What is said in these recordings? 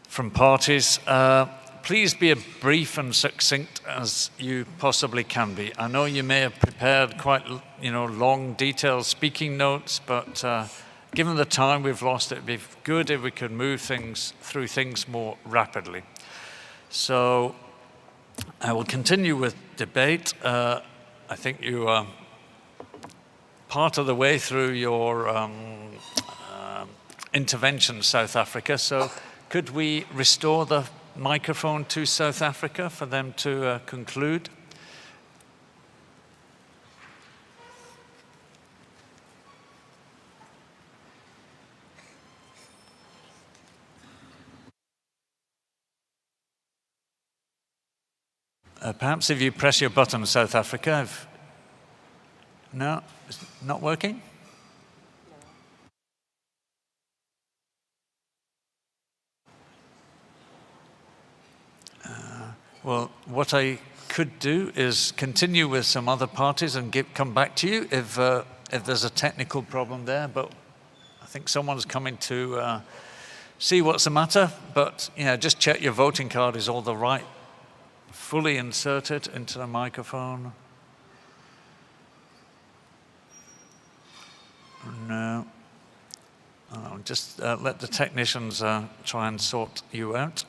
from parties. Please be as brief and succinct as you possibly can be. I know you may have prepared quite, long, detailed speaking notes, but given the time we've lost, it'd be good if we could move through things more rapidly. So I will continue with debate. I think you are part of the way through your intervention, South Africa. So could we restore the microphone to South Africa for them to conclude? Perhaps if you press your button, South Africa. No, it's not working? Well, what I could do is continue with some other parties and come back to you if there's a technical problem there, but I think someone's coming to see what's the matter. But just check your voting card is all fully inserted into the microphone. No. Just let the technicians try and sort you out.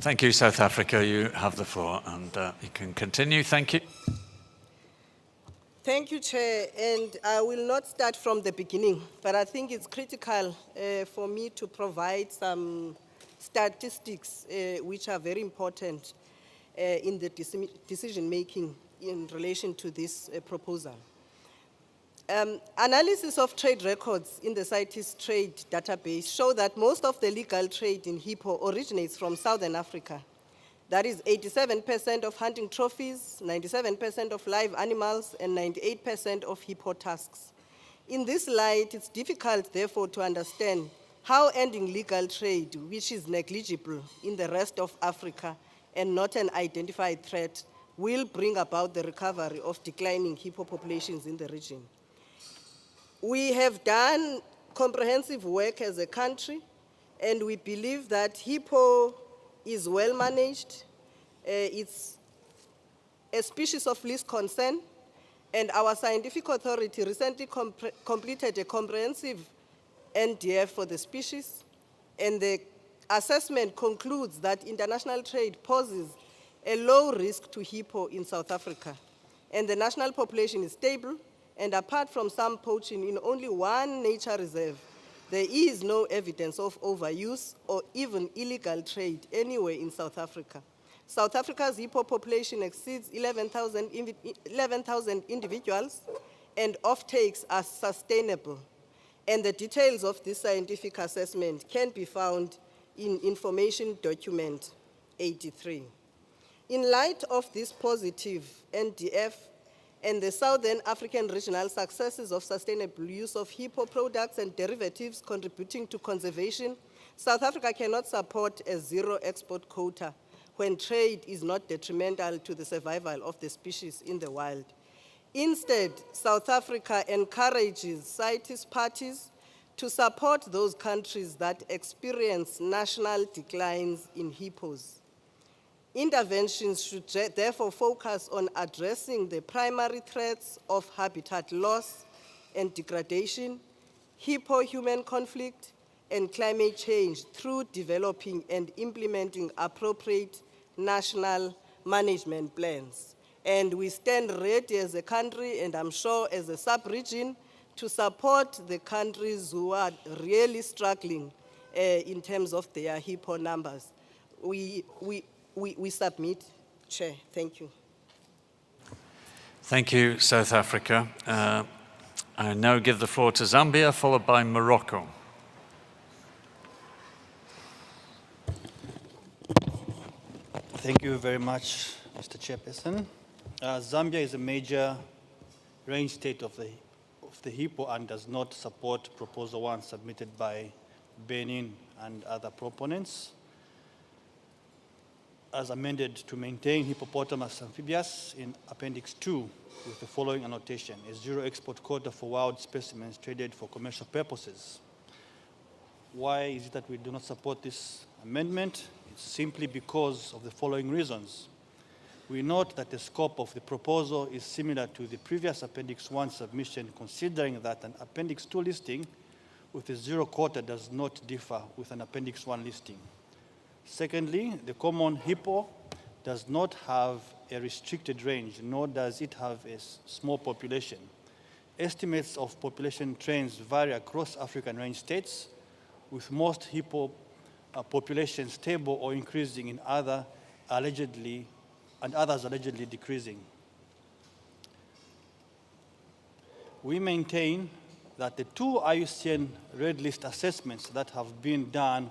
Thank you, South Africa. You have the floor, and you can continue. Thank you. Thank you, Chair. And I will not start from the beginning, but I think it's critical for me to provide some statistics which are very important in the decision-making in relation to this proposal. Analysis of trade records in the CITES trade database show that most of the legal trade in hippo originates from Southern Africa. That is 87% of hunting trophies, 97% of live animals, and 98% of hippo tusks. In this light, it's difficult, therefore, to understand how ending legal trade, which is negligible in the rest of Africa and not an identified threat, will bring about the recovery of declining hippo populations in the region. We have done comprehensive work as a country, and we believe that hippo is well managed. It's a species of least concern, and our scientific authority recently completed a comprehensive NDF for the species, and the assessment concludes that international trade poses a low risk to hippo in South Africa, and the national population is stable. And apart from some poaching in only one nature reserve, there is no evidence of overuse or even illegal trade anywhere in South Africa. South Africa's hippo population exceeds 11,000 individuals, and offtakes are sustainable. And the details of this scientific assessment can be found in Information Document 83. In light of this positive NDF, and the Southern African regional successes of sustainable use of hippo products and derivatives contributing to conservation, South Africa cannot support a zero export quota when trade is not detrimental to the survival of the species in the wild. Instead, South Africa encourages CITES parties to support those countries that experience national declines in hippos. Interventions should therefore focus on addressing the primary threats of habitat loss and degradation, hippo-human conflict, and climate change through developing and implementing appropriate national management plans. And we stand ready as a country, and I'm sure as a sub-region, to support the countries who are really struggling in terms of their hippo numbers. We submit, Chair. Thank you. Thank you, South Africa. I now give the floor to Zambia, followed by Morocco. Thank you very much, Mr. Chairperson. Zambia is a major range state of the hippo and does not support Proposal 1 submitted by Benin and other proponents. As amended to maintain hippopotamus amphibius in Appendix 2 with the following annotation: a zero export quota for wild specimens traded for commercial purposes. Why is it that we do not support this amendment? It's simply because of the following reasons. We note that the scope of the proposal is similar to the previous Appendix 1 submission, considering that an Appendix 2 listing with a zero quota does not differ with an Appendix 1 listing. Secondly, the common hippo does not have a restricted range, nor does it have a small population. Estimates of population trends vary across African range states, with most hippo populations stable or increasing in others allegedly decreasing. We maintain that the two IUCN Red List assessments that have been done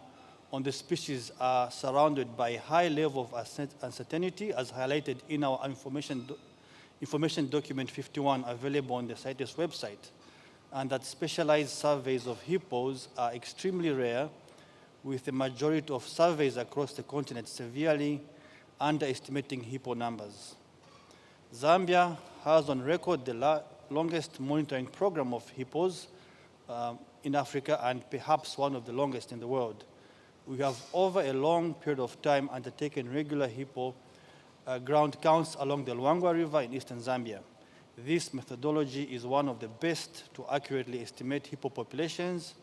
on the species are surrounded by a high level of uncertainty, as highlighted in our information document 51 available on the CITES website, and that specialized surveys of hippos are extremely rare, with the majority of surveys across the continent severely underestimating hippo numbers. Zambia has on record the longest monitoring program of hippos in Africa, and perhaps one of the longest in the world. We have, over a long period of time, undertaken regular hippo ground counts along the Luangwa River in eastern Zambia. This methodology is one of the best to accurately estimate hippo populations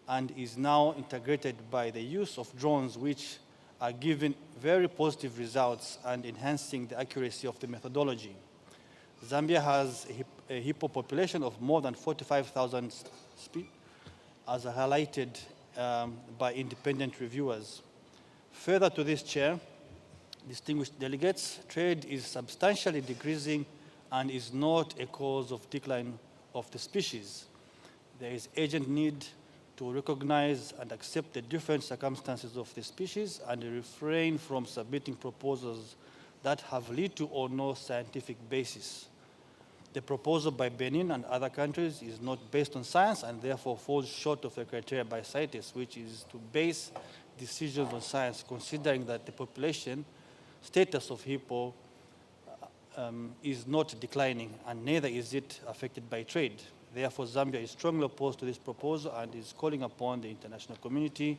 and is now integrated by the use of drones, which are giving very positive results and enhancing the accuracy of the methodology. Zambia has a hippo population of more than 45,000 as highlighted by independent reviewers. Further to this, Chair, distinguished delegates, trade is substantially decreasing and is not a cause of decline of the species. There is urgent need to recognize and accept the different circumstances of the species and refrain from submitting proposals that have little or no scientific basis. The proposal by Benin and other countries is not based on science and therefore falls short of the criteria by CITES, which is to base decisions on science, considering that the population status of hippo is not declining, and neither is it affected by trade. Therefore, Zambia is strongly opposed to this proposal and is calling upon the international community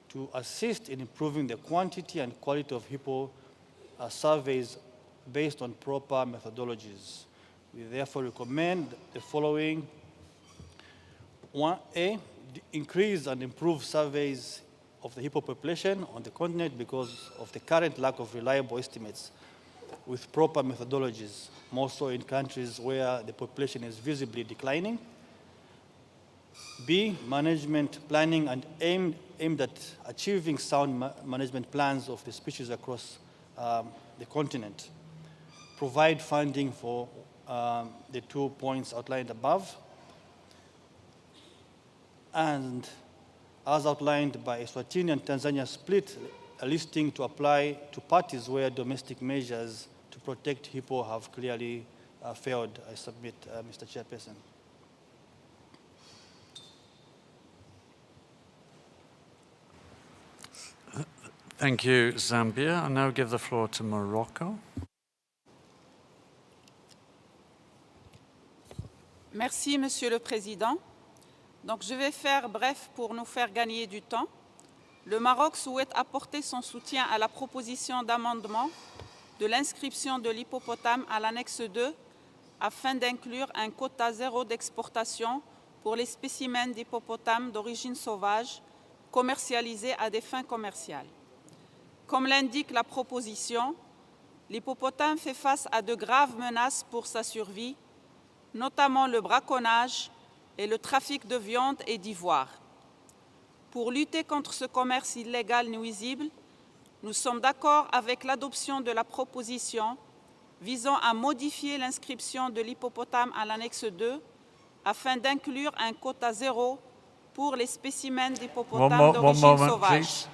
to assist in improving the quantity and quality of hippo surveys based on proper methodologies. We therefore recommend the following. 1A, increase and improve surveys of the hippo population on the continent because of the current lack of reliable estimates with proper methodologies, more so in countries where the population is visibly declining. B, management planning and aimed at achieving sound management plans of the species across the continent. Provide funding for the 2 points outlined above. And as outlined by Eswatini and Tanzania split a listing to apply to parties where domestic measures to protect hippo have clearly failed. I submit, Mr. Chairperson. Thank you, Zambia. I now give the floor to Morocco. Merci, Monsieur le Président. Donc, je vais faire bref pour nous faire gagner du temps. Le Maroc souhaite apporter son soutien à la proposition d'amendement de l'inscription de l'hippopotame à l'annexe 2 afin d'inclure un quota zéro d'exportation pour les spécimens d'hippopotames d'origine sauvage commercialisés à des fins commerciales. Comme l'indique la proposition, l'hippopotame fait face à de graves menaces pour sa survie, notamment le braconnage et le trafic de viande et d'ivoire. Pour lutter contre ce commerce illégal nuisible, nous sommes d'accord avec l'adoption de la proposition visant à modifier l'inscription de l'hippopotame à l'annexe 2 afin d'inclure un quota zéro pour les spécimens d'hippopotames d'origine sauvage.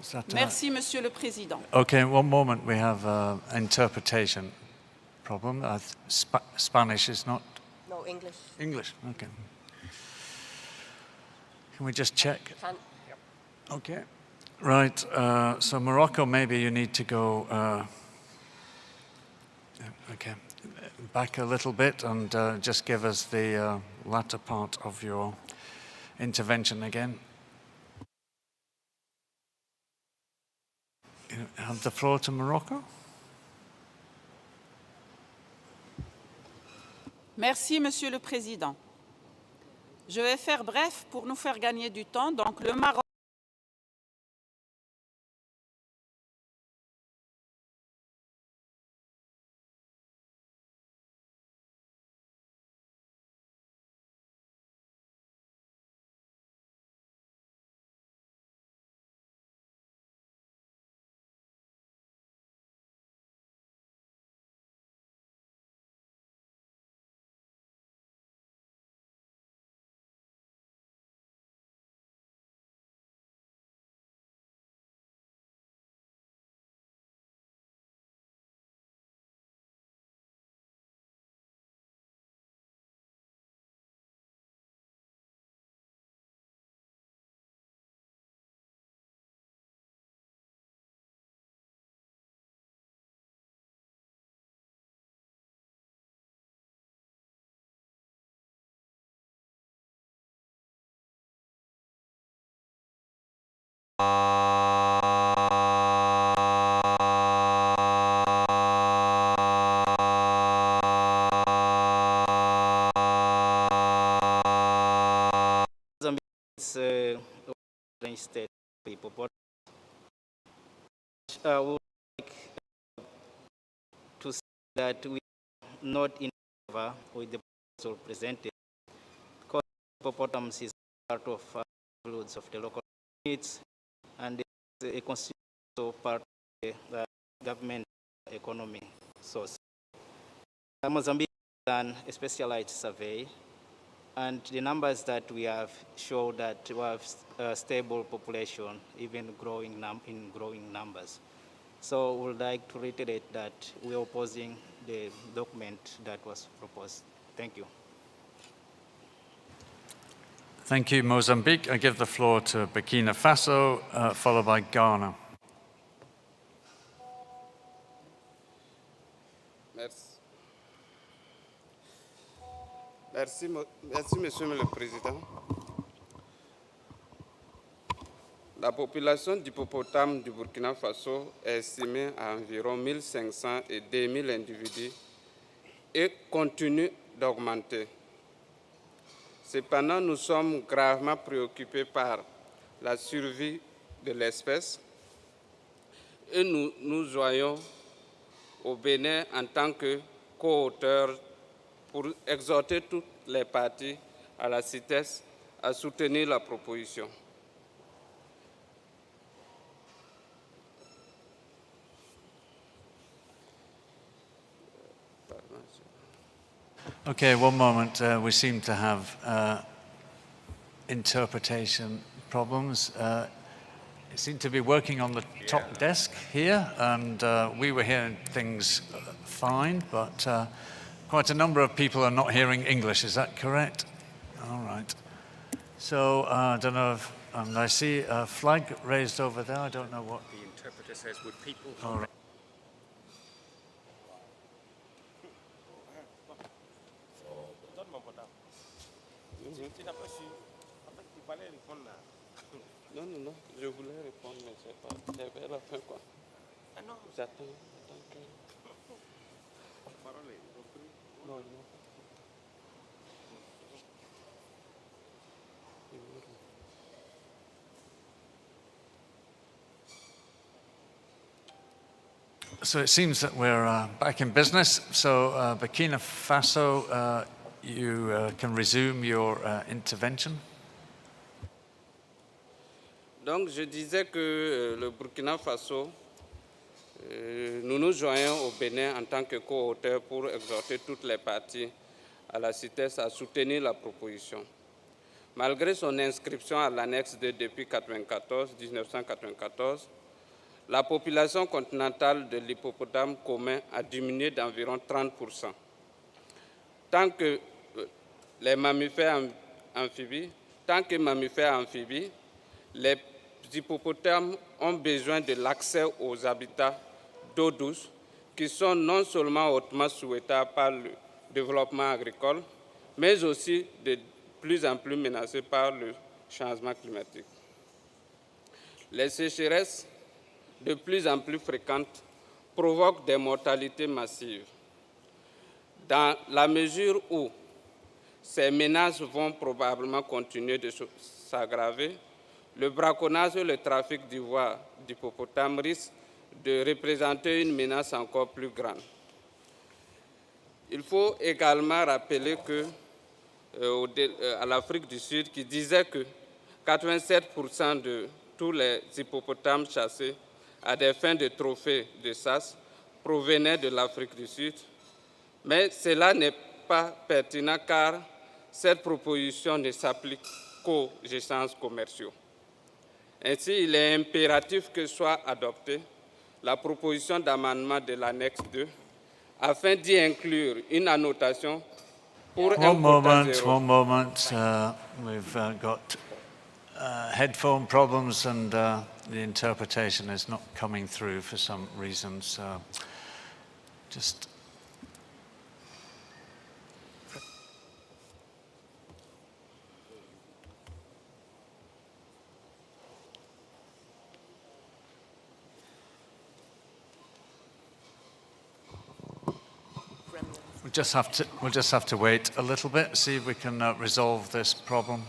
Is that, Merci, Monsieur le Président. Okay, one moment, we have interpretation problem. Spanish is not? No, English. English, okay. Can we just check? Can, Okay. Right, so Morocco, maybe you need to go, okay, back a little bit and just give us the latter part of your intervention again. You have the floor to Morocco. Merci, Monsieur le Président. Je vais faire bref pour nous faire gagner du temps. Donc, le Maroc It's a state people, but we would like to say that we are not in favor with the proposal presented, because hippopotamus is part of livelihoods of the local communities, and it's a constitutional part of the government economy source. Mozambique has done a specialized survey, and the numbers that we have show that we have a stable population, even growing in growing numbers. So we would like to reiterate that we are opposing the document that was proposed. Thank you. Thank you, Mozambique. I give the floor to Burkina Faso, followed by Ghana. Merci. Merci, Monsieur le Président. La population d'hippopotames du Burkina Faso est estimée à environ 1500 et 2000 individus et continue d'augmenter. Cependant, nous sommes gravement préoccupés par la survie de l'espèce et nous joignons au Bénin en tant que co-auteur pour exhorter toutes les parties à la CITES à soutenir la proposition. Okay, one moment. We seem to have interpretation problems. It seemed to be working on the top desk here, and we were hearing things fine, but quite a number of people are not hearing English. Is that correct? All right. So I don't know if I see a flag raised over there. I don't know what the interpreter says. Would people? All right. Non, non, non, je voulais répondre, mais c'est pas. C'est vers la fin, quoi. Ah non. J'attends que. Non, non. So it seems that we're back in business. So Burkina Faso, you can resume your intervention. Donc, je disais que le Burkina Faso, nous nous joignons au Bénin en tant que co-auteur pour exhorter toutes les parties à la CITES à soutenir la proposition. Malgré son inscription à l'annexe 2 depuis 1994, la population continentale de l'hippopotame commun a diminué d'environ 30%. Tant que mammifères amphibies, les hippopotames ont besoin de l'accès aux habitats d'eau douce qui sont non seulement hautement souhaitables par le développement agricole, mais aussi de plus en plus menacés par le changement climatique. Les sécheresses, de plus en plus fréquentes, provoquent des mortalités massives. Dans la mesure où ces menaces vont probablement continuer de s'aggraver, le braconnage et le trafic d'ivoire d'hippopotames risquent de représenter une menace encore plus grande. Il faut également rappeler à l'Afrique du Sud qui disait que 87% de tous les hippopotames chassés à des fins de trophée de chasse provenaient de l'Afrique du Sud. Mais cela n'est pas pertinent car cette proposition ne s'applique qu'aux échanges commerciaux. Ainsi, il est impératif que soit adoptée la proposition d'amendement de l'annexe 2 afin d'y inclure une annotation pour un quota zéro. One moment. We've got headphone problems and the interpretation is not coming through for some reason. So just... We'll just have to wait a little bit, see if we can resolve this problem.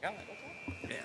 Yeah.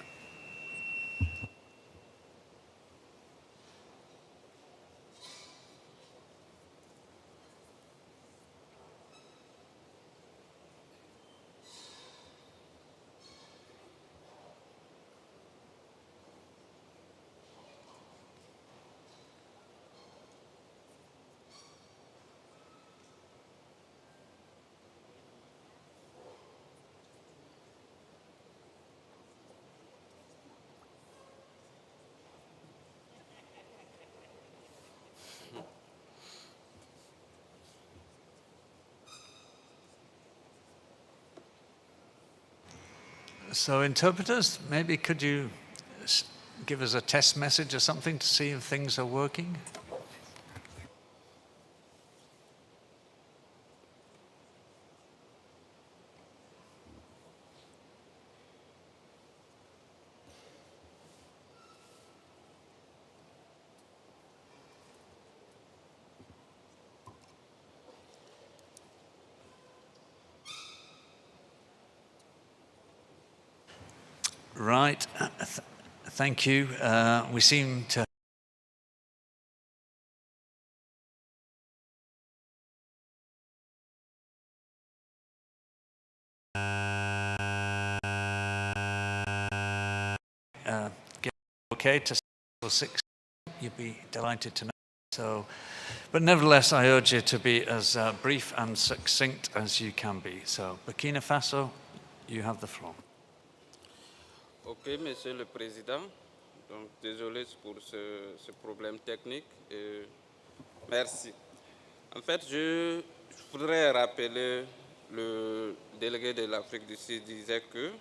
So interpreters, maybe could you give us a test message or something to see if things are working? Right. Thank you. We seem to get okay to 6. You'd be delighted to know. So, but nevertheless, I urge you to be as brief and succinct as you can be. So, Burkina Faso, you have the floor. Ok, Monsieur le Président. Donc, désolé pour ce problème technique. Merci. En fait, je voudrais rappeler, le délégué de l'Afrique du Sud disait que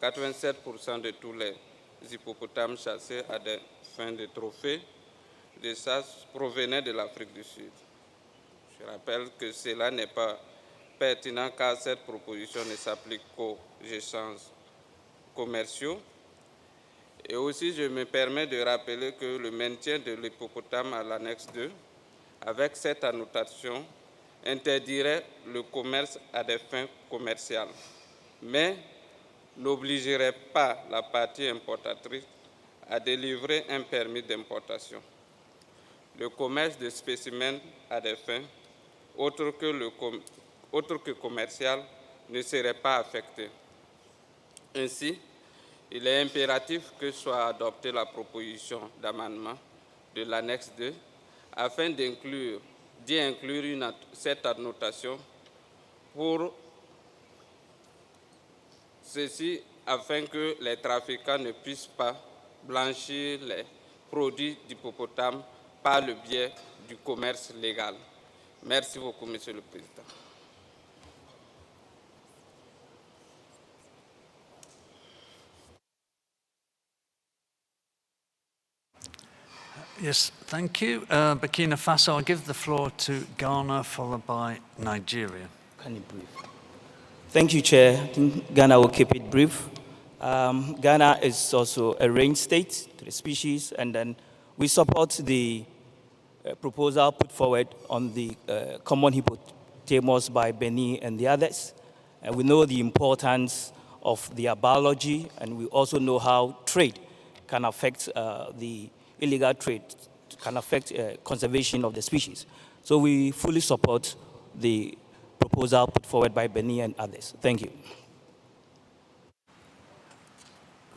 87% de tous les hippopotames chassés à des fins de trophée de chasse provenaient de l'Afrique du Sud. Je rappelle que cela n'est pas pertinent car cette proposition ne s'applique qu'aux échanges commerciaux. Et aussi, je me permets de rappeler que le maintien de l'hippopotame à l'annexe 2, avec cette annotation, interdirait le commerce à des fins commerciales, mais n'obligerait pas la partie importatrice à délivrer un permis d'importation. Le commerce de spécimens à des fins autres que commerciales ne serait pas affecté. Ainsi, il est impératif que soit adoptée la proposition d'amendement de l'annexe 2 afin d'y inclure cette annotation pour ceci afin que les trafiquants ne puissent pas blanchir les produits d'hippopotame par le biais du commerce légal. Merci beaucoup, Monsieur le Président. Yes, thank you. Burkina Faso, I'll give the floor to Ghana, followed by Nigeria. Can you brief? Thank you, Chair. I think Ghana will keep it brief. Ghana is also a range state to the species, and then we support the proposal put forward on the common hippopotamus by Benin and the others. And we know the importance of their biology, and we also know how trade can affect the illegal trade, can affect conservation of the species. So we fully support the proposal put forward by Benin and others. Thank you.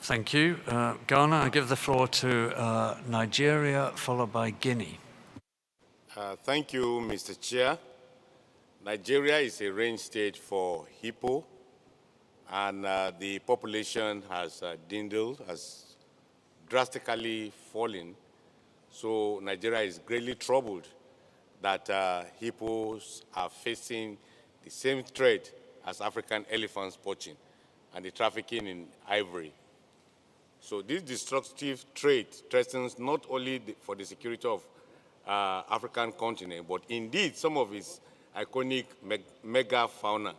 Thank you. Ghana, I give the floor to Nigeria, followed by Guinea. Thank you, Mr. Chair. Nigeria is a range state for hippo, and the population has dwindled, has drastically fallen. So Nigeria is greatly troubled that hippos are facing the same threat as African elephants poaching and the trafficking in ivory. So this destructive trade threatens not only for the security of African continent, but indeed some of its iconic mega fauna.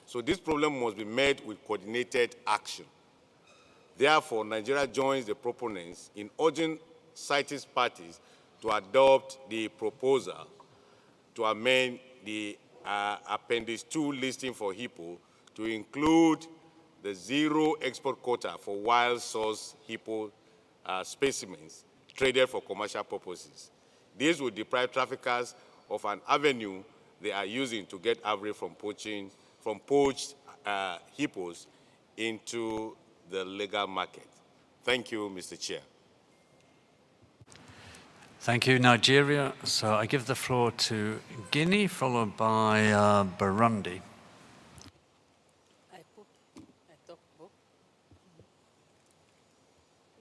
So this problem must be met with coordinated action. Therefore, Nigeria joins the proponents in urging CITES parties to adopt the proposal to amend the Appendix 2 listing for hippo to include the zero export quota for wild-source hippo specimens traded for commercial purposes. This would deprive traffickers of an avenue they are using to get ivory from poached hippos into the legal market. Thank you, Mr. Chair. Thank you, Nigeria. So I give the floor to Guinea, followed by Burundi.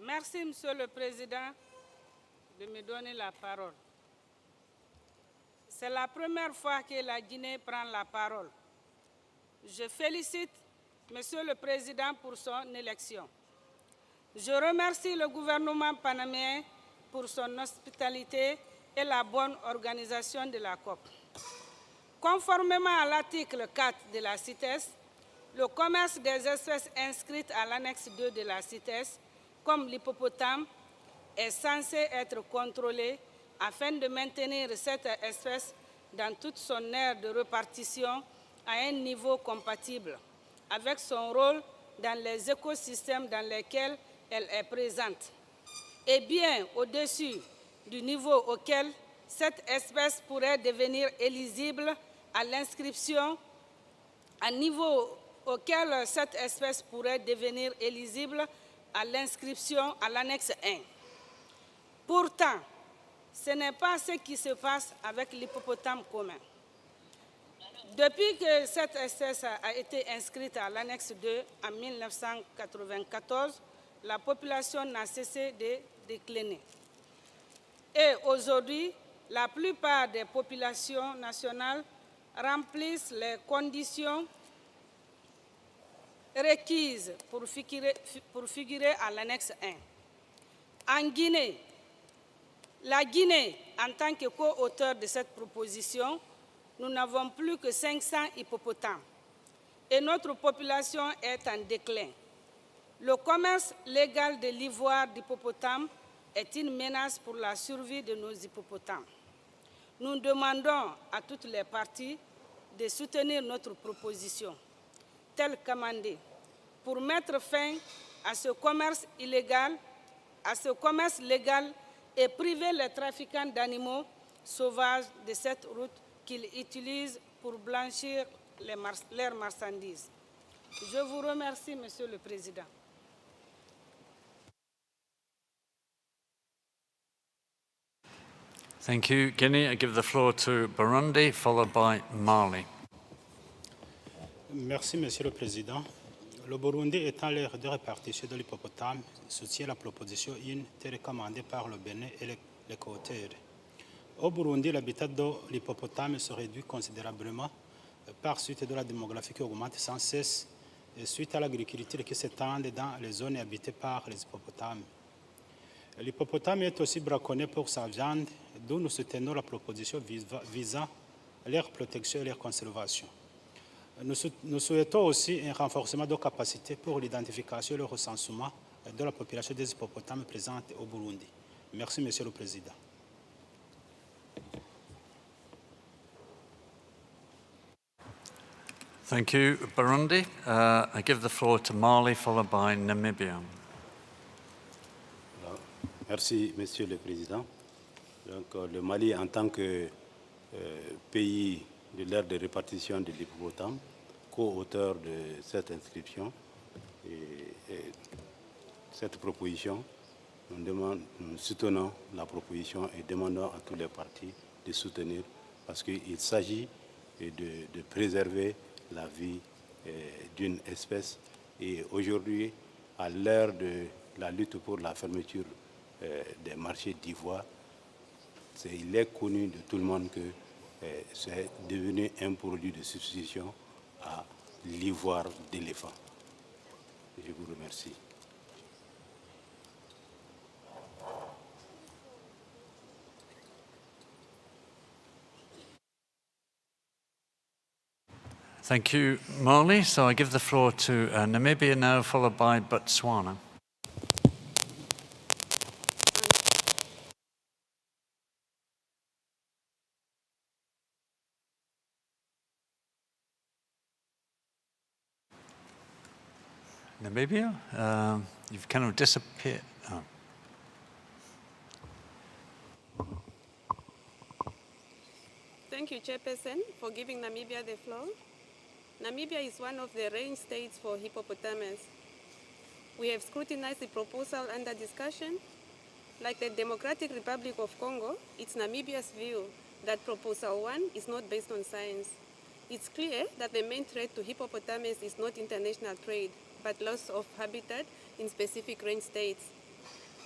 Merci, Monsieur le Président, de me donner la parole. C'est la première fois que la Guinée prend la parole. Je félicite Monsieur le Président pour son élection. Je remercie le gouvernement panaméen pour son hospitalité et la bonne organisation de la COP. Conformément à l'article 4 de la CITES, le commerce des espèces inscrites à l'annexe 2 de la CITES, comme l'hippopotame, est censé être contrôlé afin de maintenir cette espèce dans toute son aire de répartition à un niveau compatible avec son rôle dans les écosystèmes dans lesquels elle est présente, et bien au-dessus du niveau auquel cette espèce pourrait devenir éligible à l'inscription, à niveau auquel cette espèce pourrait devenir éligible à l'inscription à l'annexe 1. Pourtant, ce n'est pas ce qui se passe avec l'hippopotame commun. Depuis que cette espèce a été inscrite à l'annexe 2 en 1994, la population n'a cessé de décliner. Et aujourd'hui, la plupart des populations nationales remplissent les conditions requises pour figurer à l'annexe 1. En Guinée, la Guinée, en tant que co-auteur de cette proposition, nous n'avons plus que 500 hippopotames et notre population est en déclin. Le commerce légal de l'ivoire d'hippopotame est une menace pour la survie de nos hippopotames. Nous demandons à toutes les parties de soutenir notre proposition, telle qu'amendée, pour mettre fin à ce commerce illégal, et priver les trafiquants d'animaux sauvages de cette route qu'ils utilisent pour blanchir leurs marchandises. Je vous remercie, Monsieur le Président. Thank you, Guinea. I give the floor to Burundi, followed by Mali. Merci, Monsieur le Président. Le Burundi étant l'aire de répartition de l'hippopotame, soutient la proposition 1 recommandée par le Bénin et les co-auteurs. Au Burundi, l'habitat de l'hippopotame se réduit considérablement par suite de la démographie qui augmente sans cesse et suite à l'agriculture qui s'étend dans les zones habitées par les hippopotames. L'hippopotame est aussi braconné pour sa viande, d'où nous soutenons la proposition visant leur protection et leur conservation. Nous souhaitons aussi un renforcement de capacités pour l'identification et le recensement de la population des hippopotames présentes au Burundi. Merci, Monsieur le Président. Thank you, Burundi. I give the floor to Mali, followed by Namibia. Merci, Monsieur le Président. Donc, le Mali, en tant que pays de l'aire de répartition de l'hippopotame, co-auteur de cette inscription et cette proposition, nous soutenons la proposition et demandons à tous les partis de soutenir parce qu'il s'agit de préserver la vie d'une espèce. Et aujourd'hui, à l'heure de la lutte pour la fermeture des marchés d'ivoire, il est connu de tout le monde que c'est devenu un produit de substitution à l'ivoire d'éléphant. Je vous remercie. Thank you, Mali. So I give the floor to Namibia now, followed by Botswana. Namibia? You've kind of disappeared. Oh. Thank you, Chairperson, for giving Namibia the floor. Namibia is one of the range states for hippopotamus. We have scrutinized the proposal under discussion. Like the Democratic Republic of Congo, it's Namibia's view that Proposal 1 is not based on science. It's clear that the main threat to hippopotamus is not international trade, but loss of habitat in specific range states,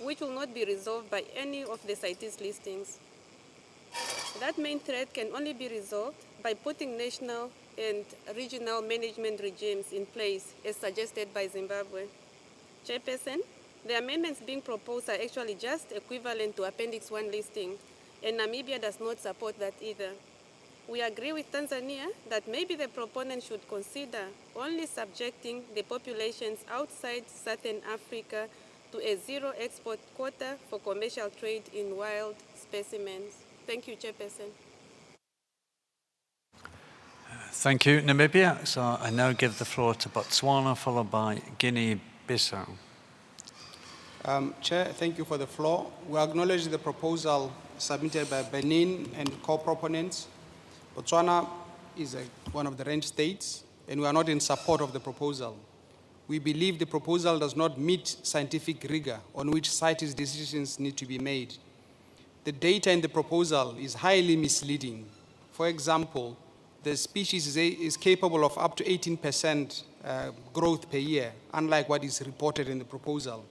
which will not be resolved by any of the CITES listings. That main threat can only be resolved by putting national and regional management regimes in place, as suggested by Zimbabwe. Chairperson, the amendments being proposed are actually just equivalent to Appendix 1 listing, and Namibia does not support that either. We agree with Tanzania that maybe the proponent should consider only subjecting the populations outside Southern Africa to a zero export quota for commercial trade in wild specimens. Thank you, Chairperson. Thank you, Namibia. So I now give the floor to Botswana, followed by Guinea-Bissau. Chair, thank you for the floor. We acknowledge the proposal submitted by Benin and co-proponents. Botswana is one of the range states, and we are not in support of the proposal. We believe the proposal does not meet scientific rigor on which CITES decisions need to be made. The data in the proposal is highly misleading. For example, the species is capable of up to 18% growth per year, unlike what is reported in the proposal.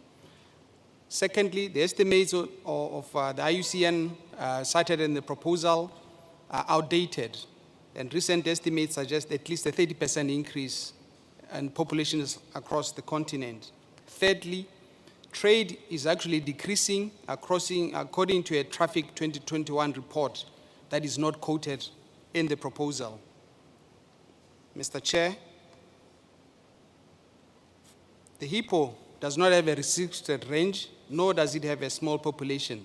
Secondly, the estimates of the IUCN cited in the proposal are outdated, and recent estimates suggest at least a 30% increase in populations across the continent. Thirdly, trade is actually decreasing according to a Traffic 2021 report that is not quoted in the proposal. Mr. Chair, the hippo does not have a restricted range, nor does it have a small population.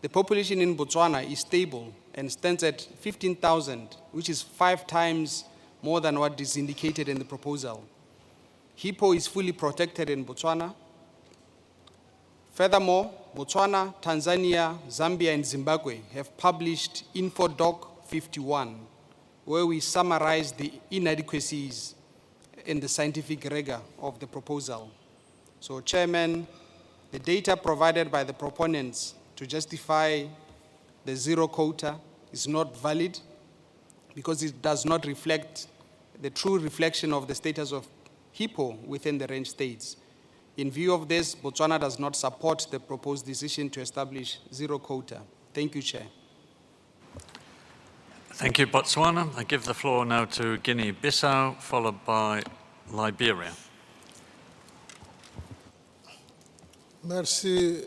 The population in Botswana is stable and stands at 15,000, which is 5 times more than what is indicated in the proposal. Hippo is fully protected in Botswana. Furthermore, Botswana, Tanzania, Zambia, and Zimbabwe have published InfoDoc 51, where we summarize the inadequacies in the scientific rigor of the proposal. So, Chairman, the data provided by the proponents to justify the zero quota is not valid because it does not reflect the true reflection of the status of hippo within the range states. In view of this, Botswana does not support the proposed decision to establish zero quota. Thank you, Chair. Thank you, Botswana. I give the floor now to Guinea-Bissau, followed by Liberia. Merci,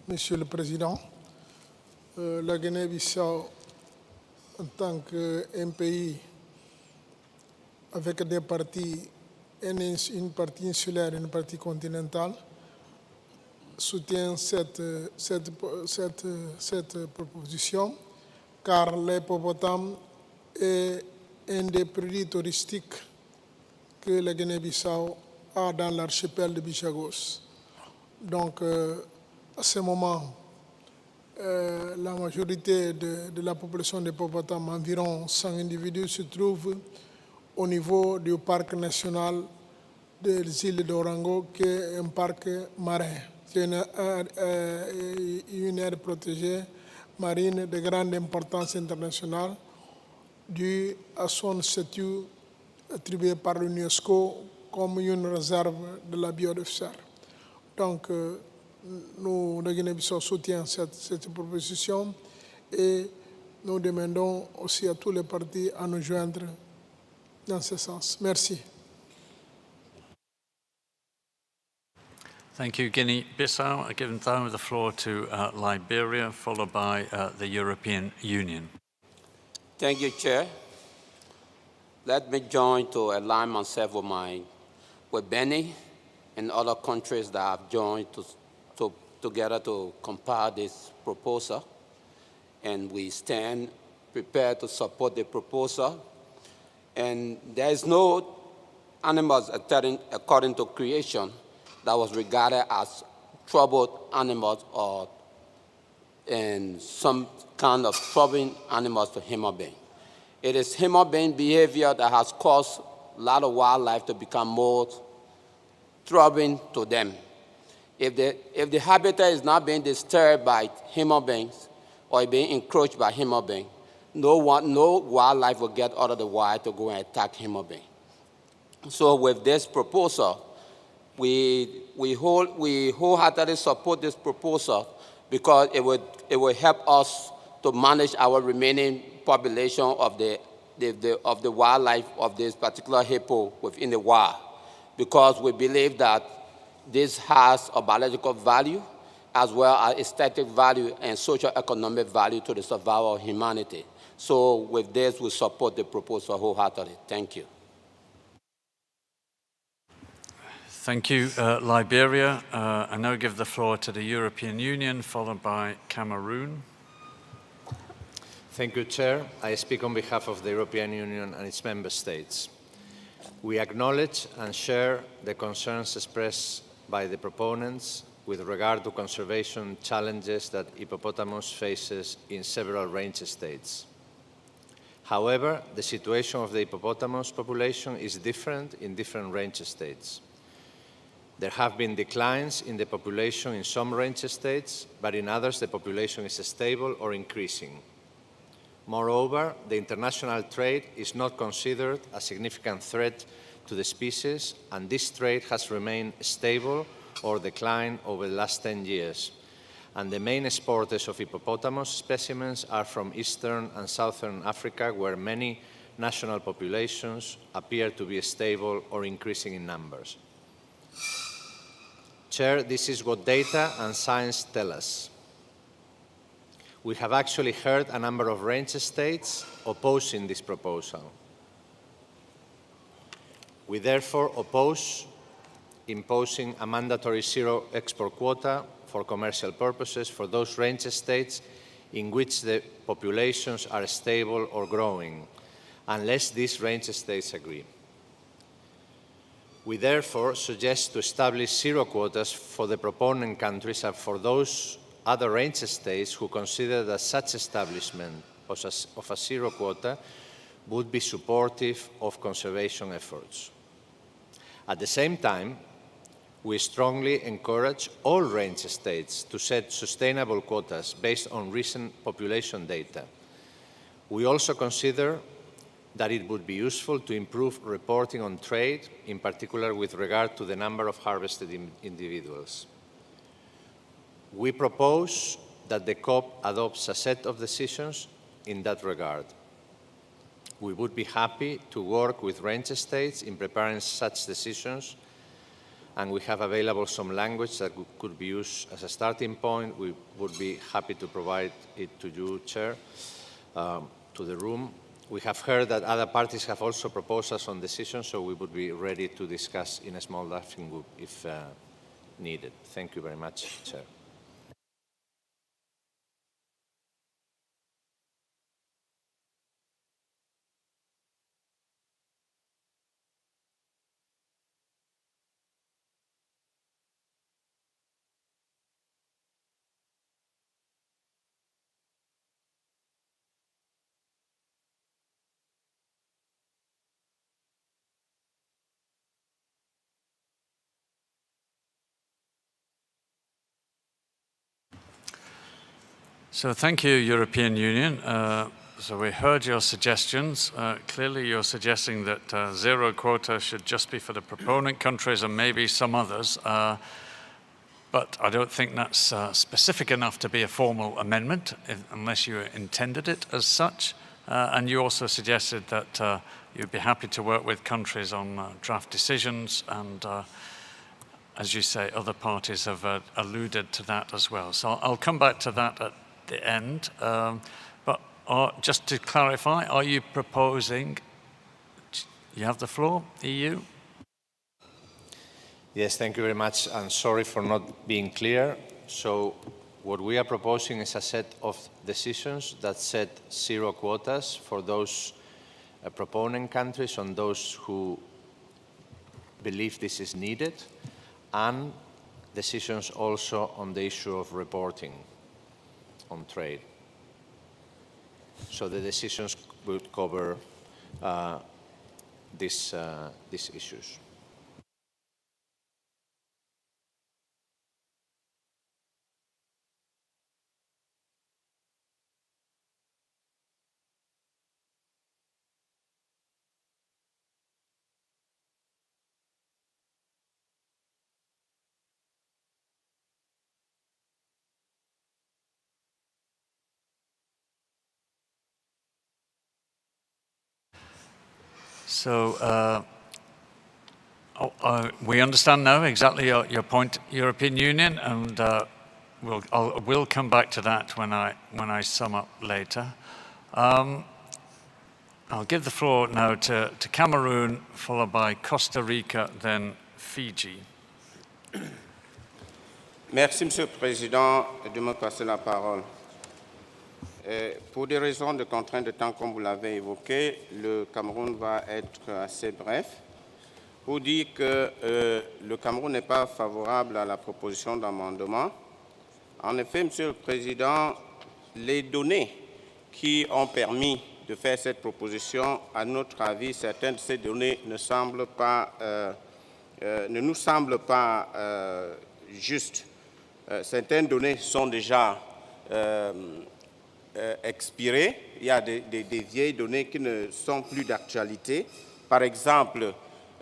Monsieur le Président. La Guinée-Bissau, en tant qu'un pays avec des parties, une partie insulaire et une partie continentale, soutient cette proposition car l'hippopotame est un des produits touristiques que la Guinée-Bissau a dans l'archipel de Bichagos. Donc, à ce moment, la majorité de la population d'hippopotames, environ 100 individus, se trouve au niveau du parc national des îles d'Orango, qui est un parc marin. C'est une aire protégée marine de grande importance internationale due à son statut attribué par l'UNESCO comme une réserve de la biosphère. Donc, nous, la Guinée-Bissau, soutient cette proposition et nous demandons aussi à tous les partis à nous joindre dans ce sens. Merci. Thank you, Guinea-Bissau. I give now the floor to Liberia, followed by the European Union. Thank you, Chair. Let me join to align myself with Benin and other countries that have joined together to compile this proposal. And we stand prepared to support the proposal. And there is no animals according to creation that was regarded as troubled animals or in some kind of troubling animals to human beings. It is human being behavior that has caused a lot of wildlife to become more troubling to them. If the habitat is not being disturbed by human beings or being encroached by human beings, no wildlife will get out of the wild to go and attack human beings. So with this proposal, we wholeheartedly support this proposal because it will help us to manage our remaining population of the wildlife of this particular hippo within the wild, because we believe that this has a biological value as well as aesthetic value and socio-economic value to the survival of humanity. So with this, we support the proposal wholeheartedly. Thank you. Thank you, Liberia. I now give the floor to the European Union, followed by Cameroon. Thank you, Chair. I speak on behalf of the European Union and its member states. We acknowledge and share the concerns expressed by the proponents with regard to conservation challenges that hippopotamus faces in several range states. However, the situation of the hippopotamus population is different in different range states. There have been declines in the population in some range states, but in others the population is stable or increasing. Moreover, the international trade is not considered a significant threat to the species, and this trade has remained stable or declined over the last 10 years. And the main exporters of hippopotamus specimens are from Eastern and Southern Africa, where many national populations appear to be stable or increasing in numbers. Chair, this is what data and science tell us. We have actually heard a number of range states opposing this proposal. We therefore oppose imposing a mandatory zero export quota for commercial purposes for those range states in which the populations are stable or growing, unless these range states agree. We therefore suggest to establish zero quotas for the proponent countries and for those other range states who consider that such establishment of a zero quota would be supportive of conservation efforts. At the same time, we strongly encourage all range states to set sustainable quotas based on recent population data. We also consider that it would be useful to improve reporting on trade, in particular with regard to the number of harvested individuals. We propose that the COP adopts a set of decisions in that regard. We would be happy to work with range states in preparing such decisions, and we have available some language that could be used as a starting point. We would be happy to provide it to you, Chair, to the room. We have heard that other parties have also proposed us on decisions, so we would be ready to discuss in a small drafting group if needed. Thank you very much, Chair. So thank you, European Union. So we heard your suggestions. Clearly you're suggesting that zero quota should just be for the proponent countries and maybe some others. But I don't think that's specific enough to be a formal amendment, unless you intended it as such. And you also suggested that you'd be happy to work with countries on draft decisions, and as you say, other parties have alluded to that as well. So I'll come back to that at the end. But just to clarify, are you proposing, you have the floor, EU? Yes, thank you very much. I'm sorry for not being clear. So what we are proposing is a set of decisions that set zero quotas for those proponent countries on those who believe this is needed, and decisions also on the issue of reporting on trade. So the decisions would cover these issues. So we understand now exactly your point, European Union, and we'll come back to that when I sum up later. I'll give the floor now to Cameroon, followed by Costa Rica, then Fiji. Merci, Monsieur le Président, de me passer la parole. Pour des raisons de contrainte de temps, comme vous l'avez évoqué, le Cameroun va être assez bref. Pour dire que le Cameroun n'est pas favorable à la proposition d'amendement. En effet, Monsieur le Président, les données qui ont permis de faire cette proposition, à notre avis, certaines de ces données ne nous semblent pas justes. Certaines données sont déjà expirées. Il y a des vieilles données qui ne sont plus d'actualité. Par exemple,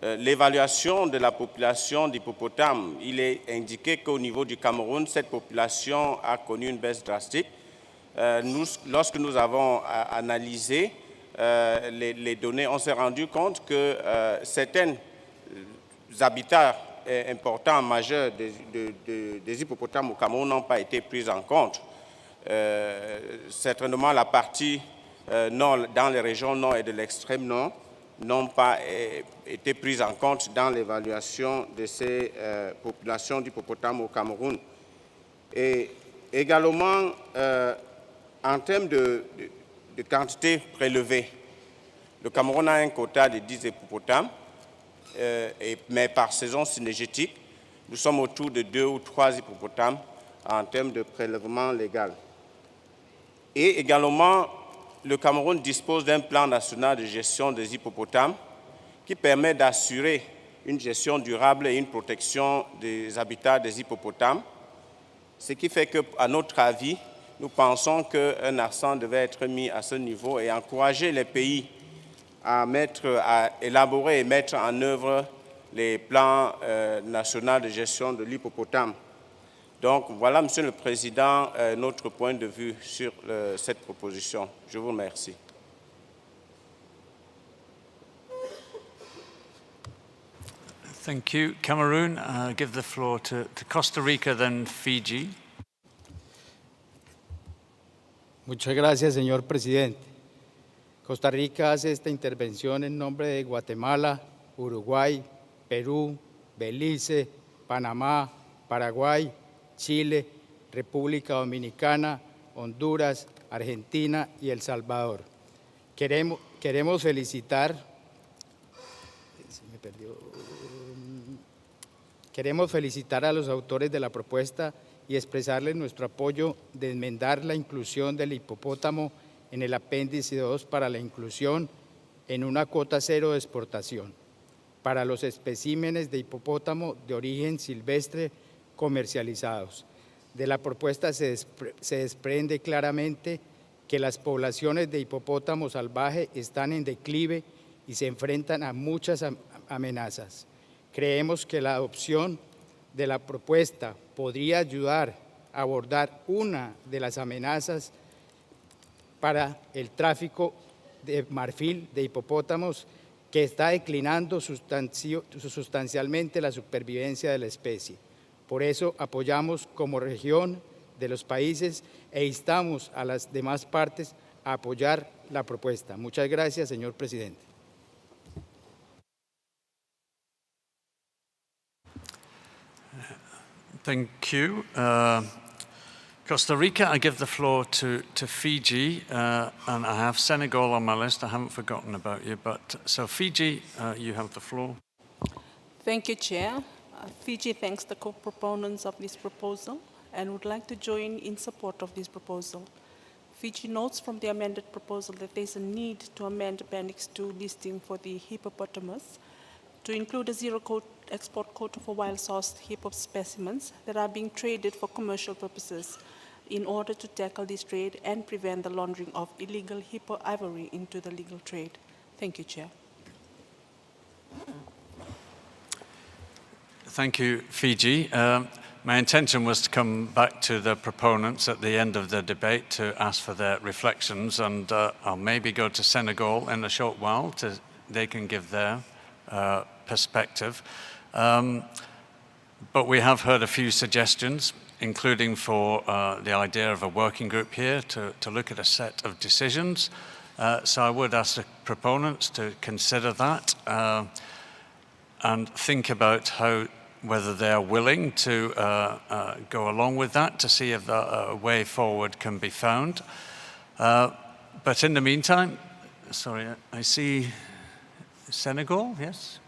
l'évaluation de la population d'hippopotames, il est indiqué qu'au niveau du Cameroun, cette population a connu une baisse drastique. Lorsque nous avons analysé les données, on s'est rendu compte que certains habitats importants, majeurs des hippopotames au Cameroun n'ont pas été pris en compte. Certainement, la partie nord, dans les régions nord et de l'extrême nord, n'ont pas été prises en compte dans l'évaluation de ces populations d'hippopotames au Cameroun. Et également, en termes de quantité prélevée, le Cameroun a un quota de 10 hippopotames, mais par saison synergétique, nous sommes autour de 2 ou 3 hippopotames en termes de prélèvement légal. Et également, le Cameroun dispose d'un plan national de gestion des hippopotames qui permet d'assurer une gestion durable et une protection des habitats des hippopotames, ce qui fait qu'à notre avis, nous pensons qu'un accent devait être mis à ce niveau et encourager les pays à élaborer et mettre en œuvre les plans nationaux de gestion de l'hippopotame. Donc voilà, Monsieur le Président, notre point de vue sur cette proposition. Je vous remercie. Thank you. Cameroon, give the floor to Costa Rica, then Fiji. Muchas gracias, señor presidente. Costa Rica hace esta intervención en nombre de Guatemala, Uruguay, Perú, Belice, Panamá, Paraguay, Chile, República Dominicana, Honduras, Argentina y El Salvador. Queremos felicitar a los autores de la propuesta y expresarles nuestro apoyo de enmendar la inclusión del hipopótamo en el apéndice 2 para la inclusión en una cuota cero de exportación para los especímenes de hipopótamo de origen silvestre comercializados. De la propuesta se desprende claramente que las poblaciones de hipopótamo salvaje están en declive y se enfrentan a muchas amenazas. Creemos que la adopción de la propuesta podría ayudar a abordar una de las amenazas para el tráfico de marfil de hipopótamos que está declinando sustancialmente la supervivencia de la especie. Por eso apoyamos como región de los países e instamos a las demás partes a apoyar la propuesta. Muchas gracias, señor presidente. Thank you. Costa Rica, I give the floor to Fiji, and I have Senegal on my list. I haven't forgotten about you, but so Fiji, you have the floor. Thank you, Chair. Fiji thanks the co-proponents of this proposal and would like to join in support of this proposal. Fiji notes from the amended proposal that there is a need to amend Appendix 2 listing for the hippopotamus to include a export quota for wild-sourced hippo specimens that are being traded for commercial purposes in order to tackle this trade and prevent the laundering of illegal hippo ivory into the legal trade. Thank you, Chair. Thank you, Fiji. My intention was to come back to the proponents at the end of the debate to ask for their reflections, and I'll maybe go to Senegal in a short while they can give their perspective. But we have heard a few suggestions, including for the idea of a working group here to look at a set of decisions. So I would ask the proponents to consider that and think about whether they are willing to go along with that to see if a way forward can be found. But in the meantime, sorry, I see Senegal, yes?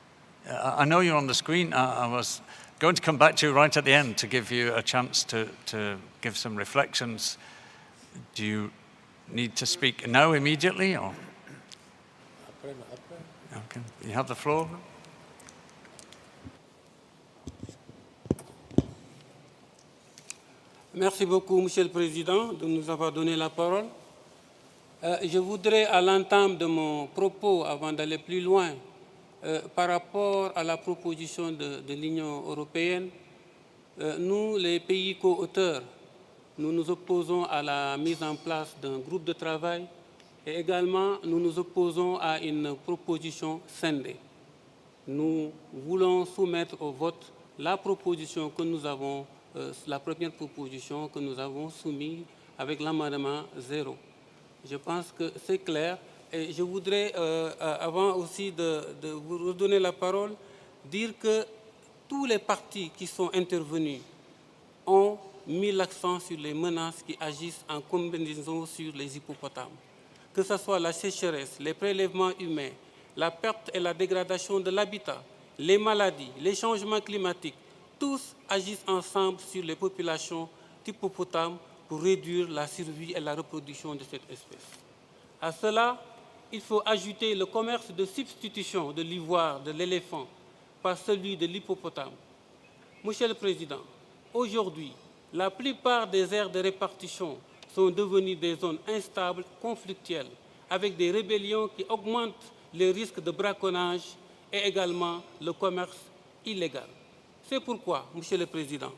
I know you're on the screen. I was going to come back to you right at the end to give you a chance to give some reflections. Do you need to speak now immediately, or? Okay, you have the floor. Merci beaucoup, Monsieur le Président, de nous avoir donné la parole. Je voudrais, à l'entame de mon propos, avant d'aller plus loin, par rapport à la proposition de l'Union européenne, nous, les pays co-auteurs, nous nous opposons à la mise en place d'un groupe de travail et également nous nous opposons à une proposition scindée. Nous voulons soumettre au vote la proposition que nous avons, la première proposition que nous avons soumise avec l'amendement 0. Je pense que c'est clair. Et je voudrais, avant aussi de vous redonner la parole, dire que tous les partis qui sont intervenus ont mis l'accent sur les menaces qui agissent en combinaison sur les hippopotames. Que ce soit la sécheresse, les prélèvements humains, la perte et la dégradation de l'habitat, les maladies, les changements climatiques, tous agissent ensemble sur les populations d'hippopotames pour réduire la survie et la reproduction de cette espèce. À cela, il faut ajouter le commerce de substitution de l'ivoire de l'éléphant par celui de l'hippopotame. Monsieur le Président, aujourd'hui, la plupart des aires de répartition sont devenues des zones instables, conflictuelles, avec des rébellions qui augmentent les risques de braconnage et également le commerce illégal. C'est pourquoi, Monsieur le Président,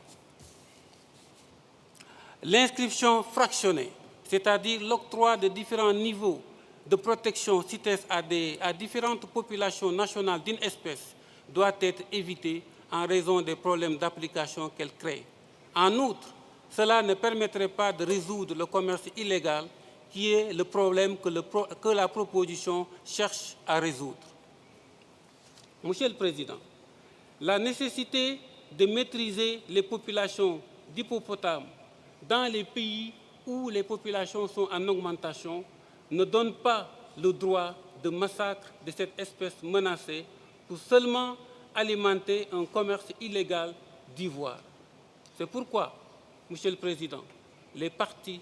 l'inscription fractionnée, c'est-à-dire l'octroi de différents niveaux de protection CITES à différentes populations nationales d'une espèce doit être évitée en raison des problèmes d'application qu'elle crée. En outre, cela ne permettrait pas de résoudre le commerce illégal qui est le problème que la proposition cherche à résoudre. Monsieur le Président, la nécessité de maîtriser les populations d'hippopotames dans les pays où les populations sont en augmentation ne donne pas le droit de massacre de cette espèce menacée pour seulement alimenter un commerce illégal d'ivoire. C'est pourquoi, Monsieur le Président, les partis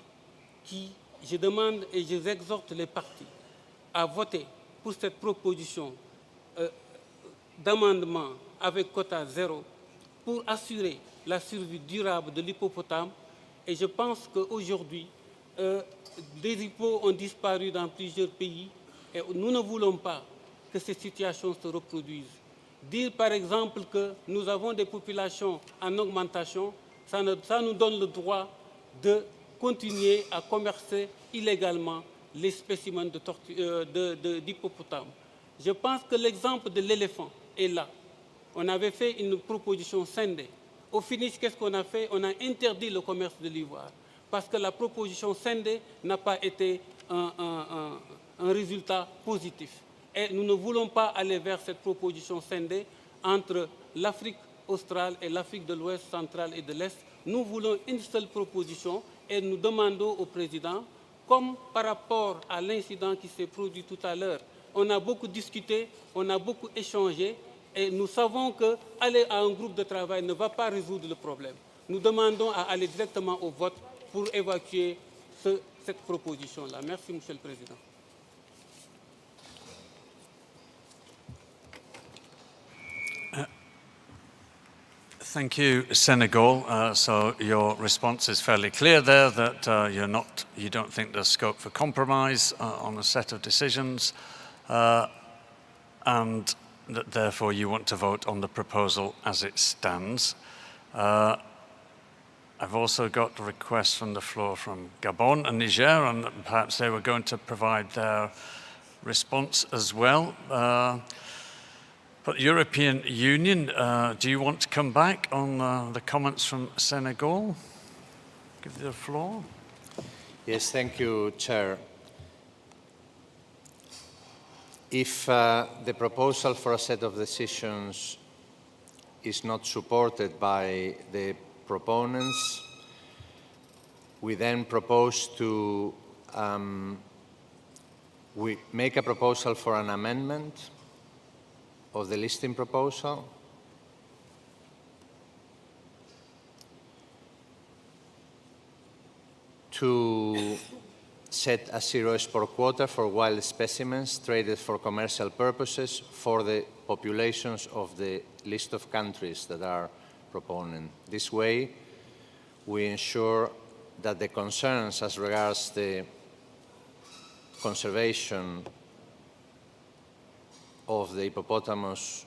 je demande et je exhorte les partis à voter pour cette proposition d'amendement avec quota 0 pour assurer la survie durable de l'hippopotame. Et je pense qu'aujourd'hui, des hippos ont disparu dans plusieurs pays et nous ne voulons pas que ces situations se reproduisent. Dire par exemple que nous avons des populations en augmentation, ça nous donne le droit de continuer à commercer illégalement les spécimens d'hippopotames. Je pense que l'exemple de l'éléphant est là. On avait fait une proposition scindée. Au finish, qu'est-ce qu'on a fait? On a interdit le commerce de l'ivoire parce que la proposition scindée n'a pas été un résultat positif. Et nous ne voulons pas aller vers cette proposition scindée entre l'Afrique australe et l'Afrique de l'Ouest, centrale et de l'Est. Nous voulons une seule proposition et nous demandons au président, comme par rapport à l'incident qui s'est produit tout à l'heure, on a beaucoup discuté, on a beaucoup échangé Et nous savons qu'aller à un groupe de travail ne va pas résoudre le problème. Nous demandons à aller directement au vote pour évacuer cette proposition-là. Merci, Monsieur le Président. Thank you, Senegal. So your response is fairly clear there that you don't think there's scope for compromise on a set of decisions, and that therefore you want to vote on the proposal as it stands. I've also got requests from the floor from Gabon and Niger, and perhaps they were going to provide their response as well. But European Union, do you want to come back on the comments from Senegal? Give you the floor. Yes, thank you, Chair. If the proposal for a set of decisions is not supported by the proponents, we then propose to we make a proposal for an amendment of the listing proposal. To set a zero export quota for wild specimens traded for commercial purposes for the populations of the list of countries that are proponent. This way, we ensure that the concerns as regards the conservation of the hippopotamus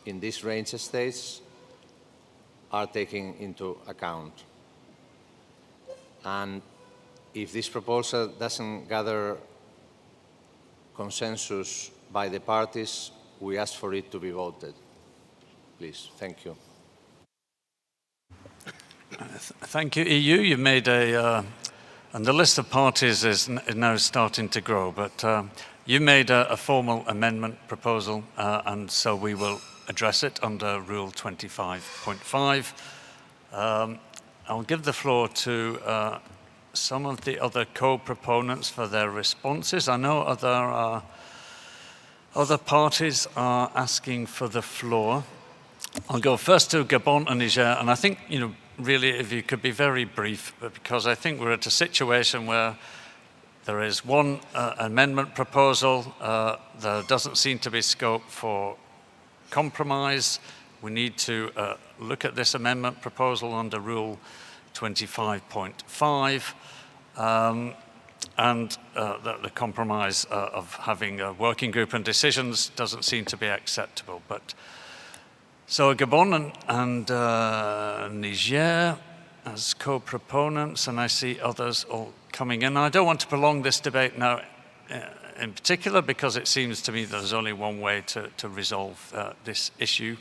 in these range states are taken into account. And if this proposal doesn't gather consensus by the parties, we ask for it to be voted. Please, thank you. Thank you, EU. You've made and the list of parties is now starting to grow, but you made a formal amendment proposal, and so we will address it under Rule 25.5. I'll give the floor to some of the other co-proponents for their responses. I know other parties are asking for the floor. I'll go first to Gabon and Niger, and I think, really, if you could be very brief, because I think we're at a situation where there is one amendment proposal. There doesn't seem to be scope for compromise. We need to look at this amendment proposal under Rule 25.5, and the compromise of having a working group and decisions doesn't seem to be acceptable. But so Gabon and Niger as co-proponents, and I see others all coming in. I don't want to prolong this debate now in particular, because it seems to me there's only one way to resolve this issue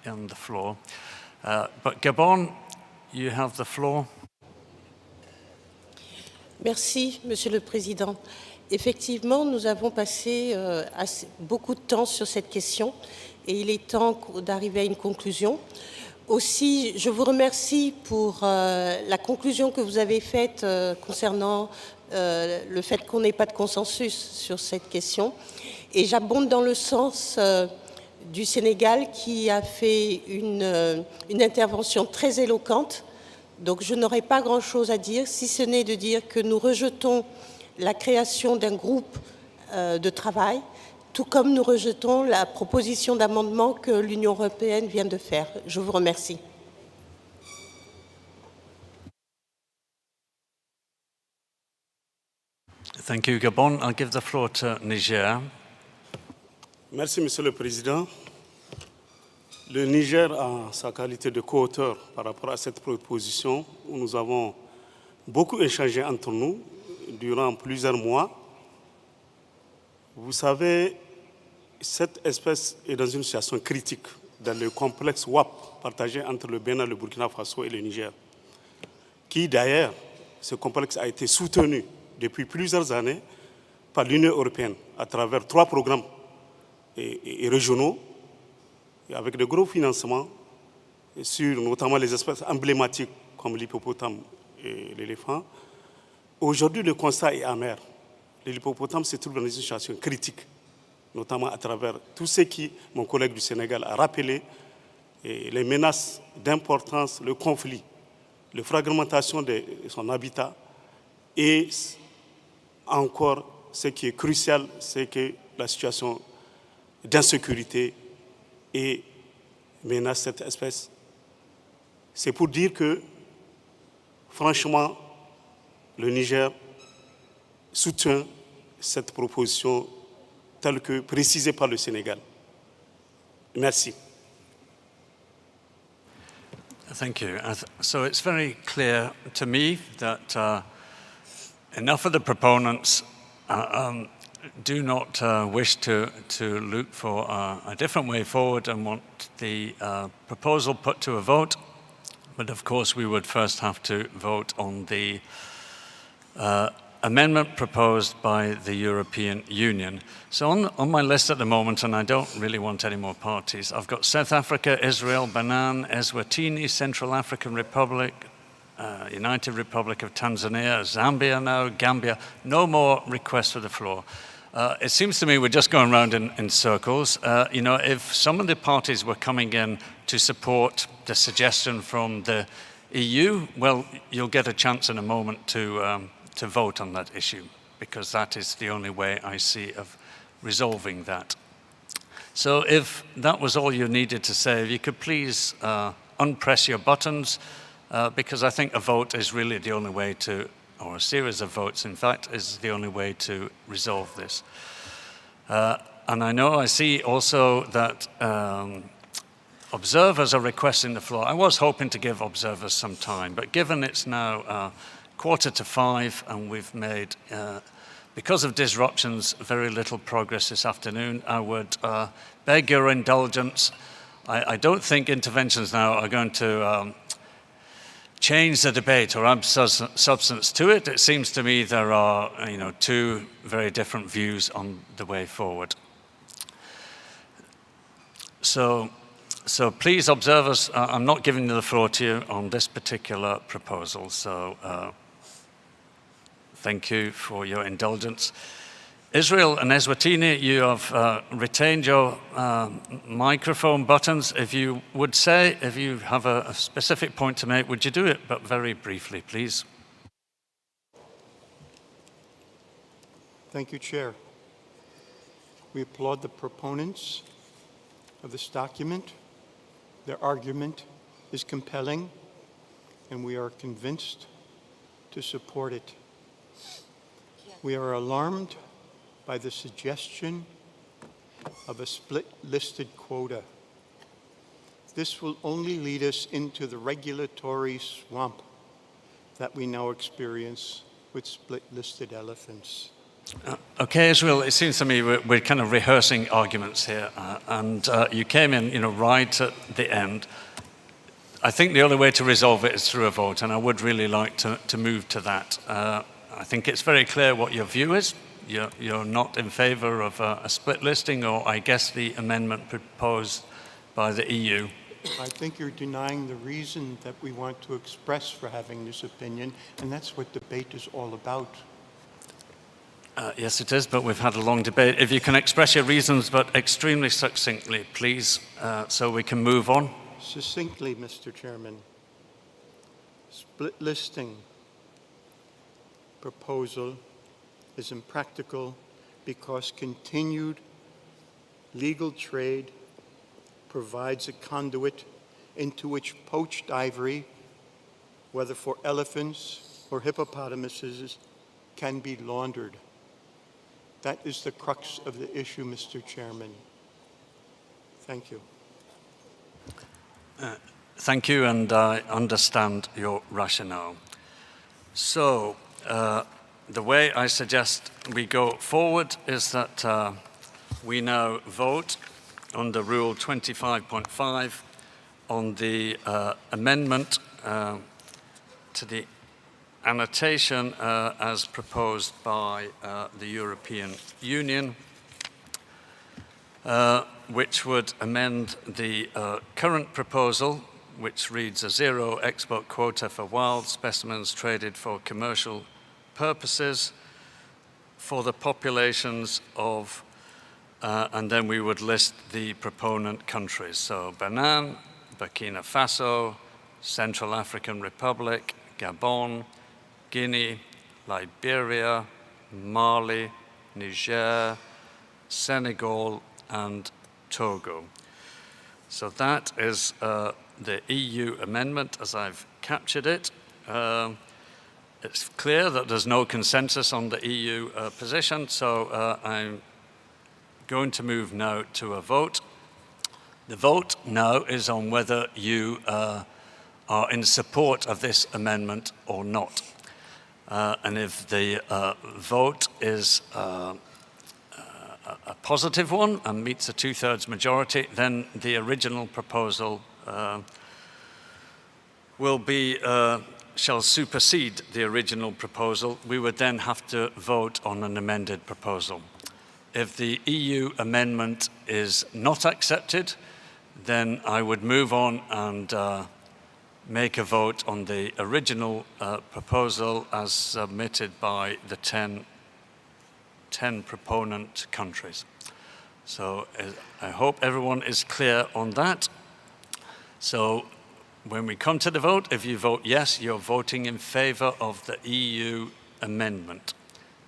on the floor. But Gabon, you have the floor. Merci, Monsieur le Président. Effectivement, nous avons passé beaucoup de temps sur cette question et il est temps d'arriver à une conclusion. Aussi, je vous remercie pour la conclusion que vous avez faite concernant le fait qu'on n'ait pas de consensus sur cette question. Et j'abonde dans le sens du Sénégal qui a fait une intervention très éloquente. Donc je n'aurai pas grand-chose à dire, si ce n'est de dire que nous rejetons la création d'un groupe de travail, tout comme nous rejetons la proposition d'amendement que l'Union européenne vient de faire. Je vous remercie. Thank you, Gabon. I'll give the floor to Niger. Merci, Monsieur le Président. Le Niger, en sa qualité de co-auteur par rapport à cette proposition, où nous avons beaucoup échangé entre nous durant plusieurs mois. Vous savez, cette espèce est dans une situation critique dans le complexe WAP partagé entre le Bénin, le Burkina Faso et le Niger, qui d'ailleurs, ce complexe a été soutenu depuis plusieurs années par l'Union européenne à travers 3 programmes et régionaux, et avec de gros financements sur notamment les espèces emblématiques comme l'hippopotame et l'éléphant. Aujourd'hui, le constat est amer. L'hippopotame se trouve dans une situation critique. notamment à travers tout ce qui, mon collègue du Sénégal a rappelé, et les menaces d'importance, le conflit, la fragmentation de son habitat et encore ce qui est crucial, c'est que la situation d'insécurité et menace cette espèce. C'est pour dire que, franchement, le Niger soutient cette proposition telle que précisée par le Sénégal. Merci. Thank you. So it's very clear to me that enough of the proponents do not wish to look for a different way forward and want the proposal put to a vote. But of course, we would first have to vote on the amendment proposed by the European Union. So on my list at the moment, and I don't really want any more parties, I've got South Africa, Israel, Benin, Eswatini, Central African Republic, United Republic of Tanzania, Zambia now, Gambia. No more requests for the floor. It seems to me we're just going around in circles. You know, if some of the parties were coming in to support the suggestion from the EU, well, you'll get a chance in a moment to vote on that issue, because that is the only way I see of resolving that. So if that was all you needed to say, if you could please unpress your buttons, because I think a vote is really the only way to, or a series of votes, in fact, is the only way to resolve this. And I know I see also that observers are requesting the floor. I was hoping to give observers some time, but given it's now 4:45 and we've made, because of disruptions, very little progress this afternoon, I would beg your indulgence. I don't think interventions now are going to change the debate or add substance to it. It seems to me there are, you know, two very different views on the way forward. So please, observers, I'm not giving the floor to you on this particular proposal. So thank you for your indulgence. Israel and Eswatini, you have retained your microphone buttons. If you would say, if you have a specific point to make, would you do it, but very briefly, please? Thank you, Chair. We applaud the proponents of this document. Their argument is compelling, and we are convinced to support it. We are alarmed by the suggestion of a split-listed quota. This will only lead us into the regulatory swamp that we now experience with split-listed elephants. Okay, Israel, it seems to me we're kind of rehearsing arguments here, and you came in, you know, right at the end. I think the only way to resolve it is through a vote, and I would really like to move to that. I think it's very clear what your view is. You're not in favor of a split listing, or I guess the amendment proposed by the EU. I think you're denying the reason that we want to express for having this opinion, and that's what debate is all about. Yes, it is, but we've had a long debate. If you can express your reasons, but extremely succinctly, please, so we can move on. Succinctly, Mr. Chairman, split listing proposal is impractical because continued legal trade provides a conduit into which poached ivory, whether for elephants or hippopotamuses, can be laundered. That is the crux of the issue, Mr. Chairman. Thank you. Thank you, and I understand your rationale. So, the way I suggest we go forward is that we now vote under Rule 25.5 on the amendment to the annotation as proposed by the European Union, which would amend the current proposal, which reads a zero export quota for wild specimens traded for commercial purposes for the populations of and then we would list the proponent countries. So Benin, Burkina Faso, Central African Republic, Gabon, Guinea, Liberia, Mali, Niger, Senegal, and Togo. So that is the EU amendment as I've captured it. It's clear that there's no consensus on the EU position, so I'm going to move now to a vote. The vote now is on whether you are in support of this amendment or not. And if the vote is a positive one and meets a 2/3 majority, then the original proposal shall supersede the original proposal. We would then have to vote on an amended proposal. If the EU amendment is not accepted, then I would move on and make a vote on the original proposal as submitted by the 10 proponent countries. So I hope everyone is clear on that. So when we come to the vote, if you vote yes, you're voting in favor of the EU amendment.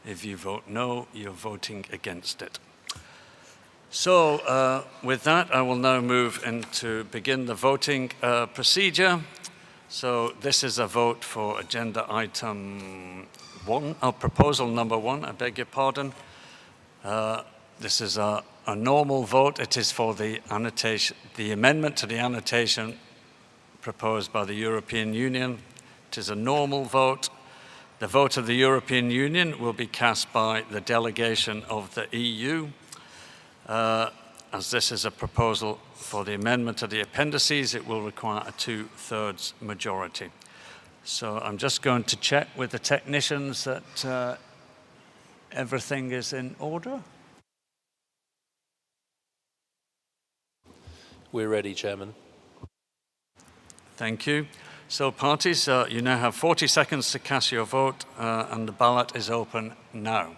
If you vote no, you're voting against it. So with that, I will now move to begin the voting procedure. So this is a vote for agenda item 1, proposal number 1, I beg your pardon. This is a normal vote. It is for the annotation, the amendment to the annotation proposed by the European Union. It is a normal vote. The vote of the European Union will be cast by the delegation of the EU. As this is a proposal for the amendment of the appendices, it will require a 2/3 majority. So I'm just going to check with the technicians that everything is in order. We're ready, Chairman. Thank you. So parties, you now have 40 seconds to cast your vote, and the ballot is open now.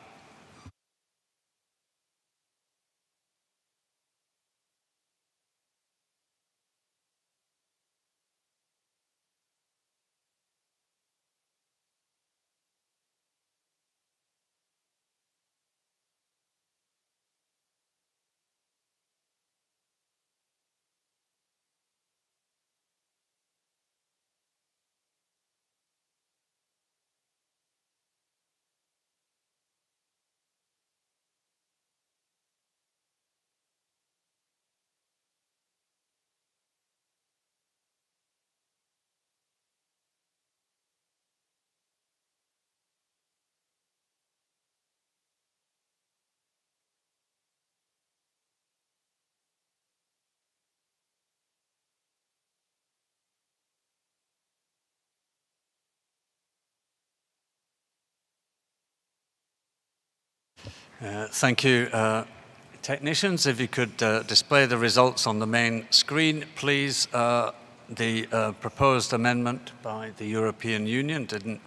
Thank you. Technicians, if you could display the results on the main screen, please. The proposed amendment by the European Union didn't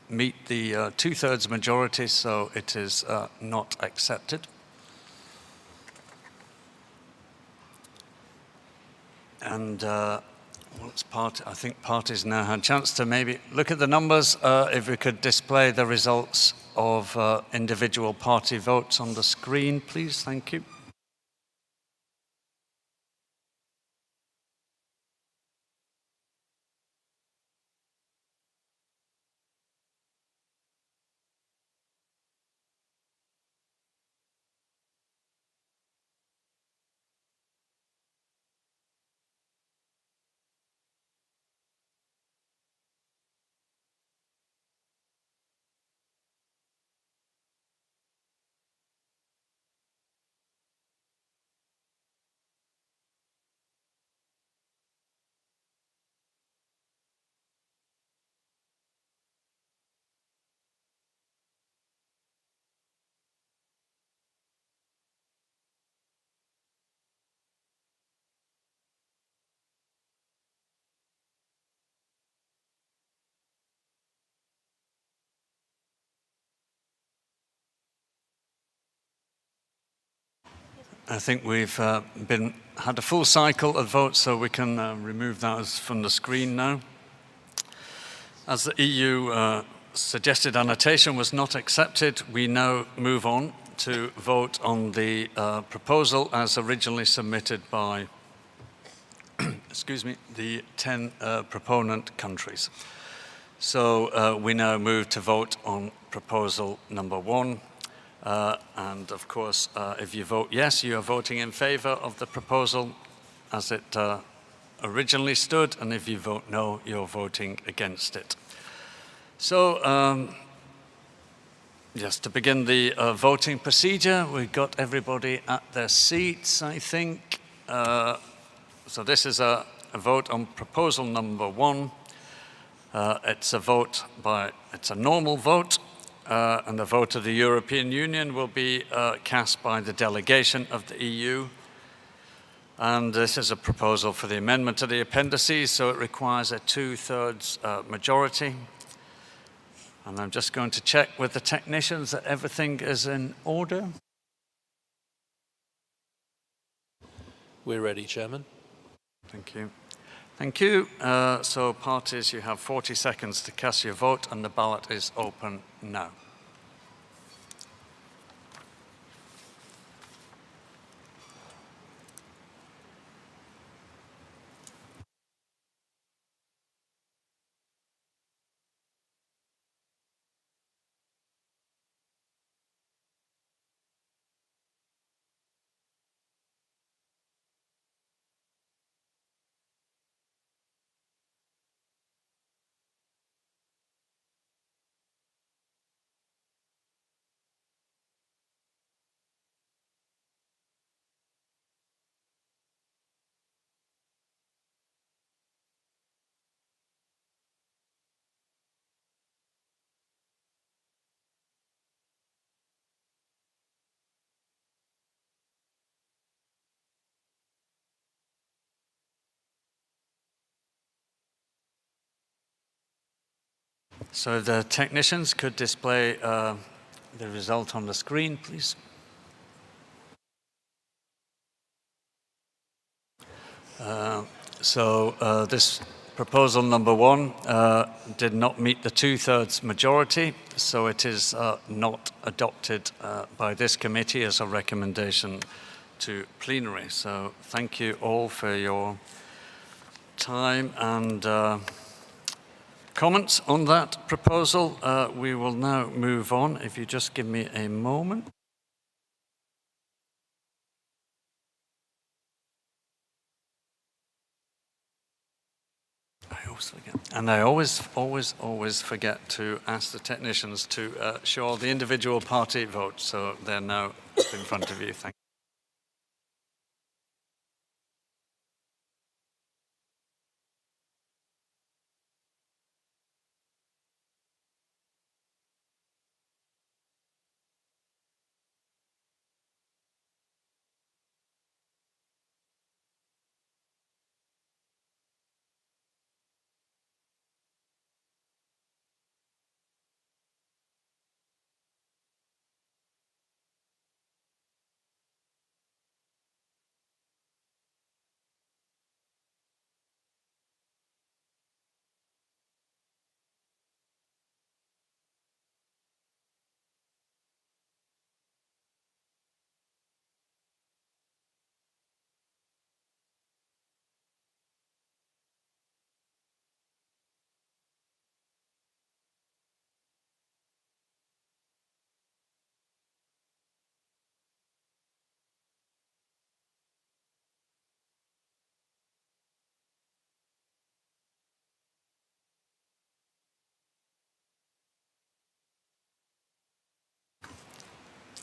meet the 2/3 majority, so it is not accepted. And I think parties now had a chance to maybe look at the numbers. If we could display the results of individual party votes on the screen, please. Thank you. I think we've had a full cycle of votes, so we can remove that from the screen now. As the EU suggested annotation was not accepted, we now move on to vote on the proposal as originally submitted by excuse me, the 10 proponent countries. So we now move to vote on proposal number 1. And of course, if you vote yes, you are voting in favor of the proposal as it originally stood, and if you vote no, you're voting against it. So just to begin the voting procedure, we've got everybody at their seats, I think. So this is a vote on proposal number 1. It's a normal vote, and the vote of the European Union will be cast by the delegation of the EU. And this is a proposal for the amendment to the appendices, so it requires a 2/3 majority. And I'm just going to check with the technicians that everything is in order. We're ready, Chairman. Thank you. Thank you. So parties, you have 40 seconds to cast your vote, and the ballot is open now. So the technicians could display the result on the screen, please. This proposal number 1 did not meet the 2/3 majority, so it is not adopted by this committee as a recommendation to plenary. So thank you all for your time and comments on that proposal. We will now move on. If you just give me a moment. I always forget. And I always forget to ask the technicians to show the individual party votes. So they're now up in front of you. Thank you.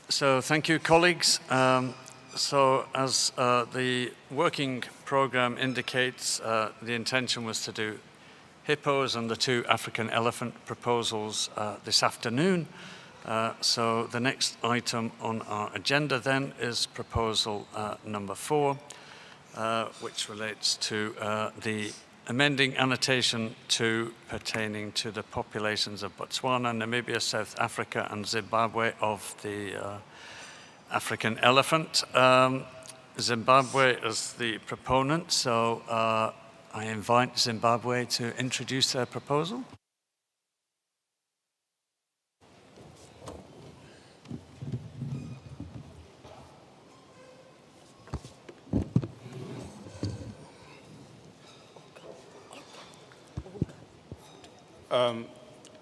So thank you, colleagues. So as the working program indicates, the intention was to do hippos and the 2 African elephant proposals this afternoon. So the next item on our agenda then is proposal number 4, which relates to the amending annotation 2 pertaining to the populations of Botswana, Namibia, South Africa, and Zimbabwe of the African elephant. Zimbabwe as the proponent, so I invite Zimbabwe to introduce their proposal.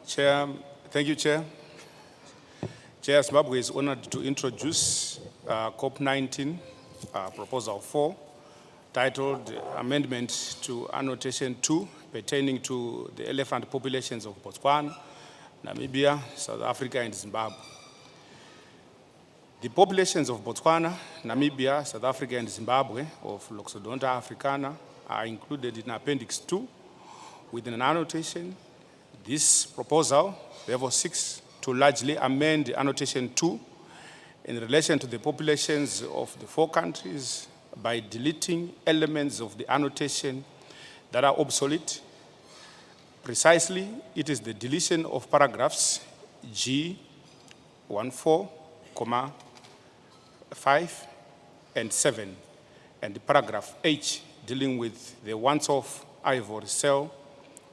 Chair, thank you, Chair. Chair, Zimbabwe is honored to introduce CoP19 Proposal 4, titled Amendment to Annotation 2, pertaining to the elephant populations of Botswana, Namibia, South Africa, and Zimbabwe. The populations of Botswana, Namibia, South Africa, and Zimbabwe of Loxodonta africana are included in Appendix 2 with an annotation. This proposal, level 6, to largely amend annotation 2 in relation to the populations of the 4 countries by deleting elements of the annotation that are obsolete. Precisely, it is the deletion of paragraphs G14, 5 and 7, and paragraph H dealing with the once-off ivory cell,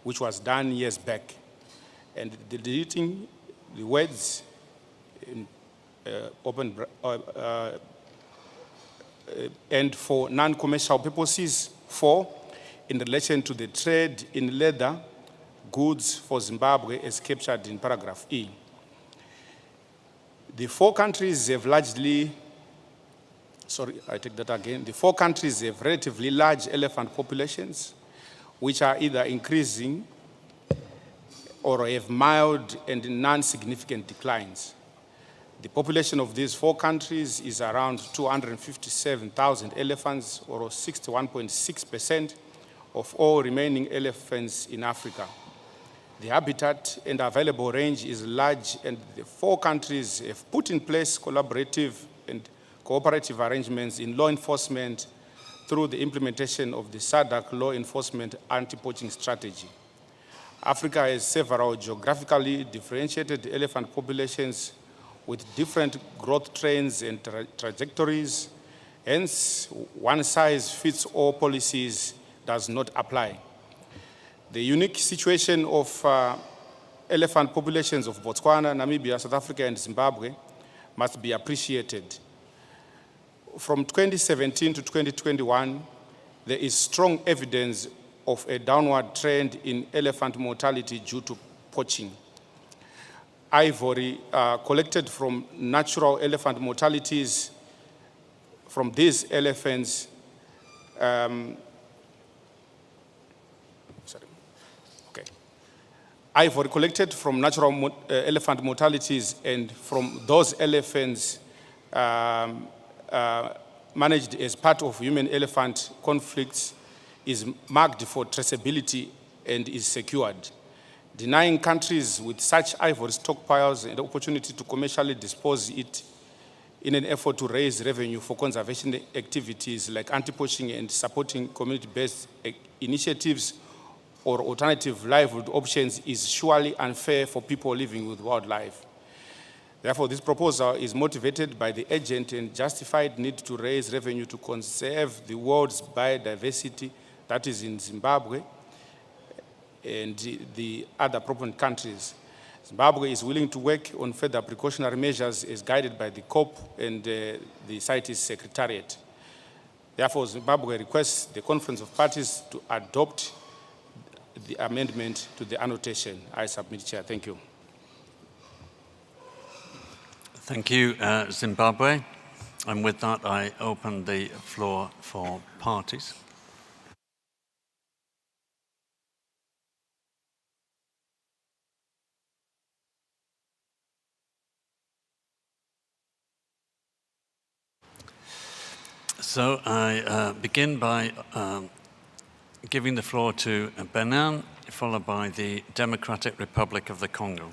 which was done years back, and deleting the words in and for non-commercial purposes 4 in relation to the trade in leather goods for Zimbabwe as captured in paragraph E. The 4 countries have largely, the 4 countries have relatively large elephant populations, which are either increasing or have mild and non-significant declines. The population of these 4 countries is around 257,000 elephants, or 61.6% of all remaining elephants in Africa. The habitat and available range is large, and the 4 countries have put in place collaborative and cooperative arrangements in law enforcement through the implementation of the SADC law enforcement anti-poaching strategy. Africa has several geographically differentiated elephant populations with different growth trends and trajectories. Hence, one-size-fits-all policies does not apply. The unique situation of elephant populations of Botswana, Namibia, South Africa, and Zimbabwe must be appreciated. From 2017 to 2021, there is strong evidence of a downward trend in elephant mortality due to poaching. Ivory collected from natural elephant mortalities from these elephants Ivory collected from natural elephant mortalities and from those elephants managed as part of human-elephant conflicts is marked for traceability and is secured. Denying countries with such ivory stockpiles the opportunity to commercially dispose it in an effort to raise revenue for conservation activities like anti-poaching and supporting community-based initiatives or alternative livelihood options is surely unfair for people living with wildlife. Therefore, this proposal is motivated by the urgent and justified need to raise revenue to conserve the world's biodiversity that is in Zimbabwe and the other proponent countries. Zimbabwe is willing to work on further precautionary measures as guided by the COP and the CITES Secretariat. Therefore, Zimbabwe requests the Conference of Parties to adopt the amendment to the annotation. I submit, Chair. Thank you. Thank you, Zimbabwe. And with that, I open the floor for parties. So I begin by giving the floor to Benin, followed by the Democratic Republic of the Congo.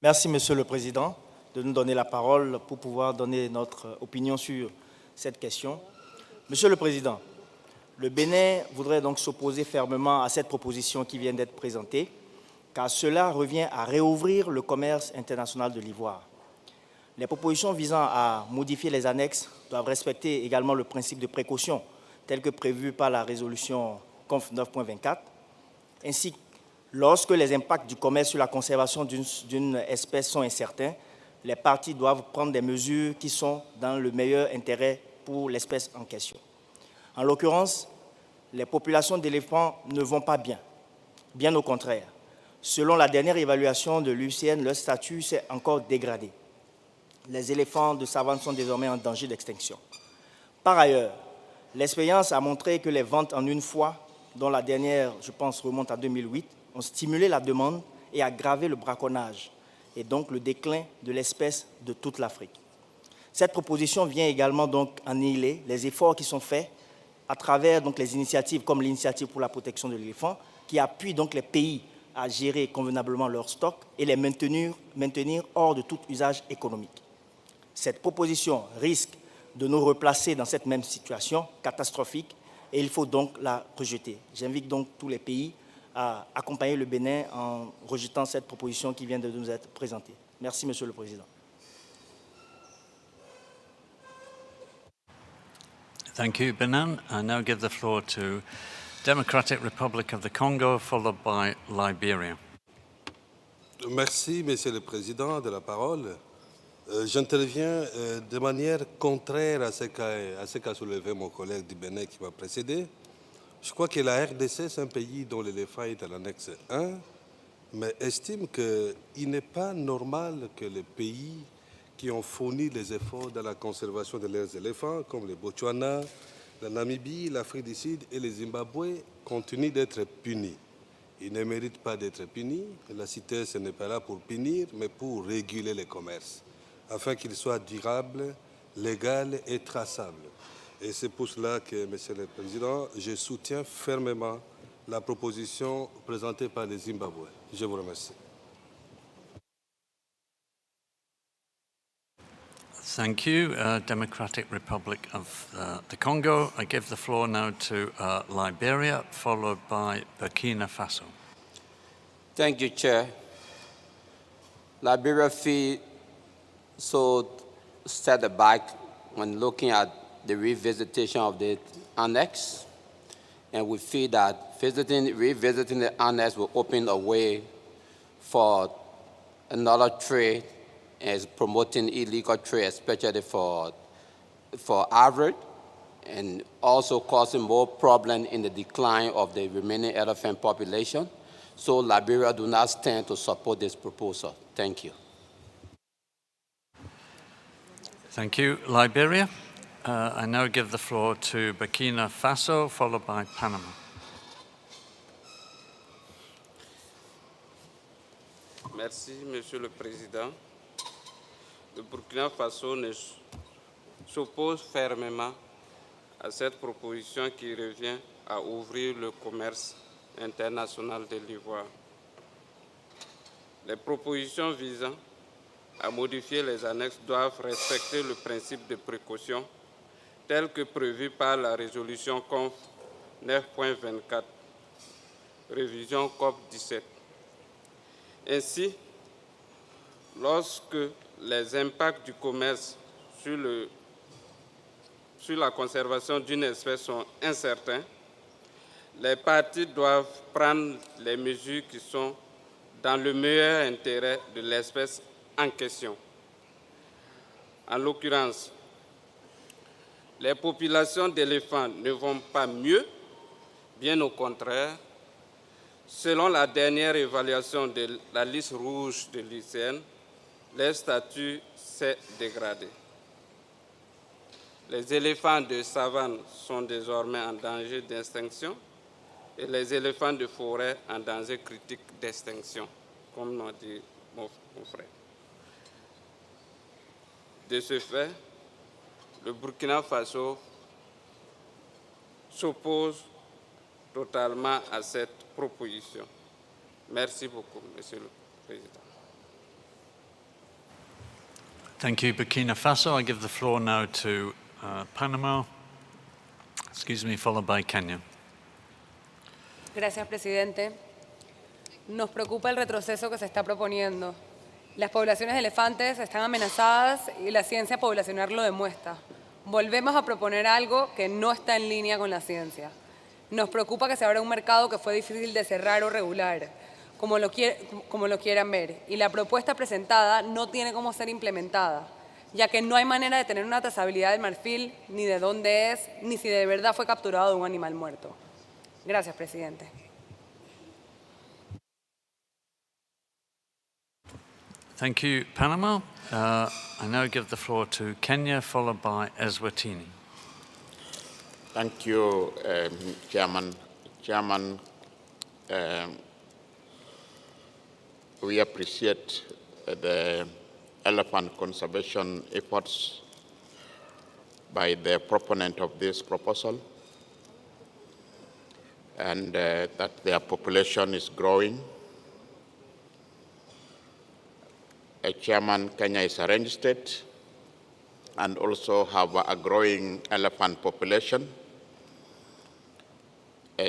Merci, Monsieur le Président, de nous donner la parole pour pouvoir donner notre opinion sur cette question. Monsieur le Président, le Bénin voudrait donc s'opposer fermement à cette proposition qui vient d'être présentée, car cela revient à réouvrir le commerce international de l'ivoire. Les propositions visant à modifier les annexes doivent respecter également le principe de précaution tel que prévu par la résolution CONF 9.24. Ainsi, lorsque les impacts du commerce sur la conservation d'une espèce sont incertains, les parties doivent prendre des mesures qui sont dans le meilleur intérêt pour l'espèce en question. En l'occurrence, les populations d'éléphants ne vont pas bien, bien au contraire. Selon la dernière évaluation de l'UICN, leur statut s'est encore dégradé. Les éléphants de savane sont désormais en danger d'extinction. Par ailleurs, l'expérience a montré que les ventes en une fois, dont la dernière, je pense, remonte à 2008, ont stimulé la demande et aggravé le braconnage, et donc le déclin de l'espèce de toute l'Afrique. Cette proposition vient également donc annihiler les efforts qui sont faits à travers donc, les initiatives comme l'initiative pour la protection de l'éléphant, qui appuie donc les pays à gérer convenablement leurs stocks et les maintenir hors de tout usage économique. Cette proposition risque de nous replacer dans cette même situation catastrophique et il faut donc la rejeter. J'invite donc tous les pays à accompagner le Bénin en rejetant cette proposition qui vient de nous être présentée. Merci, Monsieur le Président. Thank you, Benin. I now give the floor to Democratic Republic of the Congo, followed by Liberia. Merci, Monsieur le Président, de la parole. J'interviens de manière contraire à ce qu'a soulevé mon collègue du Bénin qui m'a précédé. Je crois que la RDC, c'est un pays dont l'éléphant est à l'annexe 1, mais estime qu'il n'est pas normal que les pays qui ont fourni les efforts dans la conservation de leurs éléphants, comme le Botswana, la Namibie, l'Afrique du Sud et le Zimbabwe, continuent d'être punis. Ils ne méritent pas d'être punis. La CITES n'est pas là pour punir, mais pour réguler le commerce, afin qu'il soit durable, légal et traçable. Et c'est pour cela que, Monsieur le Président, je soutiens fermement la proposition présentée par le Zimbabwe. Je vous remercie. Thank you, Democratic Republic of the Congo. I give the floor now to Liberia, followed by Burkina Faso. Thank you, Chair. Liberia feels so set aback when looking at the revisitation of the annex, and we feel that revisiting the annex will open a way for another trade as promoting illegal trade, especially for ivory, and also causing more problem in the decline of the remaining elephant population. So Liberia do not stand to support this proposal. Thank you. Thank you, Liberia. I now give the floor to Burkina Faso, followed by Panama. Merci, Monsieur le Président. Le Burkina Faso s'oppose fermement à cette proposition qui revient à ouvrir le commerce international de l'ivoire. Les propositions visant à modifier les annexes doivent respecter le principe de précaution tel que prévu par la résolution CONF 9.24, révision COP19. Ainsi, lorsque les impacts du commerce sur la conservation d'une espèce sont incertains, les parties doivent prendre les mesures qui sont dans le meilleur intérêt de l'espèce en question. En l'occurrence, les populations d'éléphants ne vont pas mieux, bien au contraire. Selon la dernière évaluation de la liste rouge de l'UICN, leur statut s'est dégradé. Les éléphants de savane sont désormais en danger d'extinction et les éléphants de forêt en danger critique d'extinction, comme l'a dit mon frère. De ce fait, le Burkina Faso s'oppose totalement à cette proposition. Merci beaucoup, Monsieur le Président. Thank you, Burkina Faso. I give the floor now to Panama, followed by Kenya. Gracias, presidente. Nos preocupa el retroceso que se está proponiendo Las poblaciones de elefantes están amenazadas y la ciencia poblacional lo demuestra. Volvemos a proponer algo que no está en línea con la ciencia. Nos preocupa que se abra un mercado que fue difícil de cerrar o regular, como lo quieran ver, y la propuesta presentada no tiene cómo ser implementada, ya que no hay manera de tener una trazabilidad del marfil, ni de dónde es, ni si de verdad fue capturado de un animal muerto. Gracias, presidente. Thank you, Panama. I now give the floor to Kenya, followed by Eswatini. Thank you, Chairman. Chairman, we appreciate the elephant conservation efforts by the proponent of this proposal, and that their population is growing. Chairman, Kenya is a range state and also have a growing elephant population.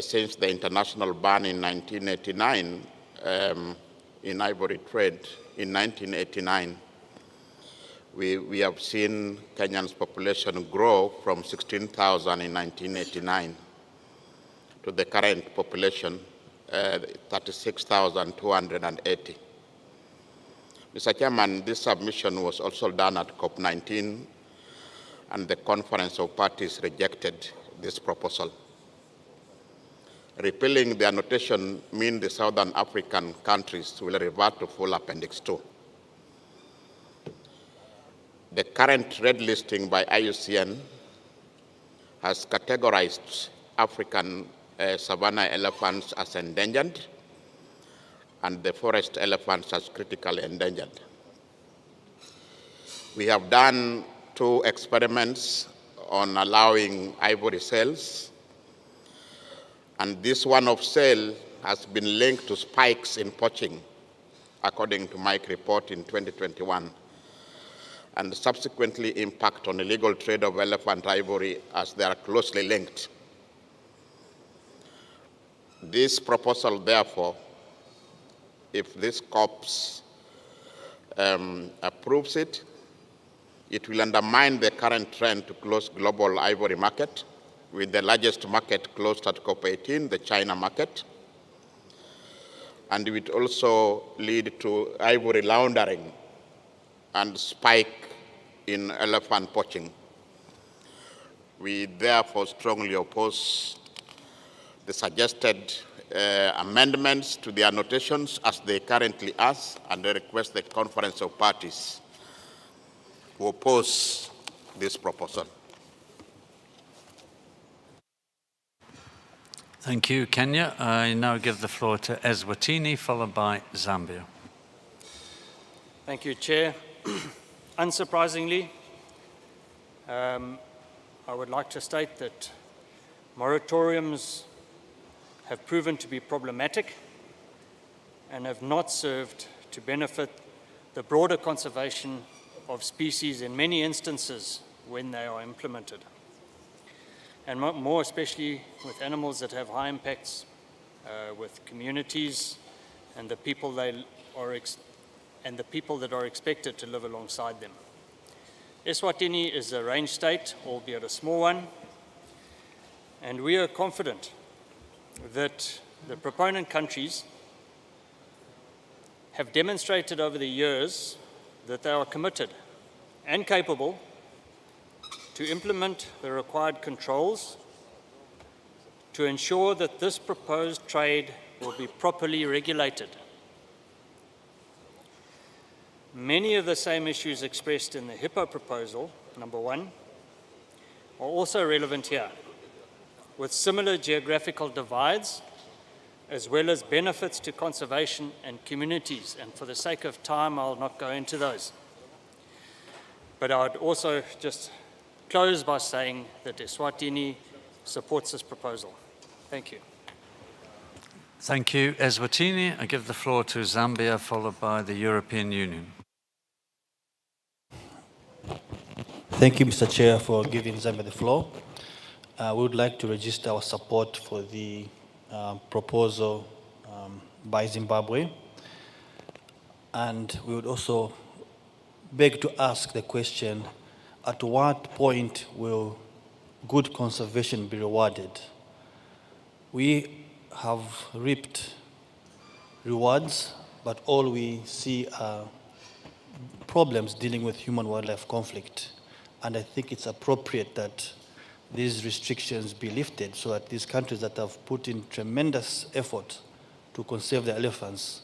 Since the international ban in 1989 in ivory trade in 1989, we have seen Kenyan's population grow from 16,000 in 1989 to the current population, 36,280. Mr. Chairman, this submission was also done at CoP19, and the Conference of Parties rejected this proposal. Repealing the annotation means the Southern African countries will revert to full Appendix 2. The current red listing by IUCN has categorized African savanna elephants as endangered and the forest elephants as critically endangered. We have done 2 experiments on allowing ivory cells, and this one of cell has been linked to spikes in poaching, according to Mike report in 2021, and subsequently impact on illegal trade of elephant ivory as they are closely linked. This proposal, therefore, if this COPS approves it, it will undermine the current trend to close global ivory market, with the largest market closed at COP18, the China market, and it will also lead to ivory laundering and spike in elephant poaching. We therefore strongly oppose the suggested amendments to the annotations as they currently are, and I request the Conference of Parties to oppose this proposal. Thank you, Kenya. I now give the floor to Eswatini, followed by Zambia. Thank you, Chair. Unsurprisingly, I would like to state that moratoriums have proven to be problematic and have not served to benefit the broader conservation of species in many instances when they are implemented, and more especially with animals that have high impacts with communities and the people that are expected to live alongside them. Eswatini is a range state, albeit a small one, and we are confident that the proponent countries have demonstrated over the years that they are committed and capable to implement the required controls to ensure that this proposed trade will be properly regulated. Many of the same issues expressed in the Hippo proposal, number 1, are also relevant here, with similar geographical divides, as well as benefits to conservation and communities. And for the sake of time, I'll not go into those. But I would also just close by saying that Eswatini supports this proposal. Thank you. Thank you, Eswatini. I give the floor to Zambia, followed by the European Union. Thank you, Mr. Chair, for giving Zambia the floor. We would like to register our support for the proposal by Zimbabwe. And we would also beg to ask the question, at what point will good conservation be rewarded? We have reaped rewards, but all we see are problems dealing with human-wildlife conflict. And I think it's appropriate that these restrictions be lifted so that these countries that have put in tremendous effort to conserve the elephants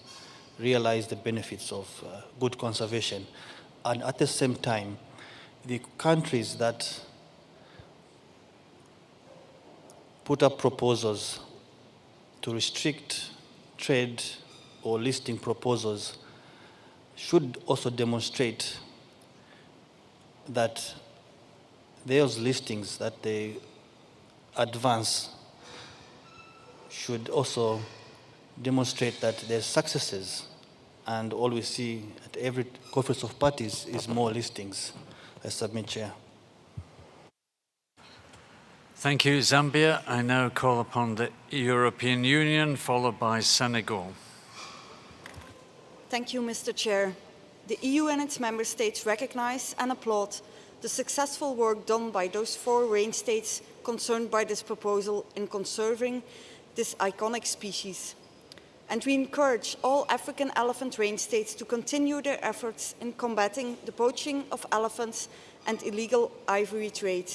realize the benefits of good conservation. And at the same time, the countries that put up proposals to restrict trade or listing proposals should also demonstrate that those listings that they advance should also demonstrate that there's successes, and all we see at every conference of parties is more listings. I submit, Chair. Thank you, Zambia. I now call upon the European Union, followed by Senegal. Thank you, Mr. Chair. The EU and its member states recognize and applaud the successful work done by those 4 range states concerned by this proposal in conserving this iconic species. And we encourage all African elephant range states to continue their efforts in combating the poaching of elephants and illegal ivory trade.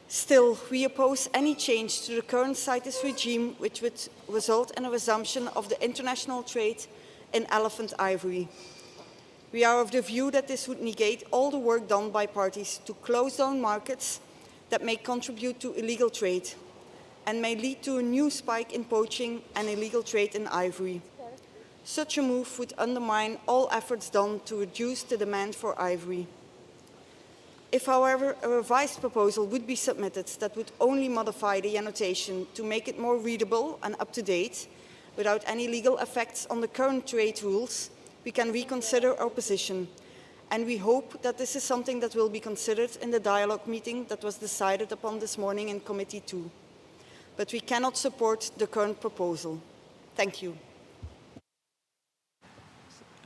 Still, we oppose any change to the current CITES regime which would result in a resumption of the international trade in elephant ivory. We are of the view that this would negate all the work done by parties to close down markets that may contribute to illegal trade and may lead to a new spike in poaching and illegal trade in ivory. Such a move would undermine all efforts done to reduce the demand for ivory. If, however, a revised proposal would be submitted that would only modify the annotation to make it more readable and up-to-date, without any legal effects on the current trade rules, we can reconsider our position. And we hope that this is something that will be considered in the dialogue meeting that was decided upon this morning in Committee 2. But we cannot support the current proposal. Thank you.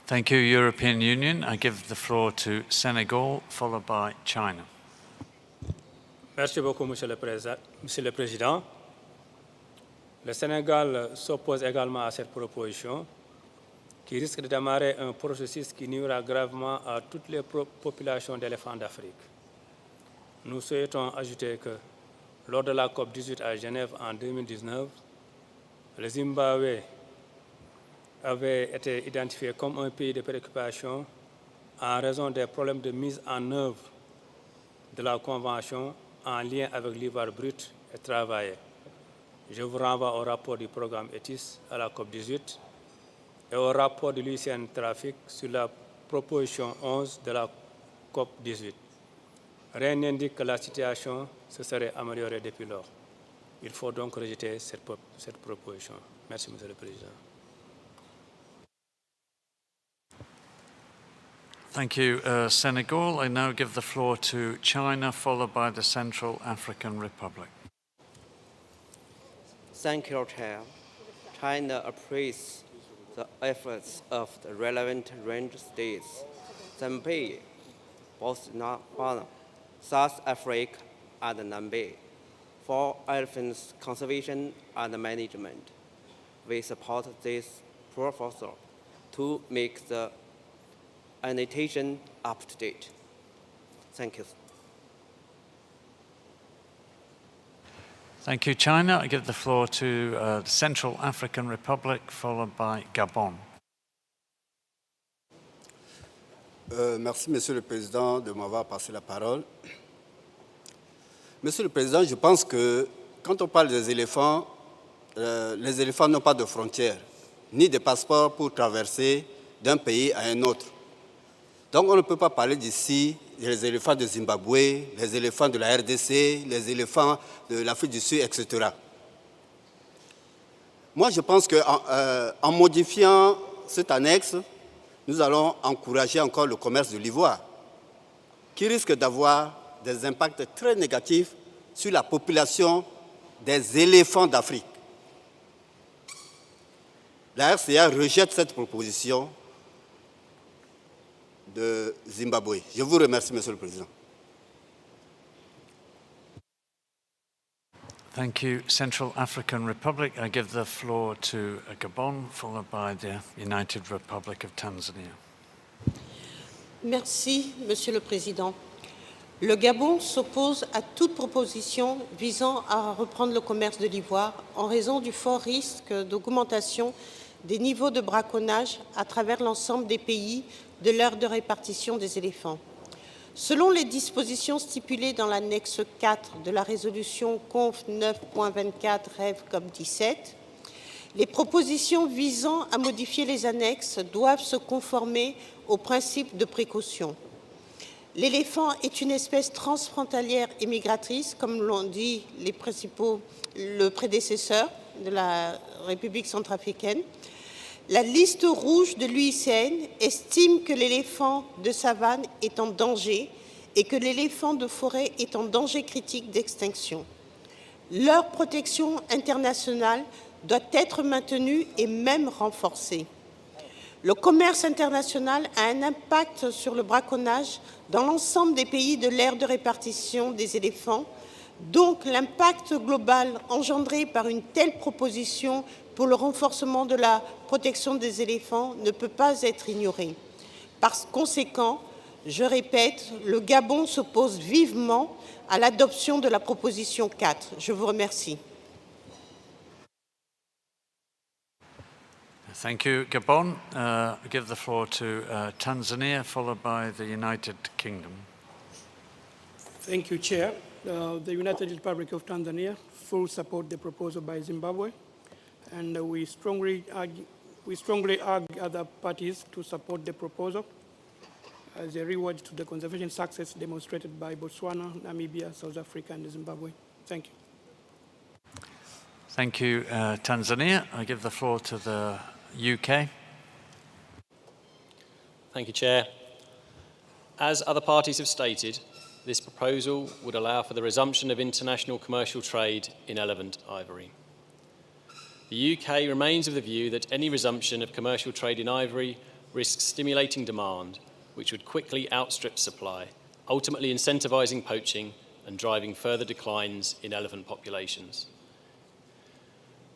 Thank you, European Union. I give the floor to Senegal, followed by China. Merci beaucoup, Monsieur le Président. Le Sénégal s'oppose également à cette proposition qui risque de démarrer un processus qui nuira gravement à toutes les populations d'éléphants d'Afrique. Nous souhaitons ajouter que lors de la COP18 à Genève en 2019, le Zimbabwe avait été identifié comme un pays de préoccupation en raison des problèmes de mise en œuvre de la Convention en lien avec l'ivoire brut et travaillé. Je vous renvoie au rapport du programme CITES à la COP18 et au rapport de l'UICN Trafic sur la proposition 11 de la COP18. Rien n'indique que la situation se serait améliorée depuis lors. Il faut donc rejeter cette proposition. Merci, Monsieur le Président. Thank you, Senegal. I now give the floor to China, followed by the Central African Republic. Thank you, Chair. China appreciates the efforts of the relevant range states, Zambia, Botswana, South Africa, and Namibia, for elephant conservation and management. We support this proposal to make the annotation up to date. Thank you. Thank you, China. I give the floor to the Central African Republic, followed by Gabon. Merci, Monsieur le Président, de m'avoir passé la parole. Monsieur le Président, je pense que quand on parle des éléphants n'ont pas de frontières, ni de passeport pour traverser d'un pays à un autre. Donc on ne peut pas parler d'ici des éléphants de Zimbabwe, les éléphants de la RDC, les éléphants de l'Afrique du Sud, etc. Moi, je pense qu'en modifiant cette annexe, nous allons encourager encore le commerce de l'ivoire, qui risque d'avoir des impacts très négatifs sur la population des éléphants d'Afrique. La RCA rejette cette proposition de Zimbabwe. Je vous remercie, Monsieur le Président. Thank you. Central African Republic. I give the floor to Gabon, followed by the United Republic of Tanzania. Merci, Monsieur le Président. Le Gabon s'oppose à toute proposition visant à reprendre le commerce de l'ivoire en raison du fort risque d'augmentation des niveaux de braconnage à travers l'ensemble des pays de l'aire de répartition des éléphants. Selon les dispositions stipulées dans l'annexe 4 de la résolution CONF 9.24 REV COP17, les propositions visant à modifier les annexes doivent se conformer aux principes de précaution. L'éléphant est une espèce transfrontalière et migratrice, comme l'ont dit le prédécesseur de la République centrafricaine. La liste rouge de l'UICN estime que l'éléphant de savane est en danger et que l'éléphant de forêt est en danger critique d'extinction. Leur protection internationale doit être maintenue et même renforcée. Le commerce international a un impact sur le braconnage dans l'ensemble des pays de l'aire de répartition des éléphants. Donc, l'impact global engendré par une telle proposition pour le renforcement de la protection des éléphants ne peut pas être ignoré. Par conséquent, je répète, le Gabon s'oppose vivement à l'adoption de la proposition 4. Je vous remercie. Thank you, Gabon. I give the floor to Tanzania, followed by the United Kingdom. Thank you, Chair. The United Republic of Tanzania full support the proposal by Zimbabwe, and we strongly urge other parties to support the proposal as a reward to the conservation success demonstrated by Botswana, Namibia, South Africa, and Zimbabwe. Thank you. Thank you, Tanzania. I give the floor to the UK. Thank you, Chair. As other parties have stated, this proposal would allow for the resumption of international commercial trade in elephant ivory. The UK remains of the view that any resumption of commercial trade in ivory risks stimulating demand, which would quickly outstrip supply, ultimately incentivising poaching and driving further declines in elephant populations.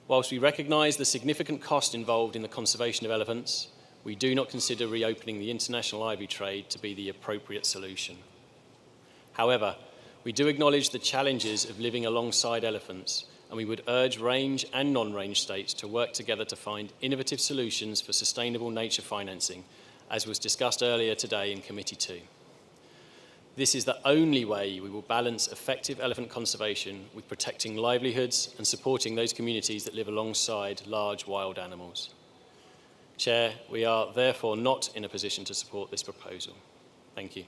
Whilst we recognise the significant cost involved in the conservation of elephants, we do not consider reopening the international ivory trade to be the appropriate solution. However, we do acknowledge the challenges of living alongside elephants, and we would urge range and non-range states to work together to find innovative solutions for sustainable nature financing, as was discussed earlier today in Committee 2. This is the only way we will balance effective elephant conservation with protecting livelihoods and supporting those communities that live alongside large wild animals. Chair, we are therefore not in a position to support this proposal. Thank you.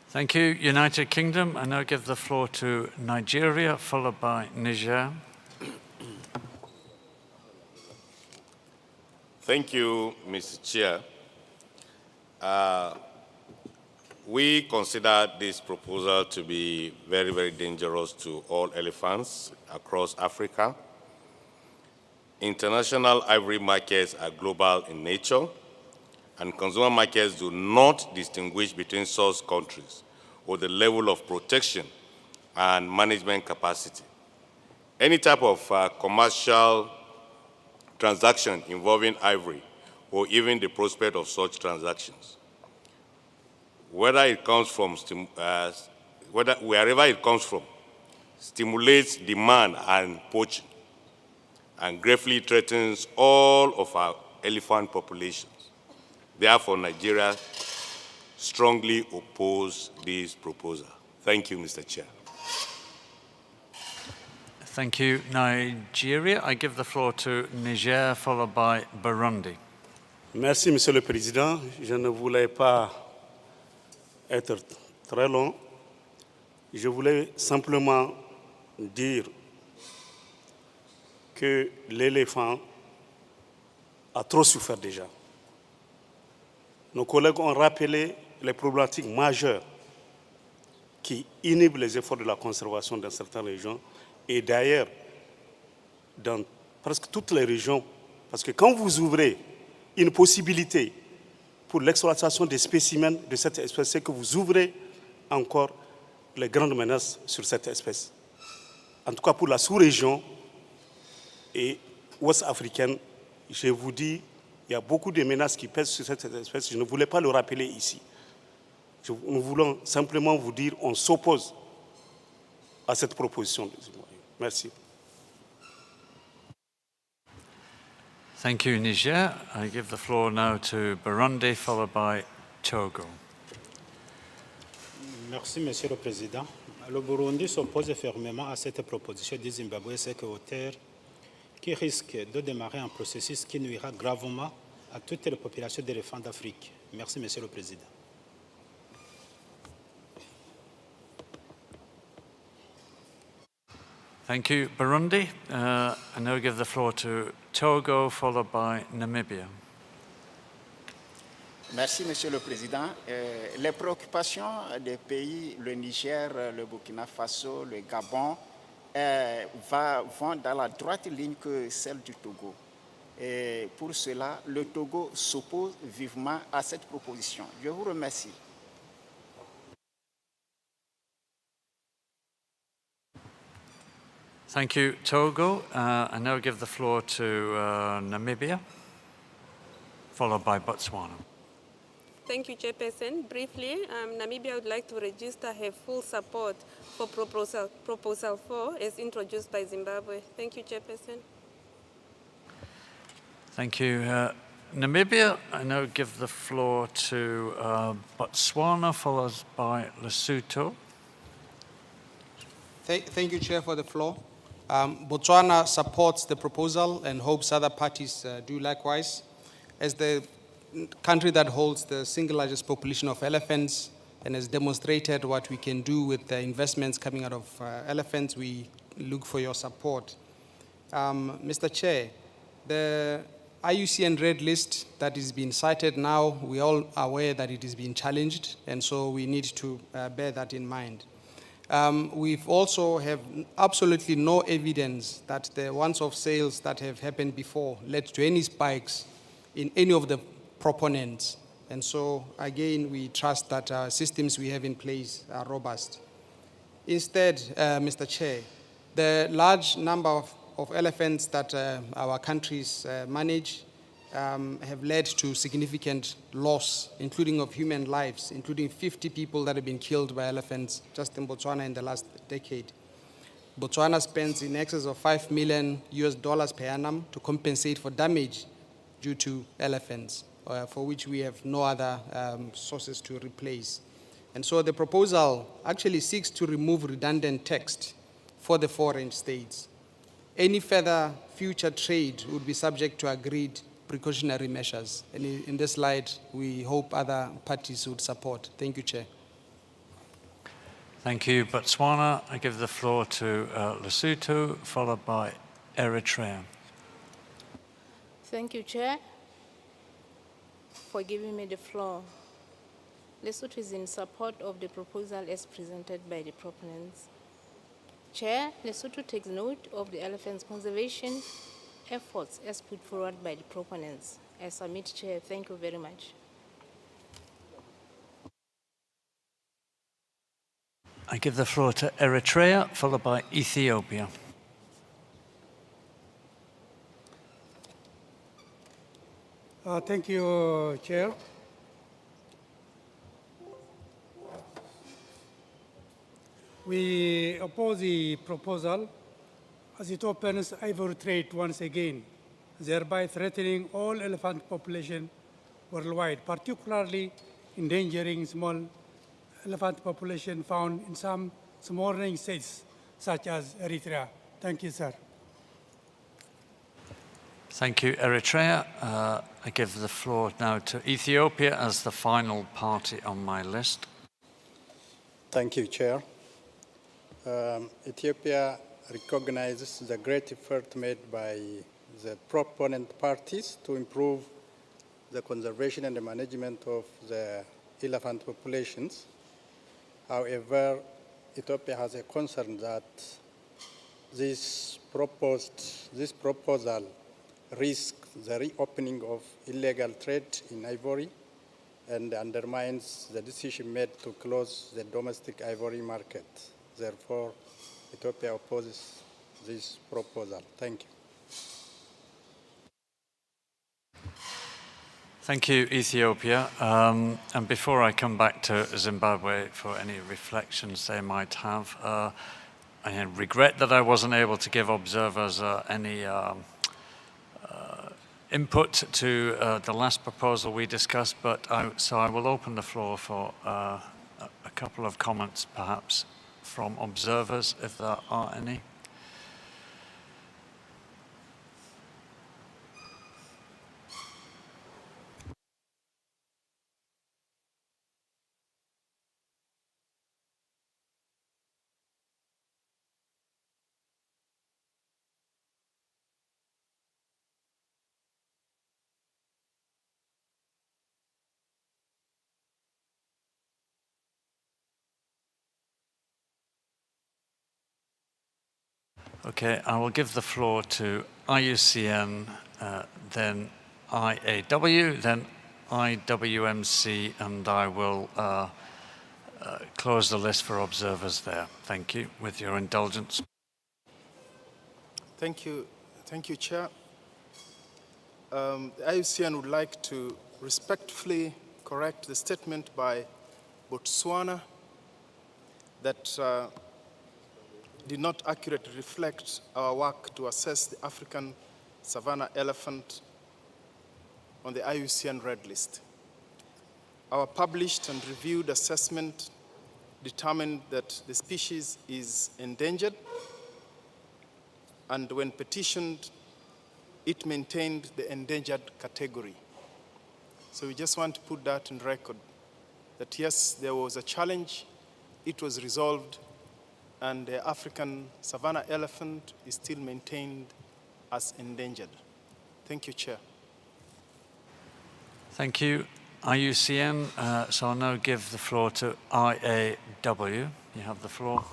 Thank you, United Kingdom. I now give the floor to Nigeria, followed by Niger. Thank you, Mr. Chair. We consider this proposal to be very, very dangerous to all elephants across Africa. International ivory markets are global in nature, and consumer markets do not distinguish between source countries or the level of protection and management capacity. Any type of commercial transaction involving ivory or even the prospect of such transactions, wherever it comes from, stimulates demand and poaching and gravely threatens all of our elephant populations. Therefore, Nigeria strongly opposes this proposal. Thank you, Mr. Chair. Thank you, Nigeria. I give the floor to Niger, followed by Burundi. Merci, Monsieur le Président. Je ne voulais pas être très long. Je voulais simplement dire que l'éléphant a trop souffert déjà. Nos collègues ont rappelé les problématiques majeures qui inhibent les efforts de la conservation dans certaines régions et d'ailleurs dans presque toutes les régions. Parce que quand vous ouvrez une possibilité pour l'exploitation des spécimens de cette espèce, c'est que vous ouvrez encore les grandes menaces sur cette espèce. En tout cas, pour la sous-région et ouest africaine, je vous dis, il y a beaucoup de menaces qui pèsent sur cette espèce. Je ne voulais pas le rappeler ici. Nous voulons simplement vous dire qu'on s'oppose à cette proposition. Merci. Thank you, Niger. I give the floor now to Burundi, followed by Togo. Merci, Monsieur le Président. Le Burundi s'oppose fermement à cette proposition du Zimbabwe sécuritaire qui risque de démarrer un processus qui nuira gravement à toutes les populations d'éléphants d'Afrique. Merci, Monsieur le Président. Thank you, Burundi. I now give the floor to Togo, followed by Namibia. Merci, Monsieur le Président. Les préoccupations des pays, le Niger, le Burkina Faso, le Gabon, vont dans la droite ligne que celle du Togo. Et pour cela, le Togo s'oppose vivement à cette proposition. Je vous remercie. Thank you, Togo. I now give the floor to Namibia, followed by Botswana. Thank you, Chairperson. Briefly, Namibia would like to register her full support for Proposal 4 as introduced by Zimbabwe. Thank you, Chairperson. Thank you, Namibia. I now give the floor to Botswana, followed by Lesotho. Thank you, Chair, for the floor. Botswana supports the proposal and hopes other parties do likewise. As the country that holds the single largest population of elephants and has demonstrated what we can do with the investments coming out of elephants, we look for your support. Mr. Chair, the IUCN Red List that is being cited now, we all are aware that it is being challenged, and so we need to bear that in mind. We've also have absolutely no evidence that the once-off sales that have happened before led to any spikes in any of the proponents. And so, again, we trust that our systems we have in place are robust. Instead, Mr. Chair, the large number of elephants that our countries manage have led to significant loss, including of human lives, including 50 people that have been killed by elephants just in Botswana in the last decade. Botswana spends in excess of $5 million per annum to compensate for damage due to elephants, for which we have no other sources to replace. And so the proposal actually seeks to remove redundant text for the foreign states. Any further future trade would be subject to agreed precautionary measures. And in this light, we hope other parties would support. Thank you, Chair. Thank you, Botswana. I give the floor to Lesotho, followed by Eritrea. Thank you, Chair, for giving me the floor. Lesotho is in support of the proposal as presented by the proponents. Chair, Lesotho takes note of the elephants' conservation efforts as put forward by the proponents. I submit, Chair. Thank you very much. I give the floor to Eritrea, followed by Ethiopia. Thank you, Chair. We oppose the proposal as it opens ivory trade once again, thereby threatening all elephant population worldwide, particularly endangering small elephant population found in some smaller states such as Eritrea. Thank you, sir. Thank you, Eritrea. I give the floor now to Ethiopia as the final party on my list. Thank you, Chair. Ethiopia recognizes the great effort made by the proponent parties to improve the conservation and the management of the elephant populations. However, Ethiopia has a concern that this proposal risks the reopening of illegal trade in ivory and undermines the decision made to close the domestic ivory market. Therefore, Ethiopia opposes this proposal. Thank you. Thank you, Ethiopia. And before I come back to Zimbabwe for any reflections they might have, I regret that I wasn't able to give observers any input to the last proposal we discussed, but so I will open the floor for a couple of comments, perhaps, from observers, if there are any. Okay, I will give the floor to IUCN, then IAW, then IWMC, and I will close the list for observers there. Thank you, with your indulgence. Thank you, Chair. The IUCN would like to respectfully correct the statement by Botswana that did not accurately reflect our work to assess the African savanna elephant on the IUCN Red List. Our published and reviewed assessment determined that the species is endangered, and when petitioned, it maintained the endangered category. So we just want to put that in record, that yes, there was a challenge, it was resolved, and the African savanna elephant is still maintained as endangered. Thank you, Chair. Thank you, IUCN. So I'll now give the floor to IAW. You have the floor.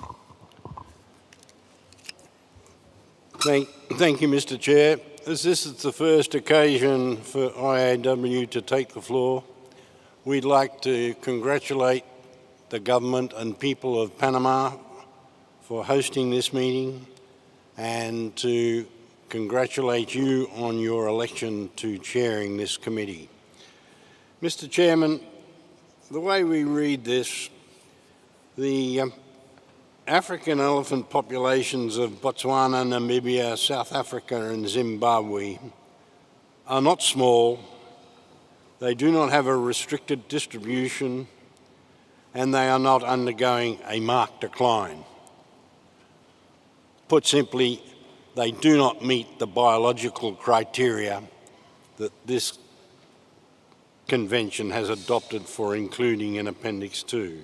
Thank you, Mr. Chair. As this is the first occasion for IAW to take the floor, we'd like to congratulate the government and people of Panama for hosting this meeting, and to congratulate you on your election to chairing this committee. Mr. Chairman, the way we read this, the African elephant populations of Botswana, Namibia, South Africa, and Zimbabwe are not small. They do not have a restricted distribution, and they are not undergoing a marked decline. Put simply, they do not meet the biological criteria that this convention has adopted for including in Appendix 2.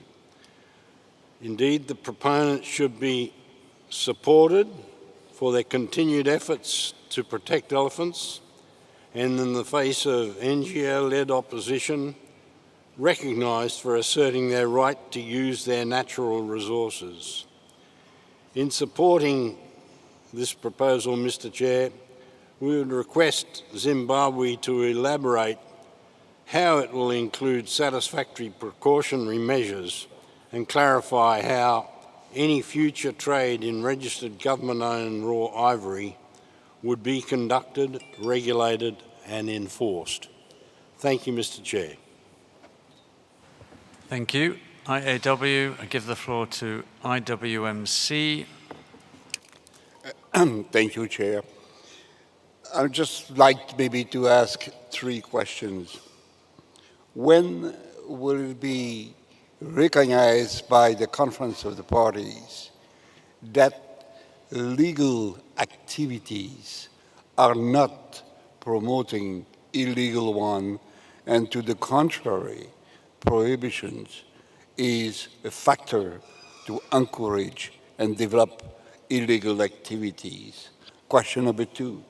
Indeed, the proponents should be supported for their continued efforts to protect elephants, and in the face of NGO-led opposition, recognised for asserting their right to use their natural resources. In supporting this proposal, Mr. Chair, we would request Zimbabwe to elaborate how it will include satisfactory precautionary measures and clarify how any future trade in registered government-owned raw ivory would be conducted, regulated and enforced. Thank you, Mr. Chair. Thank you. IAW, I give the floor to IWMC. Thank you, Chair. I'd just like maybe to ask 3 questions. When will it be recognized by the Conference of the Parties that legal activities are not promoting illegal one, and to the contrary, prohibitions is a factor to encourage and develop illegal activities? Question number 2,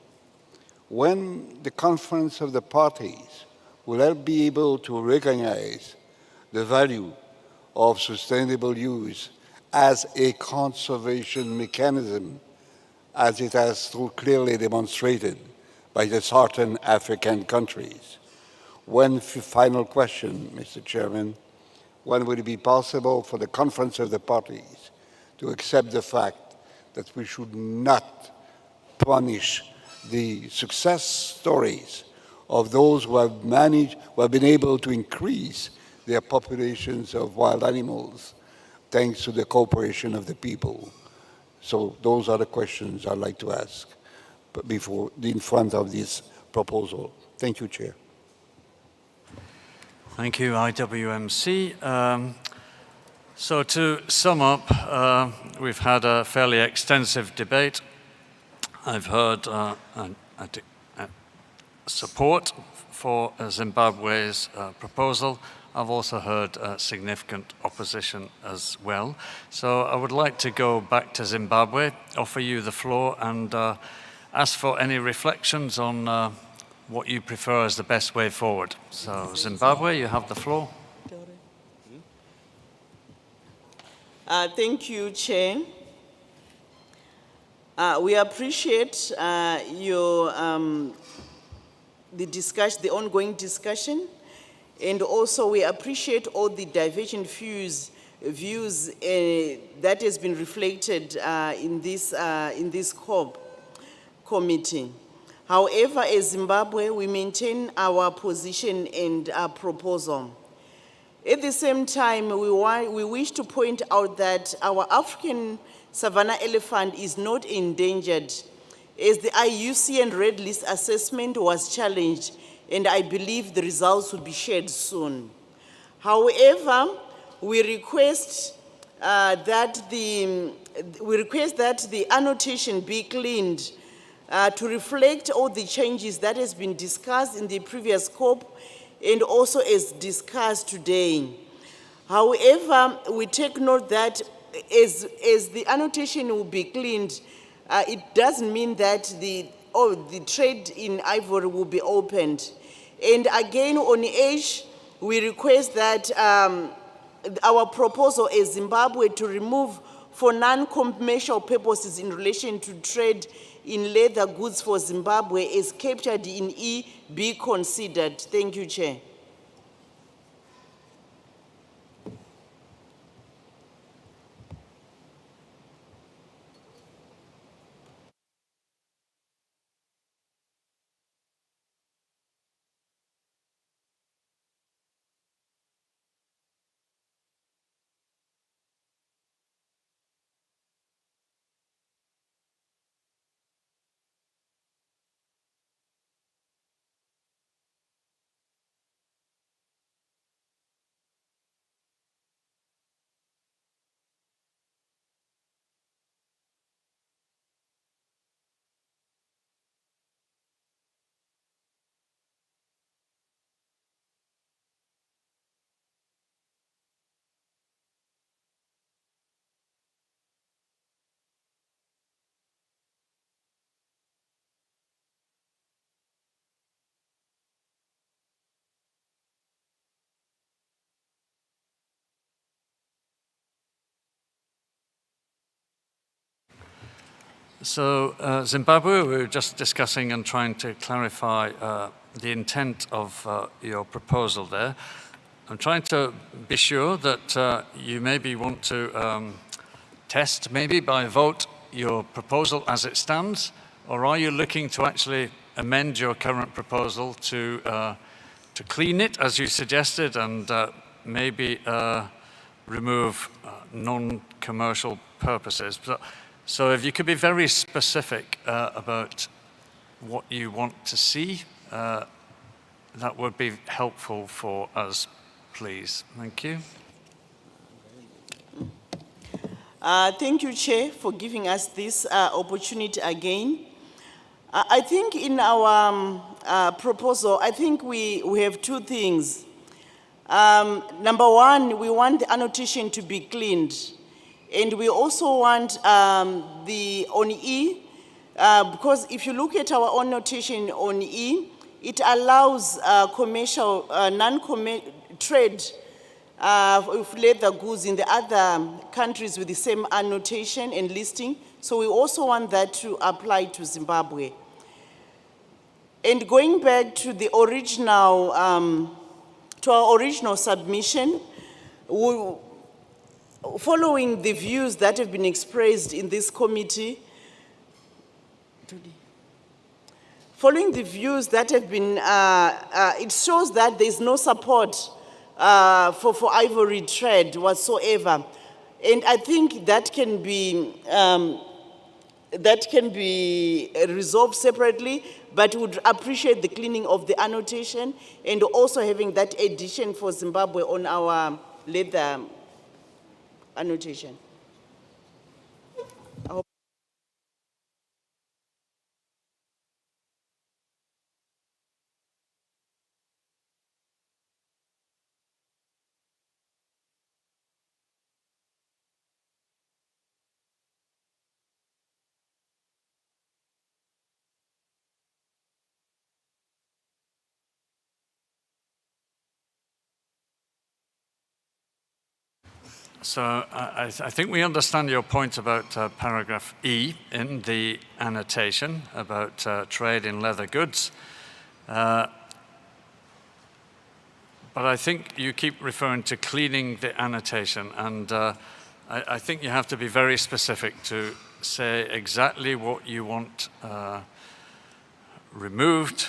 when the Conference of the Parties will I be able to recognize the value of sustainable use as a conservation mechanism, as it has so clearly demonstrated by the certain African countries? One final question, Mr. Chairman. When would it be possible for the Conference of the Parties to accept the fact that we should not punish the success stories of those who have managed, who have been able to increase their populations of wild animals thanks to the cooperation of the people? So those are the questions I'd like to ask before, in front of this proposal. Thank you, Chair. Thank you, IWMC. So to sum up, we've had a fairly extensive debate. I've heard support for Zimbabwe's proposal. I've also heard significant opposition as well. So I would like to go back to Zimbabwe, offer you the floor, and ask for any reflections on what you prefer as the best way forward. So Zimbabwe, you have the floor. Thank you, Chair. We appreciate the ongoing discussion, and also we appreciate all the divergent views that has been reflected in this COP committee. However, as Zimbabwe, we maintain our position and our proposal. At the same time, we wish to point out that our African savanna elephant is not endangered, as the IUCN Red List assessment was challenged, and I believe the results will be shared soon. However, we request that the annotation be cleaned to reflect all the changes that has been discussed in the previous COP and also as discussed today. However, we take note that as the annotation will be cleaned, it doesn't mean that the trade in ivory will be opened. And again, on age, we request that our proposal as Zimbabwe to remove for non-commercial purposes in relation to trade in leather goods for Zimbabwe is captured in E be considered. Thank you, Chair. So Zimbabwe, we were just discussing and trying to clarify the intent of your proposal there. I'm trying to be sure that you maybe want to test, maybe by vote, your proposal as it stands, or are you looking to actually amend your current proposal to clean it, as you suggested, and maybe remove non-commercial purposes? So if you could be very specific about what you want to see, that would be helpful for us, please. Thank you. Thank you, Chair, for giving us this opportunity again. I think in our proposal, I think we have two things. Number one, we want the annotation to be cleaned. And we also want the on E, because if you look at our own notation on E, it allows commercial, non-commercial trade of leather goods in the other countries with the same annotation and listing. So we also want that to apply to Zimbabwe. And going back to the original, to our original submission, following the views that have been expressed in this committee, following the views that have been, it shows that there is no support for ivory trade whatsoever. And I think that can be resolved separately, but would appreciate the cleaning of the annotation and also having that addition for Zimbabwe on our leather annotation. So I think we understand your point about paragraph E in the annotation about trade in leather goods. But I think you keep referring to cleaning the annotation, and I think you have to be very specific to say exactly what you want removed,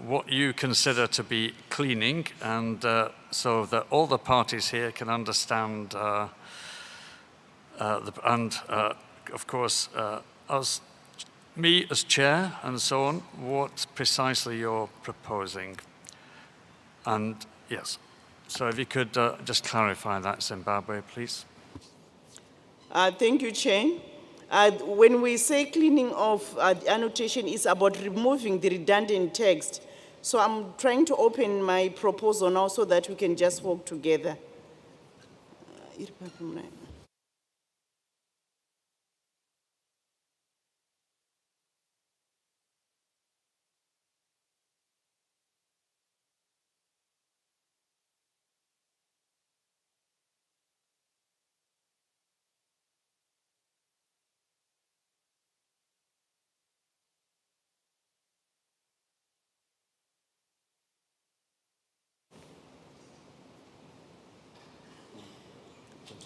what you consider to be cleaning, and so that all the parties here can understand, of course, me as chair and so on, what precisely you're proposing. And yes, so if you could just clarify that, Zimbabwe, please. Thank you, Chair. When we say cleaning of the annotation, it's about removing the redundant text. So I'm trying to open my proposal now so that we can just work together.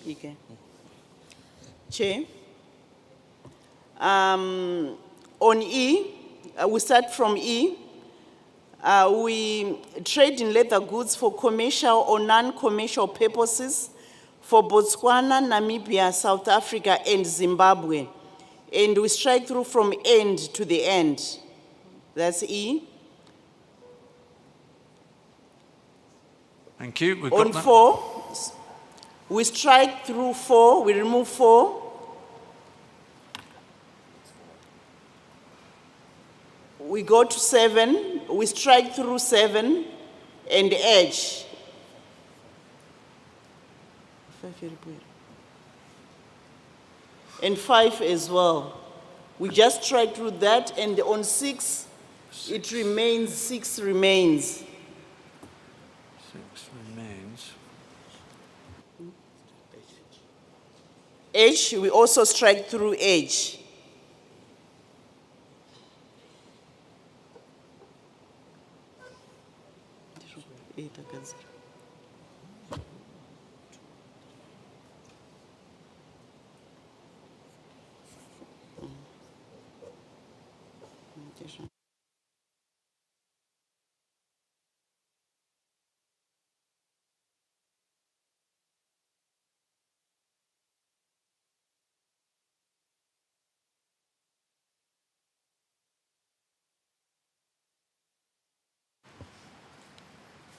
Okay. Chair, on E, we start from E. We trade in leather goods for commercial or non-commercial purposes for Botswana, Namibia, South Africa, and Zimbabwe. And we strike through from end to the end. That's E. Thank you. We've On got that. 4, we strike through 4, we remove 4. We go to 7, we strike through 7 and edge. And 5 as well. We just strike through that, and on 6, it remains, 6 remains. 6 remains. H, we also strike through H.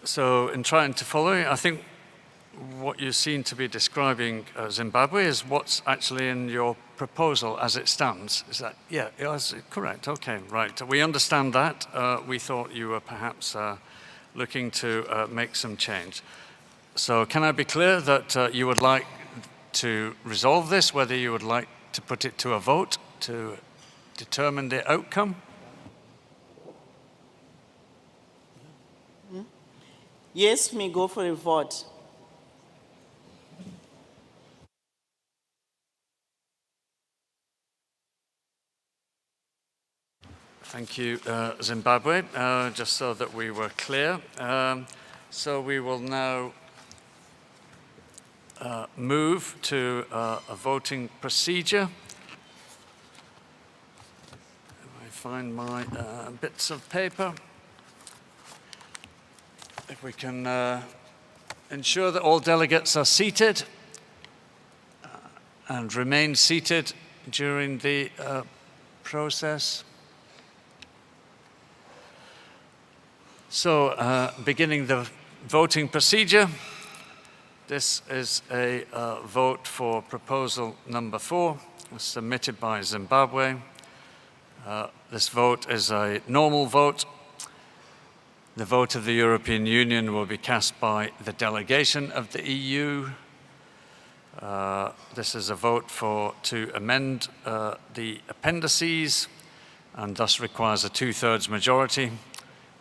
So in trying to follow, I think what you seem to be describing Zimbabwe is what's actually in your proposal as it stands. Is that, yeah, is it correct? Okay, right. We understand that. We thought you were perhaps looking to make some change. So can I be clear that you would like to resolve this, whether you would like to put it to a vote to determine the outcome? Yes, we go for a vote. Thank you, Zimbabwe, just so that we were clear. So we will now move to a voting procedure. If I find my bits of paper. If we can ensure that all delegates are seated and remain seated during the process. So, beginning the voting procedure, this is a vote for proposal number 4, submitted by Zimbabwe. This vote is a normal vote. The vote of the European Union will be cast by the delegation of the EU. This is a vote to amend the appendices and thus requires a 2/3 majority.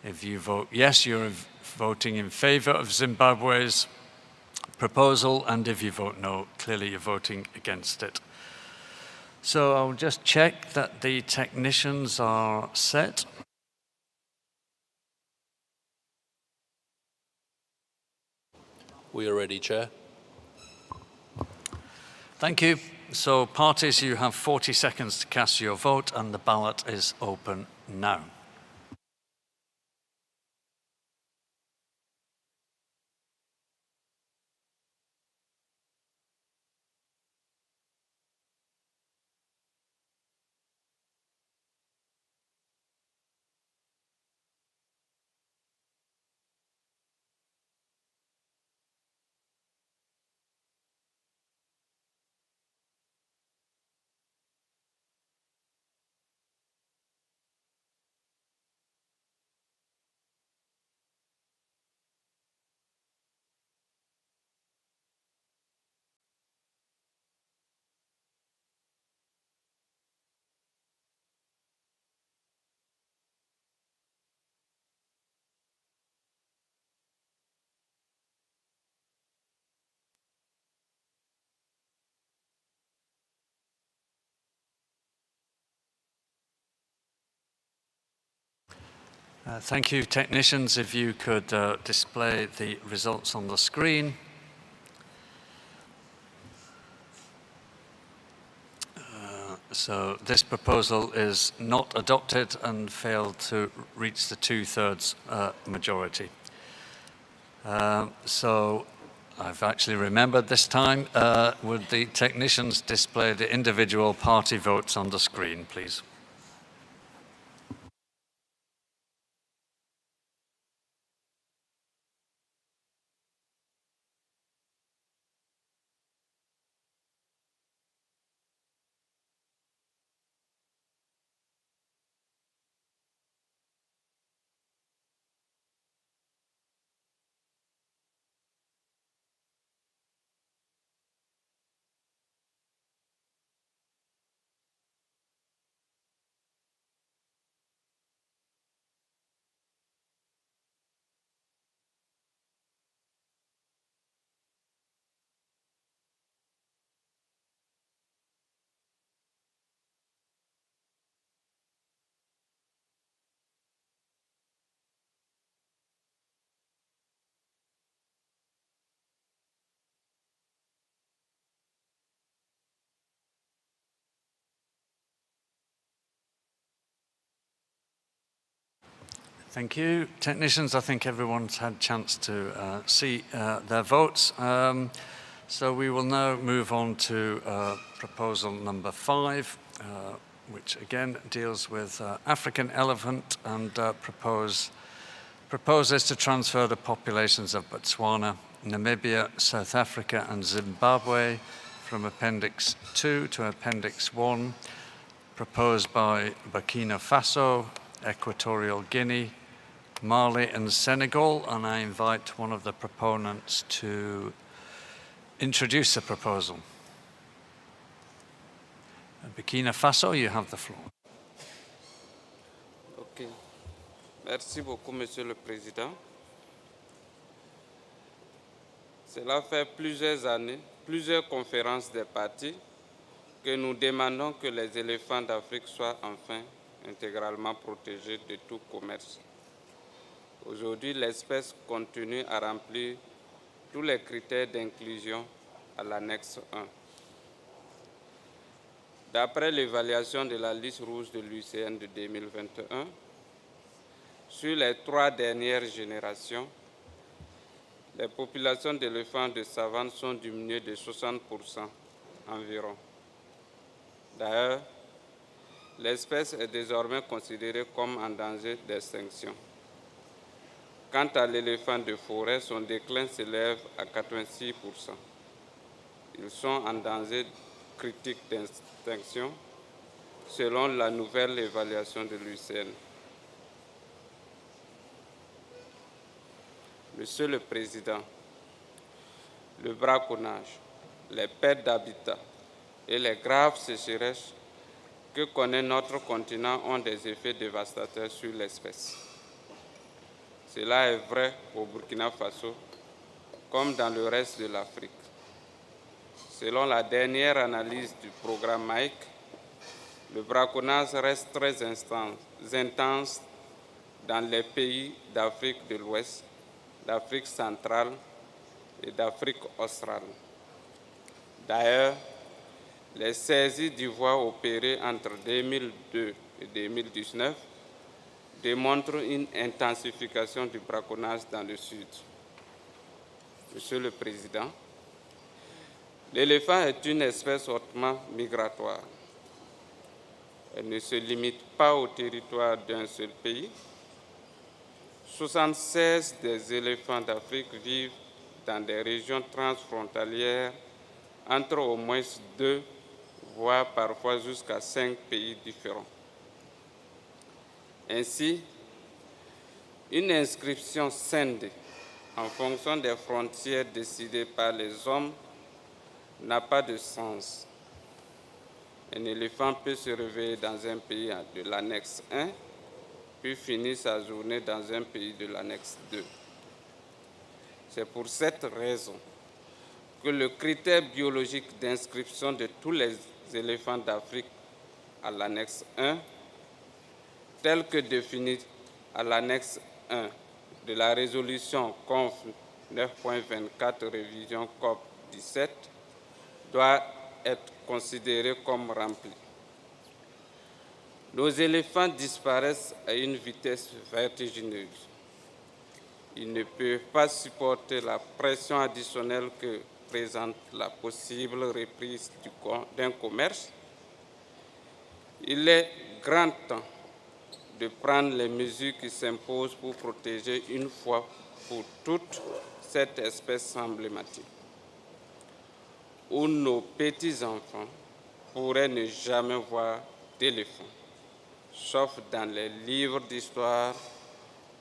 If you vote yes, you're voting in favor of Zimbabwe's proposal, and if you vote no, clearly you're voting against it. So I'll just check that the technicians are set. We are ready, Chair. Thank you. So parties, you have 40 seconds to cast your vote, and the ballot is open now. Thank you, technicians. If you could display the results on the screen. So this proposal is not adopted and failed to reach the 2/3 majority. So I've actually remembered this time. Would the technicians display the individual party votes on the screen, please? Thank you. Technicians, I think everyone's had a chance to see their votes. So we will now move on to proposal number 5, which again deals with African elephant and proposes to transfer the populations of Botswana, Namibia, South Africa and Zimbabwe from Appendix 2 to Appendix 1, proposed by Burkina Faso, Equatorial Guinea, Mali and Senegal, and I invite one of the proponents to introduce the proposal. Burkina Faso, you have the floor. Ok. Merci beaucoup, Monsieur le Président. Cela fait plusieurs années, plusieurs conférences des partis que nous demandons que les éléphants d'Afrique soient enfin intégralement protégée de tout commerce. Aujourd'hui, l'espèce continue à remplir tous les critères d'inclusion à l'annexe 1. D'après l'évaluation de la liste rouge de l'UICN de 2021, sur les 3 dernières générations, les populations d'éléphants de savane sont diminuées de 60% environ. D'ailleurs, l'espèce est désormais considérée comme en danger d'extinction. Quant à l'éléphant de forêt, son déclin s'élève à 86%. Ils sont en danger critique d'extinction selon la nouvelle évaluation de l'UICN. Monsieur le Président, le braconnage, les pertes d'habitat et les graves sécheresses que connaît notre continent ont des effets dévastateurs sur l'espèce. Cela est vrai au Burkina Faso comme dans le reste de l'Afrique. Selon la dernière analyse du programme MAIC, le braconnage reste très intense dans les pays d'Afrique de l'Ouest, d'Afrique centrale et d'Afrique australe. D'ailleurs, les saisies d'ivoire opérées entre 2002 et 2019 démontrent une intensification du braconnage dans le sud. Monsieur le Président, l'éléphant est une espèce hautement migratoire. Elle ne se limite pas au territoire d'un seul pays. 76 des éléphants d'Afrique vivent dans des régions transfrontalières entre au moins 2, voire parfois jusqu'à 5 pays différents. Ainsi, une inscription scindée en fonction des frontières décidées par les hommes n'a pas de sens. Un éléphant peut se réveiller dans un pays de l'annexe 1, puis finir sa journée dans un pays de l'annexe 2. C'est pour cette raison que le critère biologique d'inscription de tous les éléphants d'Afrique à l'annexe 1, tel que défini à l'annexe 1 de la résolution CONF 9.24 révision COP17, doit être considéré comme rempli. Nos éléphants disparaissent à une vitesse vertigineuse. Ils ne peuvent pas supporter la pression additionnelle que présente la possible reprise d'un commerce. Il est grand temps de prendre les mesures qui s'imposent pour protéger une fois pour toutes cette espèce emblématique, où nos petits-enfants pourraient ne jamais voir d'éléphant, sauf dans les livres d'histoire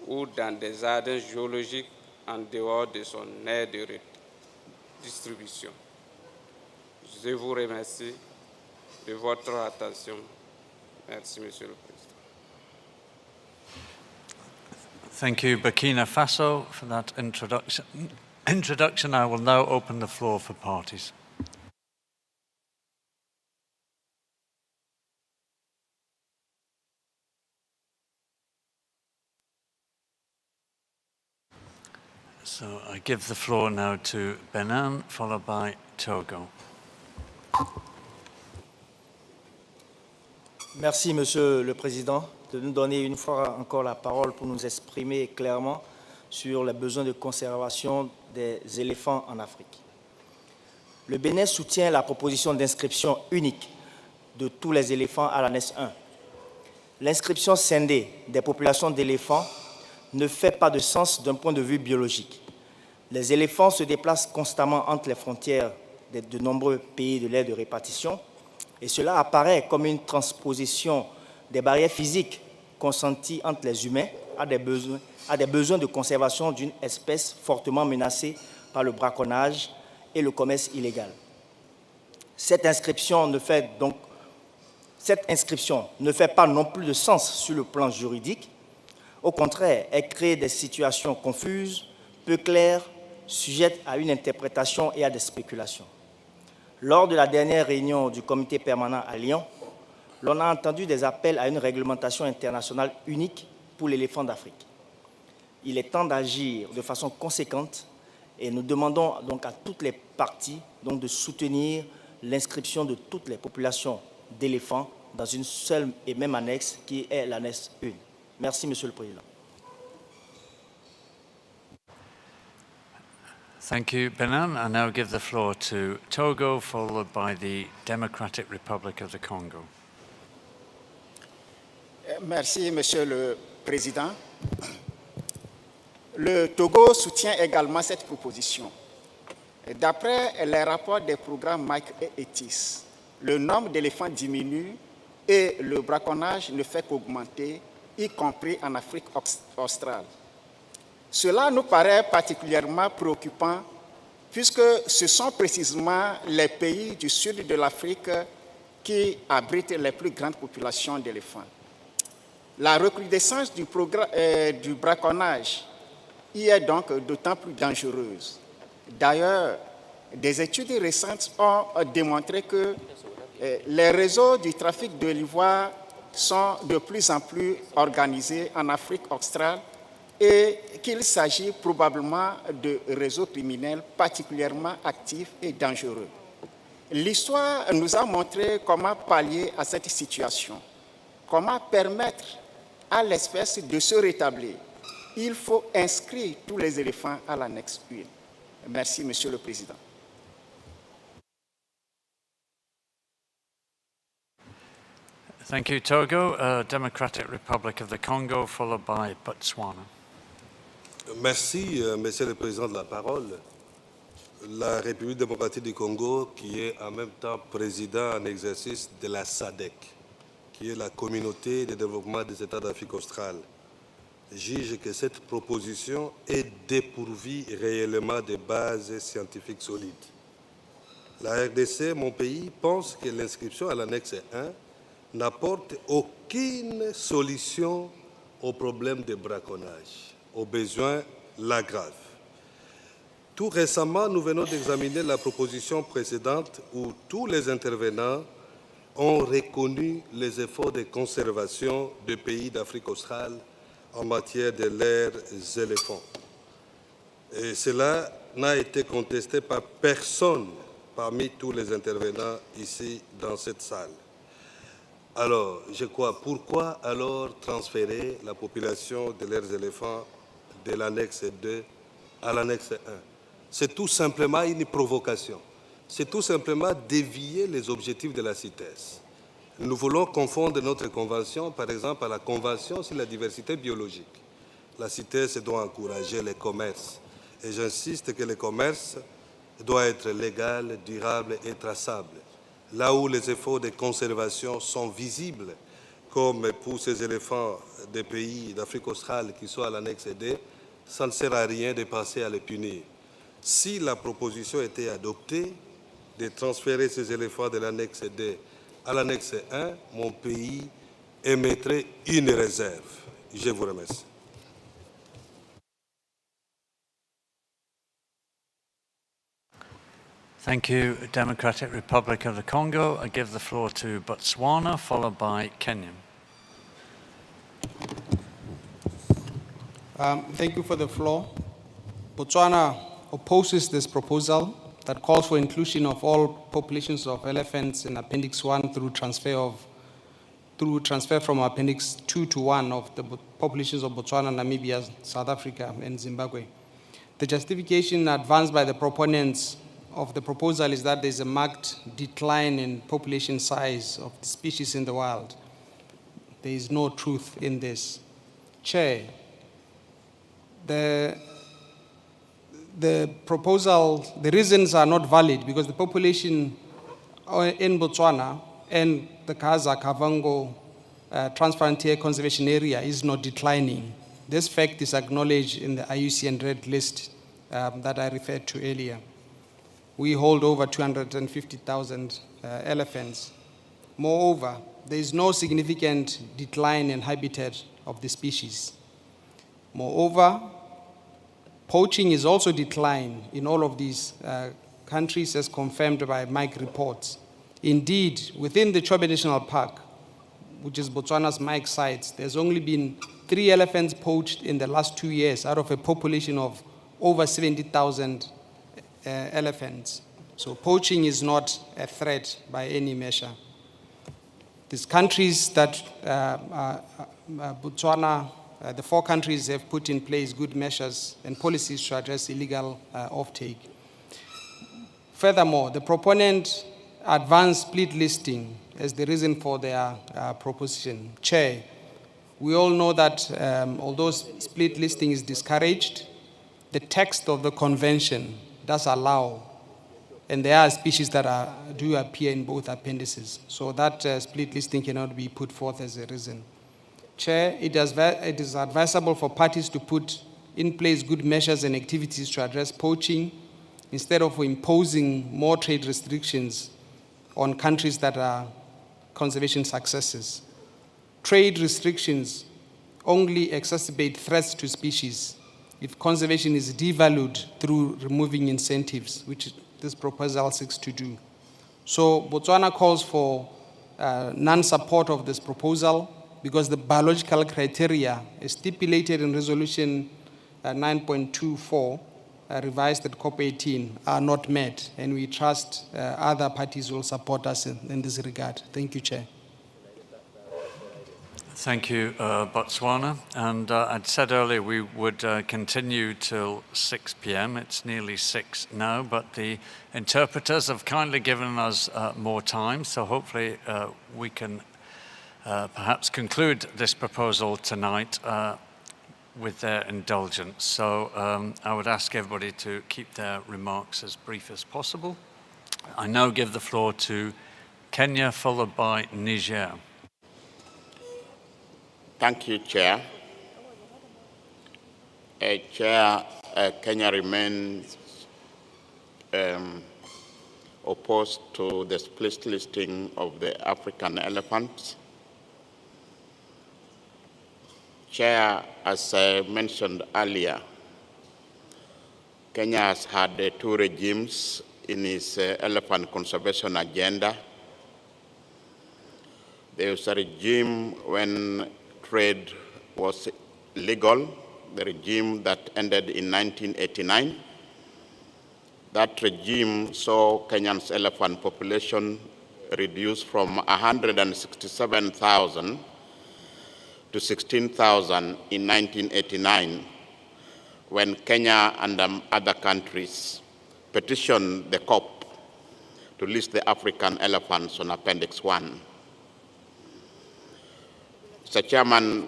ou dans des jardins géologiques en dehors de son aire de distribution. Je vous remercie de votre attention. Merci, Monsieur le Président. Thank you, Burkina Faso, for that introduction. I will now open the floor for parties. So I give the floor now to Benin, followed by Togo. Merci, Monsieur le Président, de nous donner une fois encore la parole pour nous exprimer clairement sur les besoins de conservation des éléphants en Afrique. Le Bénin soutient la proposition d'inscription unique de tous les éléphants à l'annexe 1. L'inscription scindée des populations d'éléphants ne fait pas de sens d'un point de vue biologique. Les éléphants se déplacent constamment entre les frontières de nombreux pays de l'aire de répartition et cela apparaît comme une transposition des barrières physiques consenties entre les humains à des besoins de conservation d'une espèce fortement menacée par le braconnage et le commerce illégal. Cette inscription ne fait pas non plus de sens sur le plan juridique. Au contraire, elle crée des situations confuses, peu claires, sujettes à une interprétation et à des spéculations. Lors de la dernière réunion du comité permanent à Lyon, l'on a entendu des appels à une réglementation internationale unique pour l'éléphant d'Afrique. Il est temps d'agir de façon conséquente et nous demandons donc à toutes les parties donc de soutenir l'inscription de toutes les populations d'éléphants dans une seule et même annexe qui est l'annexe 1. Merci, Monsieur le Président. Thank you, Benin. I now give the floor to Togo, followed by the Democratic Republic of the Congo. Merci, Monsieur le Président. Le Togo soutient également cette proposition. D'après les rapports des programmes MIC et CITES, le nombre d'éléphants diminue et le braconnage ne fait qu'augmenter, y compris en Afrique australe. Cela nous paraît particulièrement préoccupant puisque ce sont précisément les pays du sud de l'Afrique qui abritent les plus grandes populations d'éléphants. La recrudescence du braconnage y est donc d'autant plus dangereuse. D'ailleurs, des études récentes ont démontré que les réseaux du trafic de l'ivoire sont de plus en plus organisés en Afrique australe et qu'il s'agit probablement de réseaux criminels particulièrement actifs et dangereux. L'histoire nous a montré comment pallier à cette situation, comment permettre à l'espèce de se rétablir. Il faut inscrire tous les éléphants à l'annexe 1. Merci, Monsieur le Président. Thank you, Togo. Democratic Republic of the Congo, followed by Botswana. Merci, Monsieur le Président, de la parole. La République démocratique du Congo, qui est en même temps président en exercice de la SADC, qui est la communauté de développement des États d'Afrique australe, juge que cette proposition est dépourvue réellement de bases scientifiques solides. La RDC, mon pays, pense que l'inscription à l'annexe 1 n'apporte aucune solution au problème de braconnage. Au besoin, l'aggrave. Tout récemment, nous venons d'examiner la proposition précédente où tous les intervenants ont reconnu les efforts de conservation des pays d'Afrique australe en matière de leurs éléphants. Et cela n'a été contesté par personne parmi tous les intervenants ici dans cette salle. Alors, je crois, pourquoi alors transférer la population de leurs éléphants de l'annexe 2 à l'annexe 1? C'est tout simplement une provocation. C'est tout simplement dévier les objectifs de la CITES. Nous voulons confondre notre convention, par exemple, à la convention sur la diversité biologique. La CITES doit encourager le commerce. Et j'insiste que le commerce doit être légal, durable et traçable. Là où les efforts de conservation sont visibles, comme pour ces éléphants des pays d'Afrique australe qui sont à l'annexe 2, ça ne sert à rien de passer à les punir. Si la proposition était adoptée de transférer ces éléphants de l'annexe 2 à l'annexe 1, mon pays émettrait une réserve. Je vous remercie. Thank you, Democratic Republic of the Congo. I give the floor to Botswana, followed by Kenya. Thank you for the floor. Botswana opposes this proposal that calls for inclusion of all populations of elephants in Appendix 1 through transfer from Appendix 2 to 1 of the populations of Botswana, Namibia, South Africa, and Zimbabwe. The justification advanced by the proponents of the proposal is that there is a marked decline in population size of the species in the wild. There is no truth in this. Chair, the proposal, the reasons are not valid because the population in Botswana and the Kaza-Kavango Transfrontier Conservation Area is not declining. This fact is acknowledged in the IUCN Red List that I referred to earlier. We hold over 250,000 elephants. Moreover, there is no significant decline in habitat of the species. Moreover, poaching is also declined in all of these countries as confirmed by MIC reports. Indeed, within the Chobe National Park, which is Botswana's Mike CITES, there's only been 3 elephants poached in the last 2 years out of a population of over 70,000 elephants. So poaching is not a threat by any measure. These countries that Botswana, the 4 countries have put in place good measures and policies to address illegal offtake. Furthermore, the proponent advanced split listing as the reason for their proposition. Chair, we all know that although split listing is discouraged, the text of the convention does allow, and there are species that do appear in both appendices, so that split listing cannot be put forth as a reason. Chair, it is advisable for parties to put in place good measures and activities to address poaching instead of imposing more trade restrictions on countries that are conservation successes. Trade restrictions only exacerbate threats to species if conservation is devalued through removing incentives, which this proposal seeks to do. So Botswana calls for non-support of this proposal because the biological criteria as stipulated in Resolution 9.24 revised at CoP18 are not met, and we trust other parties will support us in this regard. Thank you, Chair. Thank you, Botswana. And I'd said earlier we would continue till 6 p.m. It's nearly 6 now, but the interpreters have kindly given us more time, so hopefully we can perhaps conclude this proposal tonight with their indulgence. So I would ask everybody to keep their remarks as brief as possible. I now give the floor to Kenya, followed by Niger. Thank you, Chair. Chair, Kenya remains opposed to the split listing of the African elephants. Chair, as I mentioned earlier, Kenya has had 2 regimes in its elephant conservation agenda. There was a regime when trade was legal, the regime that ended in 1989. That regime saw Kenya's elephant population reduced from 167,000 to 16,000 in 1989, when Kenya and other countries petitioned the COP to list the African elephants on Appendix 1. Mr. Chairman,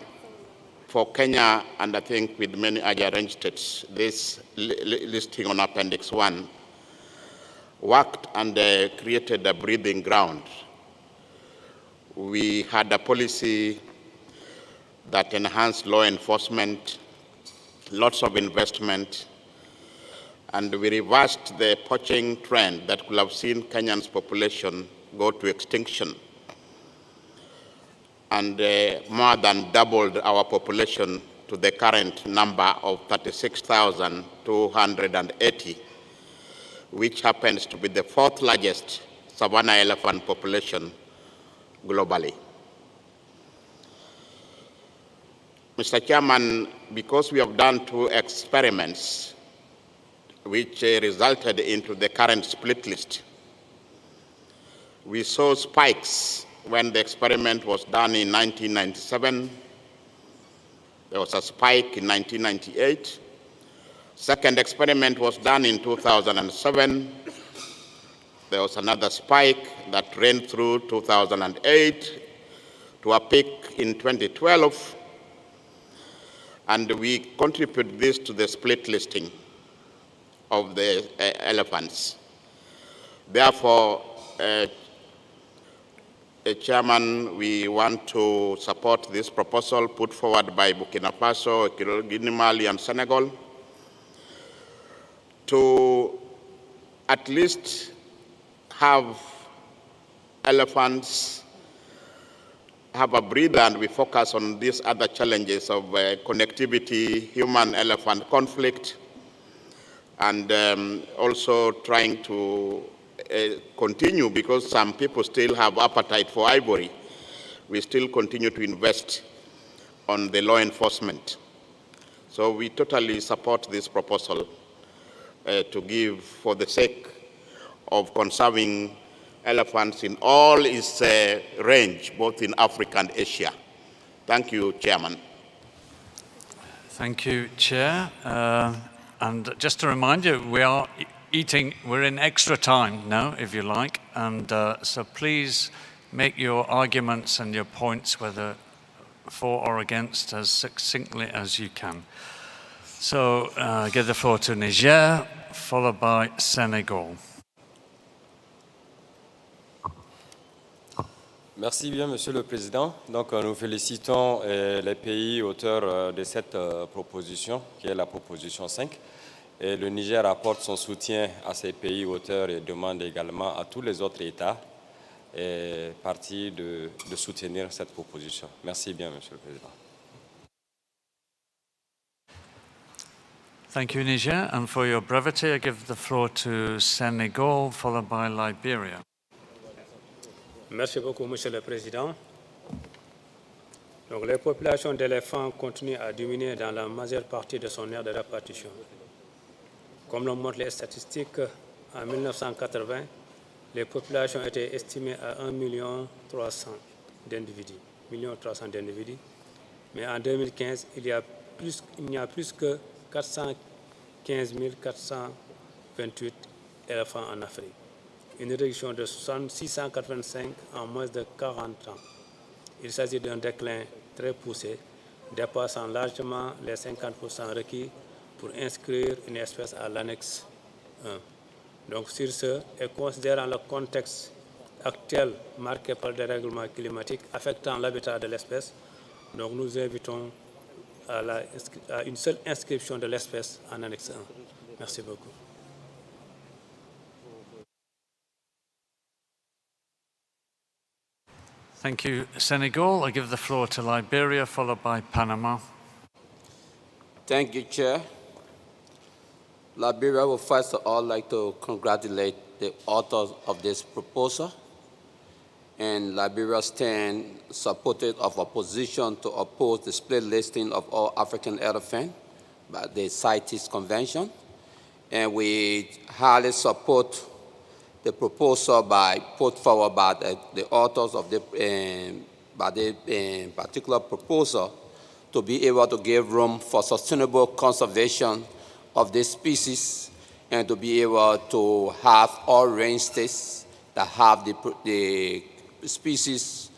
for Kenya, and I think with many other states, this listing on Appendix 1 worked and created a breathing ground. We had a policy that enhanced law enforcement, lots of investment, and we reversed the poaching trend that could have seen Kenyan's population go to extinction, and more than doubled our population to the current number of 36,280, which happens to be the 4th largest savanna elephant population globally. Mr. Chairman, because we have done 2 experiments which resulted into the current split list, we saw spikes when the experiment was done in 1997. There was a spike in 1998. Second experiment was done in 2007. There was another spike that ran through 2008 to a peak in 2012. And we contribute this to the split listing of the elephants. Therefore, Chairman, we want to support this proposal put forward by Burkina Faso, Guinea, Mali, and Senegal to at least have elephants have a breather, and we focus on these other challenges of connectivity, human-elephant conflict, and also trying to continue, because some people still have appetite for ivory, we still continue to invest on the law enforcement. So we totally support this proposal to give, for the sake of conserving elephants in all its range, both in Africa and Asia. Thank you, Chairman. Thank you, Chair. And just to remind you, we're in extra time now, if you like, and so please make your arguments and your points, whether for or against, as succinctly as you can. So give the floor to Niger, followed by Senegal. Merci bien, Monsieur le Président. Donc, nous félicitons les pays auteurs de cette proposition, qui est la proposition 5. Et le Niger apporte son soutien à ces pays auteurs et demande également à tous les autres États et parties de soutenir cette proposition. Merci bien, Monsieur le Président. Thank you, Niger. And for your brevity, I give the floor to Senegal, followed by Liberia. Merci beaucoup, Monsieur le Président. Donc, les populations d'éléphants continuent à diminuer dans la majeure partie de son aire de répartition. Comme le montrent les statistiques, en 1980, les populations étaient estimées à 1,3 million d'individus. Mais en 2015, il n'y a plus que 415 428 éléphants en Afrique. Une réduction de 685 en moins de 40 ans. Il s'agit d'un déclin très poussé, dépassant largement les 50% requis pour inscrire une espèce à l'annexe 1. Donc sur ce, et considérant le contexte actuel marqué par des règlements climatiques affectant l'habitat de l'espèce, donc nous invitons à une seule inscription de l'espèce en annexe 1. Merci beaucoup. Thank you, Senegal. I give the floor to Liberia, followed by Panama. Thank you, Chair. Liberia would first of all like to congratulate the authors of this proposal, and Liberia stands supportive of a position to oppose the split listing of all African elephants by the CITES Convention, and we highly support the proposal put forward by the authors of the particular proposal to be able to give room for sustainable conservation of this species and to be able to have all range states that have the species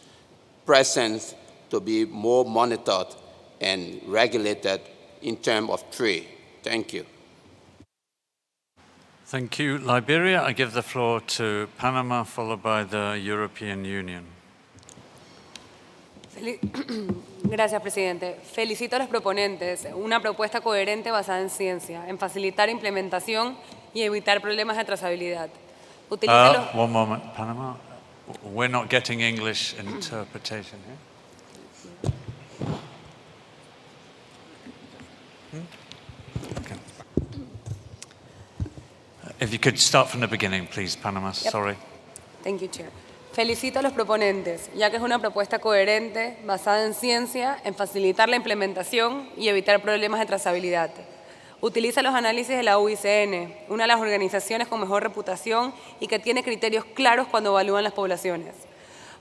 presence to be more monitored and regulated in terms of trade. Thank you. Thank you, Liberia. I give the floor to Panama, followed by the European Union. Gracias, presidente. Felicito a los proponentes. Una propuesta coherente basada en ciencia, en facilitar implementación y evitar problemas de trazabilidad. One moment, Panama. We're not getting English interpretation here. Okay. If you could start from the beginning, please, Panama. Yep. Sorry. Thank you, Chair. Felicito a los proponentes, ya que es una propuesta coherente, basada en ciencia, en facilitar la implementación y evitar problemas de trazabilidad. Utiliza los análisis de la UICN, una de las organizaciones con mejor reputación y que tiene criterios claros cuando evalúan las poblaciones.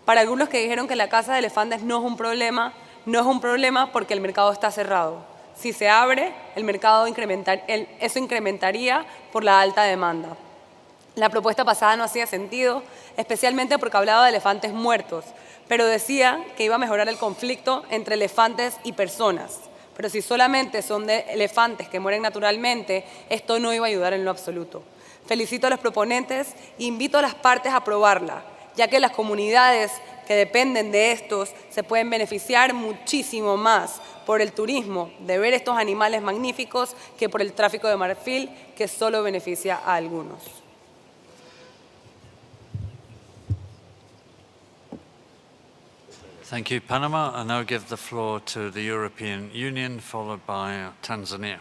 Para algunos que dijeron que la caza de elefantes no es un problema porque el mercado está cerrado. Si se abre, el mercado eso incrementaría por la alta demanda. La propuesta pasada no hacía sentido, especialmente porque hablaba de elefantes muertos, pero decía que iba a mejorar el conflicto entre elefantes y personas. Pero si solamente son de elefantes que mueren naturalmente, esto no iba a ayudar en lo absoluto. Felicito a los proponentes e invito a las partes a aprobarla, ya que las comunidades que dependen de estos se pueden beneficiar muchísimo más por el turismo de ver estos animales magníficos que por el tráfico de marfil que solo beneficia a algunos. Thank you, Panama. I now give the floor to the European Union, followed by Tanzania.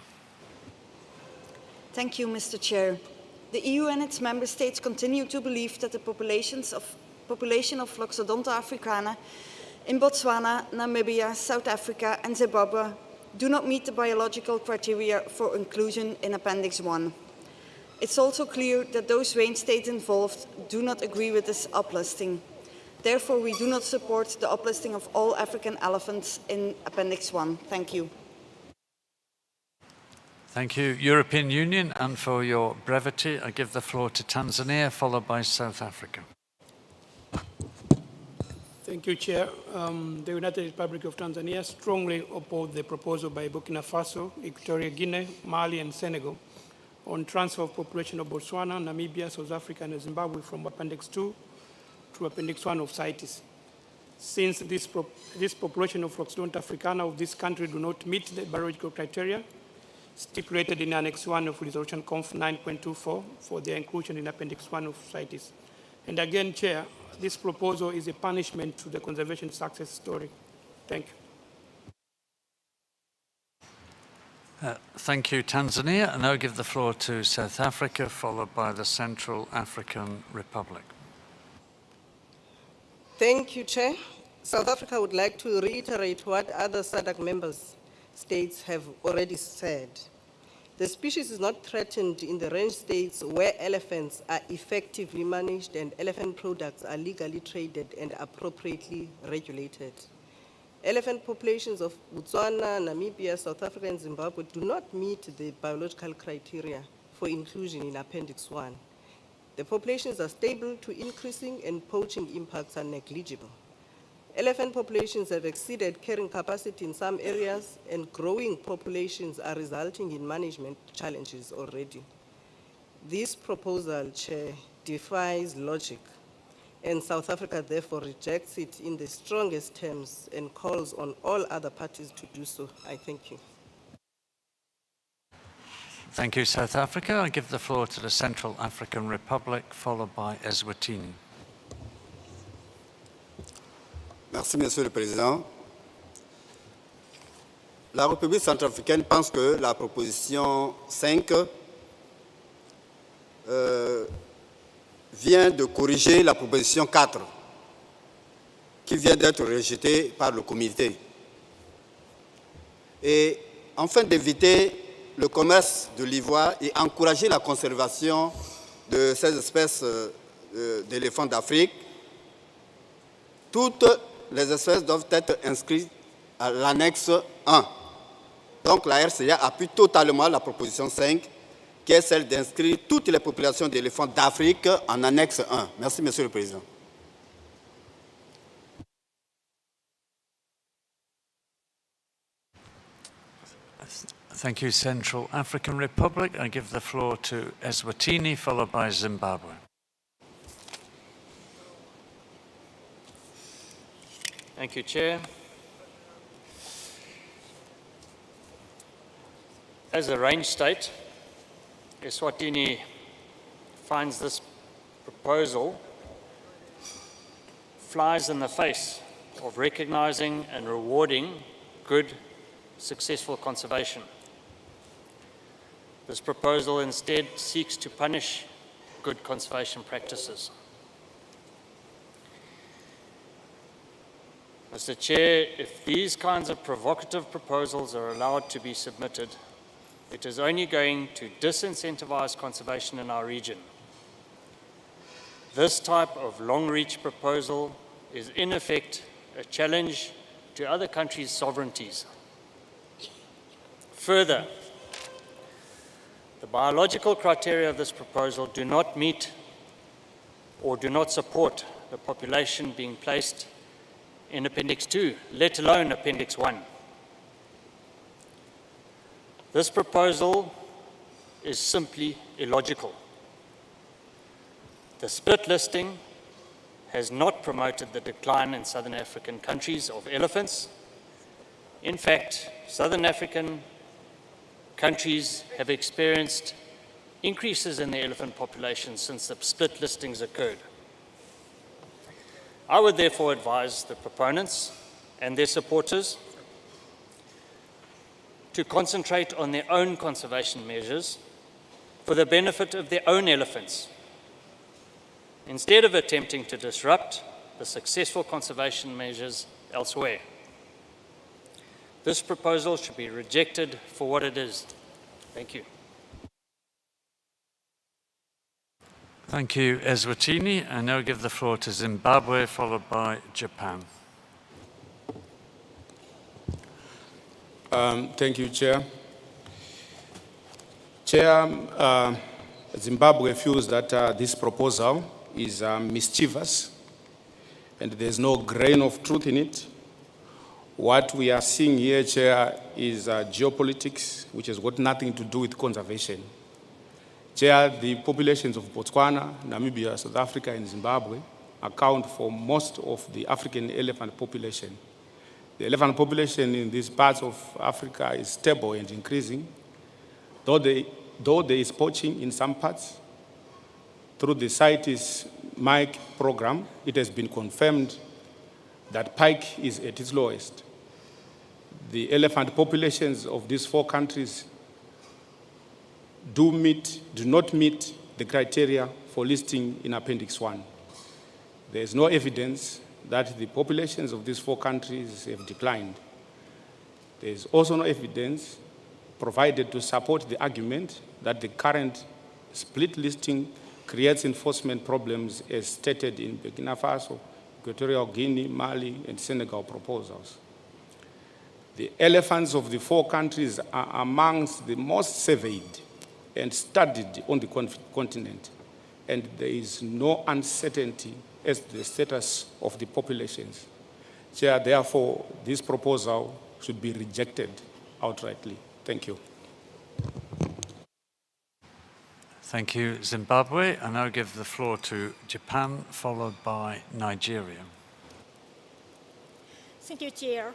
Thank you, Mr. Chair. The EU and its member states continue to believe that the population of Loxodonta africana in Botswana, Namibia, South Africa, and Zimbabwe do not meet the biological criteria for inclusion in Appendix 1. It's also clear that those range states involved do not agree with this uplisting. Therefore, we do not support the uplisting of all African elephants in Appendix 1. Thank you. Thank you, European Union, and for your brevity, I give the floor to Tanzania, followed by South Africa. Thank you, Chair. The United Republic of Tanzania strongly oppose the proposal by Burkina Faso, Equatorial Guinea, Mali, and Senegal on transfer of population of Botswana, Namibia, South Africa, and Zimbabwe from Appendix 2 to Appendix 1 of CITES. Since this population of Roxodonta africana of this country do not meet the biological criteria stipulated in Annex 1 of Resolution Conf 9.24 for their inclusion in Appendix 1 of CITES. And again, Chair, this proposal is a punishment to the conservation success story. Thank you. Thank you, Tanzania. I now give the floor to South Africa, followed by the Central African Republic. Thank you, Chair. South Africa would like to reiterate what other SADC members states have already said. The species is not threatened in the range states where elephants are effectively managed and elephant products are legally traded and appropriately regulated. Elephant populations of Botswana, Namibia, South Africa, and Zimbabwe do not meet the biological criteria for inclusion in Appendix 1. The populations are stable to increasing and poaching impacts are negligible. Elephant populations have exceeded carrying capacity in some areas, and growing populations are resulting in management challenges already. This proposal, Chair, defies logic, and South Africa therefore rejects it in the strongest terms and calls on all other parties to do so. I thank you. Thank you, South Africa. I give the floor to the Central African Republic, followed by Eswatini. Merci, Monsieur le Président. La République centrafricaine pense que la proposition 5 vient de corriger la proposition 4 qui vient d'être rejetée par le comité. Et afin d'éviter le commerce de l'ivoire et encourager la conservation de ces espèces d'éléphants d'Afrique, toutes les espèces doivent être inscrites à l'annexe 1. Donc la RCA appuie totalement la proposition 5, qui est celle d'inscrire toutes les populations d'éléphants d'Afrique en annexe 1. Merci, Monsieur le Président. Thank you, Central African Republic. I give the floor to Eswatini, followed by Zimbabwe. Thank you, Chair. As a range state, Eswatini finds this proposal flies in the face of recognizing and rewarding good, successful conservation. This proposal instead seeks to punish good conservation practices. Mr. Chair, if these kinds of provocative proposals are allowed to be submitted, it is only going to disincentivize conservation in our region. This type of long-reach proposal is in effect a challenge to other countries' sovereignties. Further, the biological criteria of this proposal do not meet or do not support the population being placed in Appendix 2, let alone Appendix 1. This proposal is simply illogical. The split listing has not promoted the decline in Southern African countries of elephants. In fact, Southern African countries have experienced increases in the elephant population since the split listings occurred. I would therefore advise the proponents and their supporters to concentrate on their own conservation measures for the benefit of their own elephants, instead of attempting to disrupt the successful conservation measures elsewhere. This proposal should be rejected for what it is. Thank you. Thank you, Eswatini. I now give the floor to Zimbabwe, followed by Japan. Thank you, Chair. Chair, Zimbabwe feels that this proposal is mischievous and there's no grain of truth in it. What we are seeing here, Chair, is geopolitics, which has got nothing to do with conservation. Chair, the populations of Botswana, Namibia, South Africa, and Zimbabwe account for most of the African elephant population. The elephant population in these parts of Africa is stable and increasing, though there is poaching in some parts. Through the CITES MIC program, it has been confirmed that pike is at its lowest. The elephant populations of these 4 countries do not meet the criteria for listing in Appendix 1. There is no evidence that the populations of these 4 countries have declined. There is also no evidence provided to support the argument that the current split listing creates enforcement problems as stated in Burkina Faso, Equatorial Guinea, Mali, and Senegal proposals. The elephants of the 4 countries are amongst the most surveyed and studied on the continent, and there is no uncertainty as to the status of the populations. Chair, therefore, this proposal should be rejected outrightly. Thank you. Thank you, Zimbabwe. I now give the floor to Japan, followed by Nigeria. Thank you, Chair.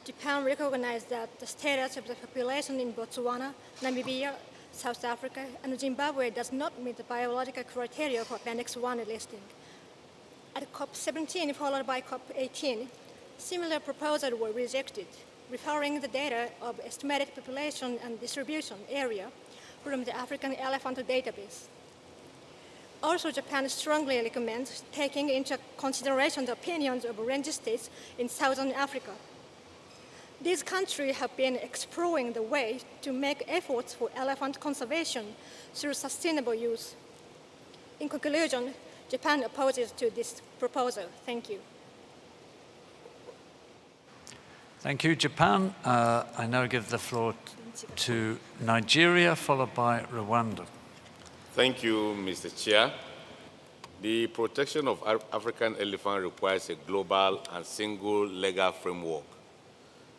Japan recognizes that the status of the population in Botswana, Namibia, South Africa, and Zimbabwe does not meet the biological criteria for Appendix 1 listing. At CoP17, followed by CoP18, similar proposals were rejected, referring the data of estimated population and distribution area from the African elephant database. Also, Japan strongly recommends taking into consideration the opinions of range states in Southern Africa. These countries have been exploring the way to make efforts for elephant conservation through sustainable use. In conclusion, Japan opposes to this proposal. Thank you. Thank you, Japan. I now give the floor to Nigeria, followed by Rwanda. Thank you, Mr. Chair. The protection of African elephant requires a global and single legal framework,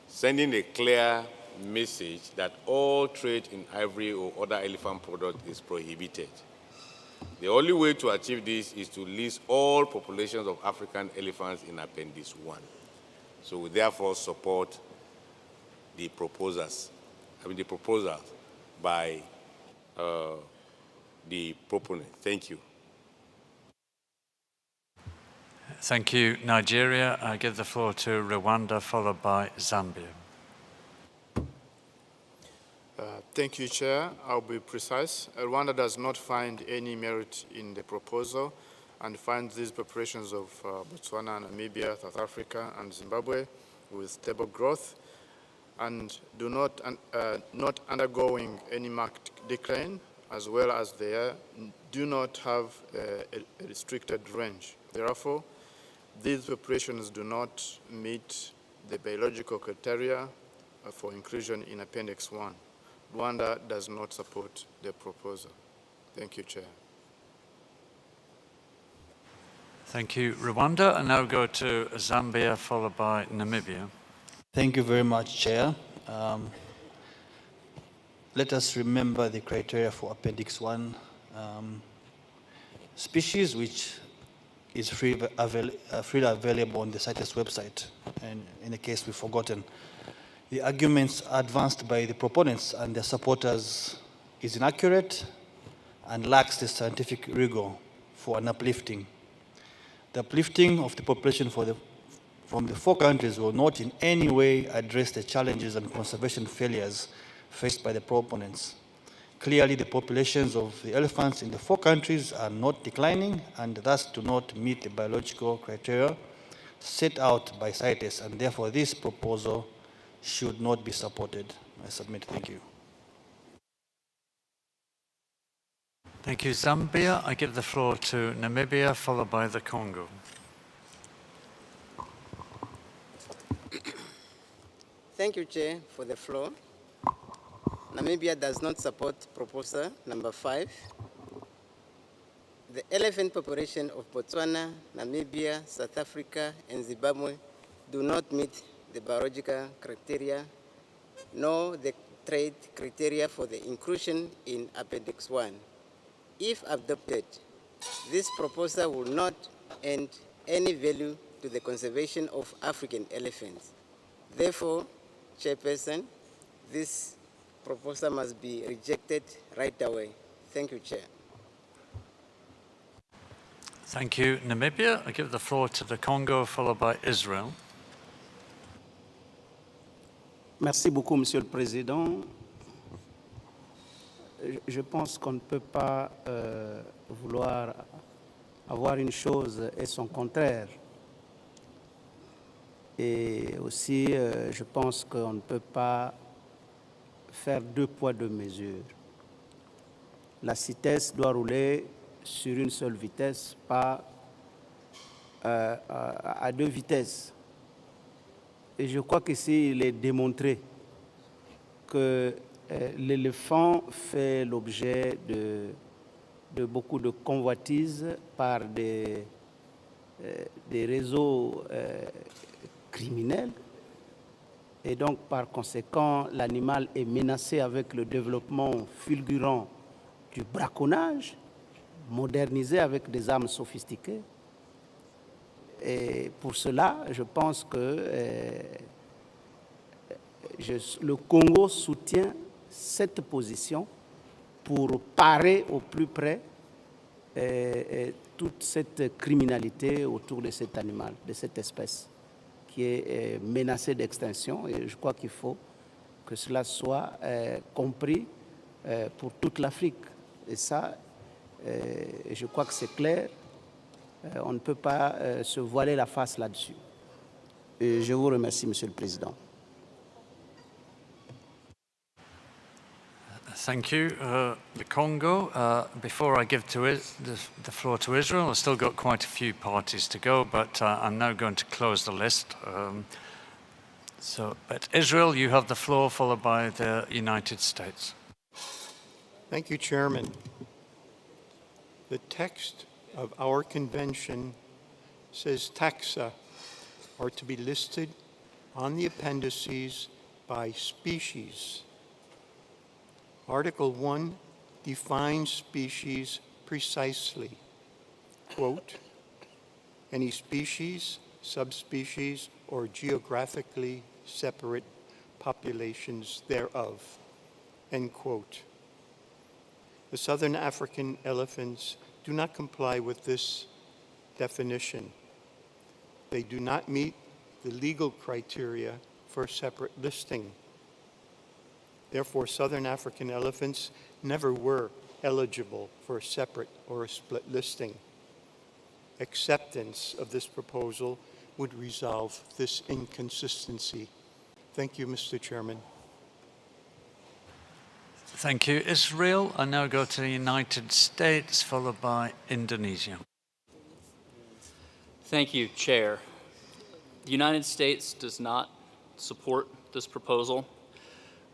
sending a clear message that all trade in ivory or other elephant products is prohibited. The only way to achieve this is to list all populations of African elephants in Appendix 1. So we therefore support the proposals by the proponent. Thank you. Thank you, Nigeria. I give the floor to Rwanda, followed by Zambia. Thank you, Chair. I'll be precise. Rwanda does not find any merit in the proposal and finds these populations of Botswana, Namibia, South Africa, and Zimbabwe with stable growth and not undergoing any marked decline, as well as they do not have a restricted range. Therefore, these populations do not meet the biological criteria for inclusion in Appendix 1. Rwanda does not support the proposal. Thank you, Chair. Thank you, Rwanda. I now go to Zambia, followed by Namibia. Thank you very much, Chair. Let us remember the criteria for Appendix 1. Species which is freely available on the CITES website, and in a case we've forgotten. The arguments advanced by the proponents and their supporters is inaccurate and lacks the scientific rigor for an uplifting. The uplifting of the population from the 4 countries will not in any way address the challenges and conservation failures faced by the proponents. Clearly, the populations of the elephants in the 4 countries are not declining and thus do not meet the biological criteria set out by CITES, and therefore this proposal should not be supported. I submit. Thank you. Thank you, Zambia. I give the floor to Namibia, followed by the Congo. Thank you, Chair, for the floor. Namibia does not support proposal number 5. The elephant population of Botswana, Namibia, South Africa, and Zimbabwe do not meet the biological criteria nor the trade criteria for the inclusion in Appendix 1. If adopted, this proposal will not add any value to the conservation of African elephants. Therefore, Chairperson, this proposal must be rejected right away. Thank you, Chair. Thank you, Namibia. I give the floor to the Congo, followed by Israel. Merci beaucoup, Monsieur le Président. Je pense qu'on ne peut pas vouloir avoir une chose et son contraire. Et aussi, je pense qu'on ne peut pas faire 2 poids, 2 mesures. La CITES doit rouler sur une seule vitesse, pas à 2 vitesses. Et je crois qu'ici, il est démontré que l'éléphant fait l'objet de beaucoup de convoitises par des réseaux criminels. Et donc, par conséquent, l'animal est menacé avec le développement fulgurant du braconnage, modernisé avec des armes sophistiquées. Et pour cela, je pense que le Congo soutient cette position pour parer au plus près toute cette criminalité autour de cet animal, de cette espèce qui est menacée d'extinction. Et je crois qu'il faut que cela soit compris pour toute l'Afrique. Et ça, je crois que c'est clair. On ne peut pas se voiler la face là-dessus. Et je vous remercie, Monsieur le Président. Thank you. The Congo, before I give the floor to Israel, I've still got quite a few parties to go, but I'm now going to close the list. But Israel, you have the floor, followed by the United States. Thank you, Chairman. The text of our convention says taxa are to be listed on the appendices by species. Article 1 defines species precisely. Quote, any species, subspecies, or geographically separate populations thereof, end quote. The Southern African elephants do not comply with this definition. They do not meet the legal criteria for separate listing. Therefore, Southern African elephants never were eligible for a separate or a split listing. Acceptance of this proposal would resolve this inconsistency. Thank you, Mr. Chairman. Thank you, Israel. I now go to the United States, followed by Indonesia. Thank you, Chair. The United States does not support this proposal.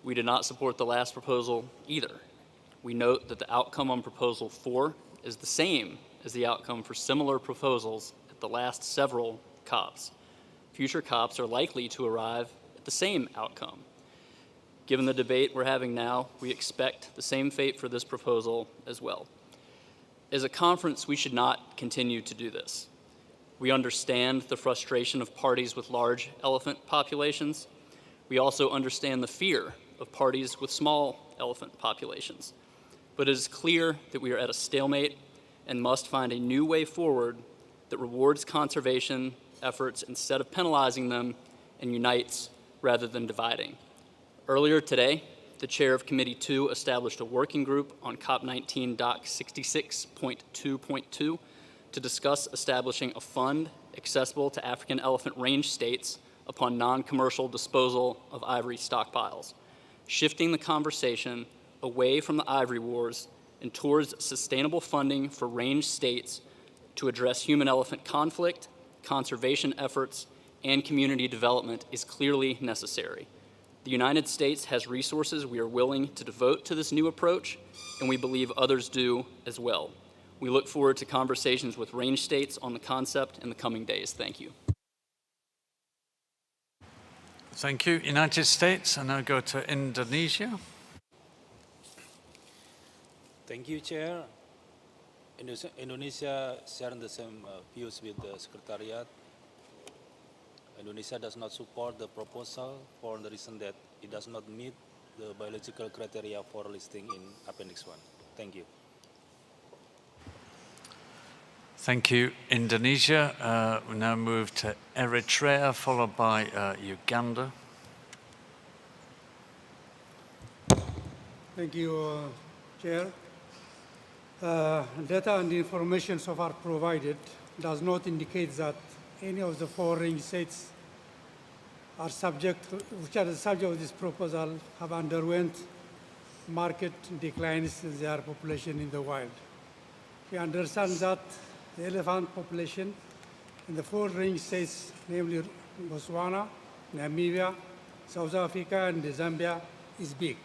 We did not support the last proposal either. We note that the outcome on Proposal 4 is the same as the outcome for similar proposals at the last several COPs. Future COPs are likely to arrive at the same outcome. Given the debate we're having now, we expect the same fate for this proposal as well. As a conference, we should not continue to do this. We understand the frustration of parties with large elephant populations. We also understand the fear of parties with small elephant populations. But it is clear that we are at a stalemate and must find a new way forward that rewards conservation efforts instead of penalizing them and unites rather than dividing. Earlier today, the chair of Committee 2 established a working group on COP19 Doc 66.2.2 to discuss establishing a fund accessible to African elephant range states upon non-commercial disposal of ivory stockpiles, shifting the conversation away from the ivory wars and towards sustainable funding for range states to address human-elephant conflict, conservation efforts, and community development is clearly necessary. The United States has resources we are willing to devote to this new approach, and we believe others do as well. We look forward to conversations with range states on the concept in the coming days. Thank you. Thank you. United States, and now go to Indonesia. Thank you, Chair. Indonesia sharing the same views with the Secretariat. Indonesia does not support the proposal for the reason that it does not meet the biological criteria for listing in Appendix 1. Thank you. Thank you, Indonesia. We now move to Eritrea, followed by Uganda. Thank you, Chair. Data and information so far provided does not indicate that any of the four range states are which are the subject of this proposal have underwent market declines in their population in the wild. We understand that the elephant population in the four range states, namely Botswana, Namibia, South Africa, and Zambia, is big.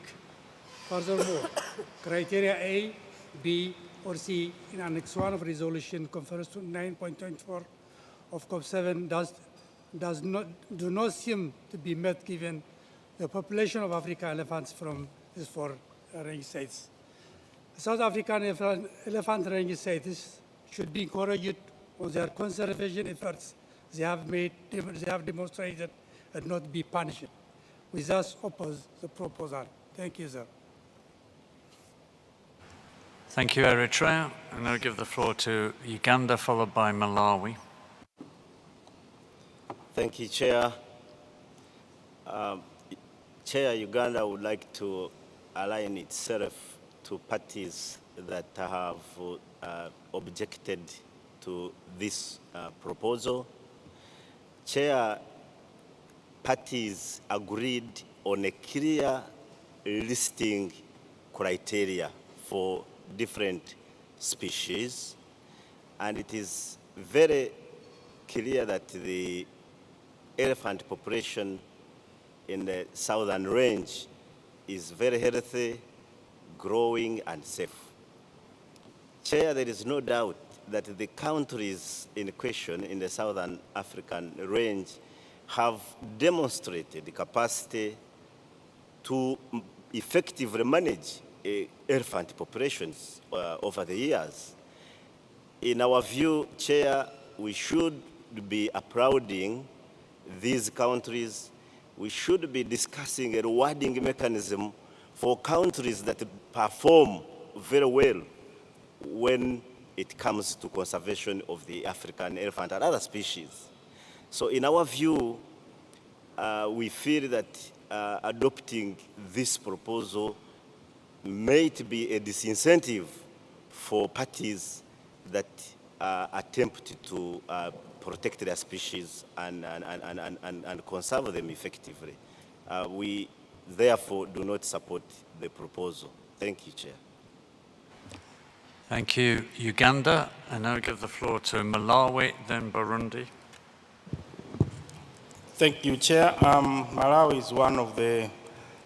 Furthermore, criteria A, B, or C in Annex 1 of resolution confers to 9.24 of CoP7 do not seem to be met given the population of African elephants from these four range states. The South African elephant range states should be encouraged on their conservation efforts they have demonstrated and not be punished. We thus oppose the proposal. Thank you, sir. Thank you, Eritrea. And I'll give the floor to Uganda, followed by Malawi. Thank you, Chair. Chair, Uganda would like to align itself to parties that have objected to this proposal. Chair, parties agreed on a clear listing criteria for different species, and it is very clear that the elephant population in the southern range is very healthy, growing, and safe. Chair, there is no doubt that the countries in question in the southern African range have demonstrated the capacity to effectively manage elephant populations over the years. In our view, Chair, we should be applauding these countries. We should be discussing a rewarding mechanism for countries that perform very well when it comes to conservation of the African elephant and other species. So in our view, we feel that adopting this proposal might be a disincentive for parties that attempt to protect their species and conserve them effectively. We therefore do not support the proposal. Thank you, Chair. Thank you, Uganda. And now give the floor to Malawi, then Burundi. Thank you, Chair. Malawi is one of the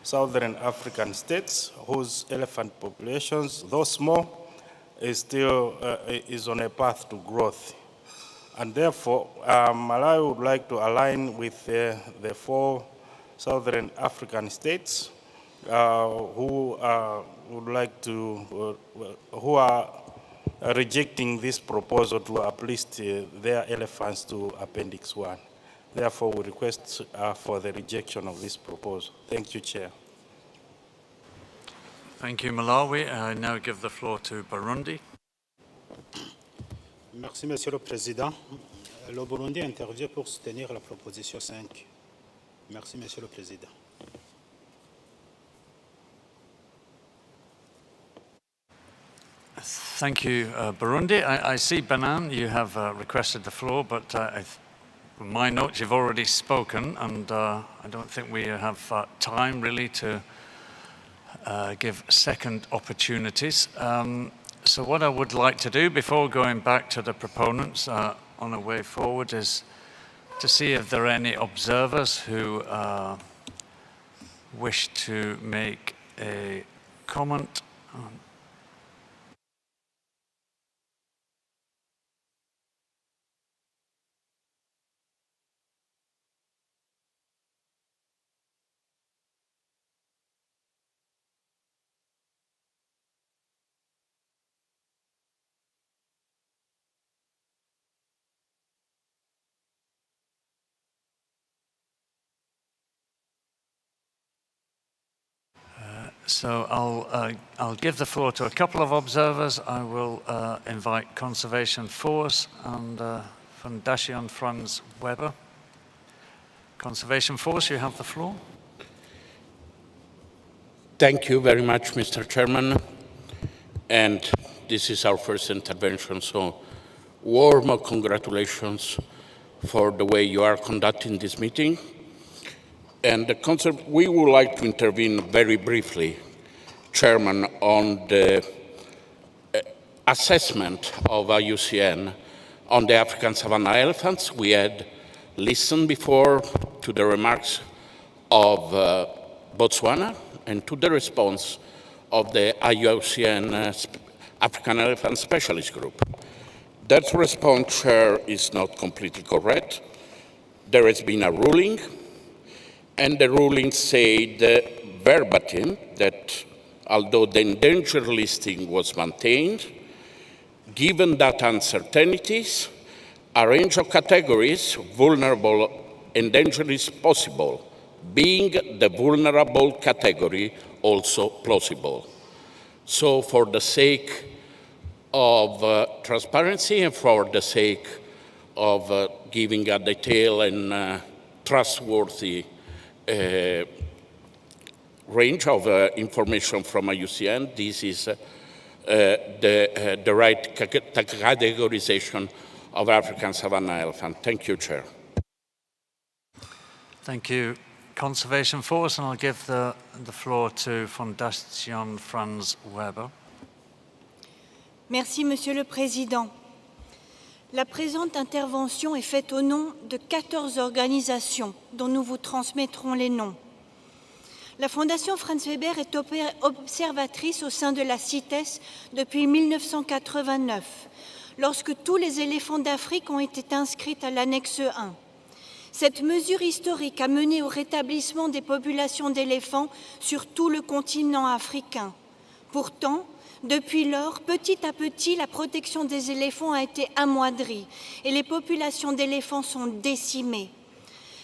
southern African states whose elephant populations, though small, is still is on a path to growth. And therefore, Malawi would like to align with the four southern African states who would like to, who are rejecting this proposal to uplist their elephants to Appendix 1. Therefore, we request for the rejection of this proposal. Thank you, Chair. Thank you, Malawi. I now give the floor to Burundi. Merci, Monsieur le Président. Le Burundi intervient pour soutenir la proposition 5. Merci, Monsieur le Président. Thank you, Burundi. I see, Benin, you have requested the floor, but from my notes, you've already spoken, and I don't think we have time really to give second opportunities. So what I would like to do before going back to the proponents on the way forward is to see if there are any observers who wish to make a comment. So I'll give the floor to a couple of observers. I will invite Conservation Force and Foundation Franz Weber. Conservation Force, you have the floor. Thank you very much, Mr. Chairman. And this is our first intervention, so warm congratulations for the way you are conducting this meeting. And we would like to intervene very briefly, Chairman, on the assessment of IUCN on the African savanna elephants. We had listened before to the remarks of Botswana and to the response of the IUCN African Elephant Specialist Group. That response, Chair, is not completely correct. There has been a ruling, and the ruling said verbatim that although the endangered listing was maintained, given that uncertainties, a range of categories, vulnerable, endangered is possible, being the vulnerable category also plausible. So for the sake of transparency and for the sake of giving a detailed and trustworthy range of information from IUCN, this is the right categorization of African savanna elephant. Thank you, Chair. Thank you, Conservation Force, and I'll give the floor to Fondation Franz Weber. Merci, Monsieur le Président. La présente intervention est faite au nom de 14 organisations dont nous vous transmettrons les noms. La Fondation Franz Weber est observatrice au sein de la CITES depuis 1989, lorsque tous les éléphants d'Afrique ont été inscrits à l'annexe 1. Cette mesure historique a mené au rétablissement des populations d'éléphants sur tout le continent africain. Pourtant, depuis lors, petit à petit, la protection des éléphants a été amoindrie et les populations d'éléphants sont décimées.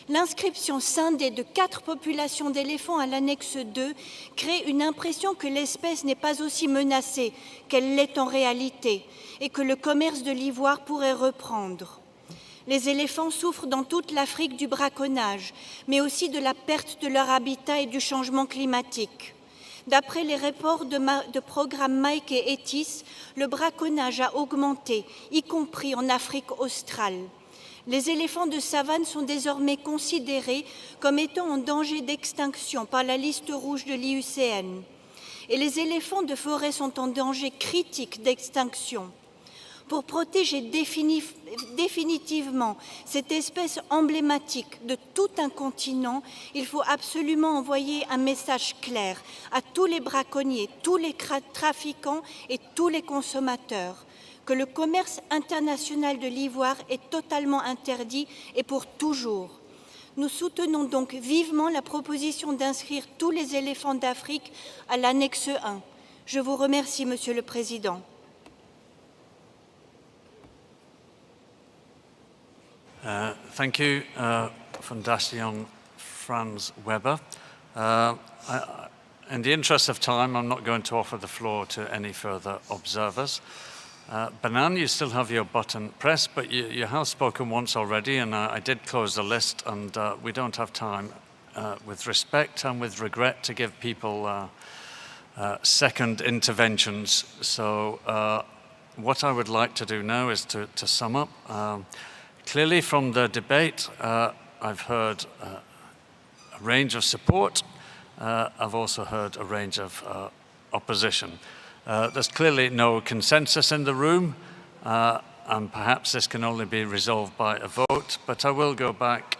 L'inscription scindée de 4 populations d'éléphants à l'annexe 2 crée une impression que l'espèce n'est pas aussi menacée qu'elle l'est en réalité et que le commerce de l'ivoire pourrait reprendre. Les éléphants souffrent dans toute l'Afrique du braconnage, mais aussi de la perte de leur habitat et du changement climatique. D'après les rapports de programmes Mike et ETIS, le braconnage a augmenté, y compris en Afrique australe. Les éléphants de savane sont désormais considérés comme étant en danger d'extinction par la liste rouge de l'IUCN. Et les éléphants de forêt sont en danger critique d'extinction. Pour protéger définitivement cette espèce emblématique de tout un continent, il faut absolument envoyer un message clair à tous les braconniers, tous les trafiquants et tous les consommateurs que le commerce international de l'ivoire est totalement interdit et pour toujours. Nous soutenons donc vivement la proposition d'inscrire tous les éléphants d'Afrique à l'annexe 1. Je vous remercie, Monsieur le Président. Thank you, Fondation Franz Weber. In the interest of time, I'm not going to offer the floor to any further observers. Benin, you still have your button pressed, but you have spoken once already, and I did close the list, and we don't have time, with respect and with regret, to give people second interventions. So what I would like to do now is to sum up. Clearly from the debate, I've heard a range of support. I've also heard a range of opposition. There's clearly no consensus in the room, and perhaps this can only be resolved by a vote, but I will go back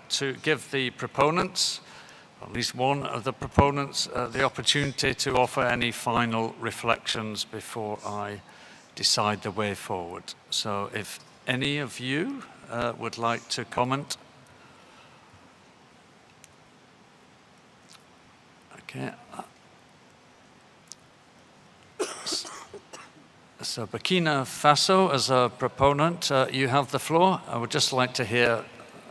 to give the proponents, at least one of the proponents, the opportunity to offer any final reflections before I decide the way forward. So if any of you would like to comment. Okay. So Burkina Faso, as a proponent, you have the floor. I would just like to hear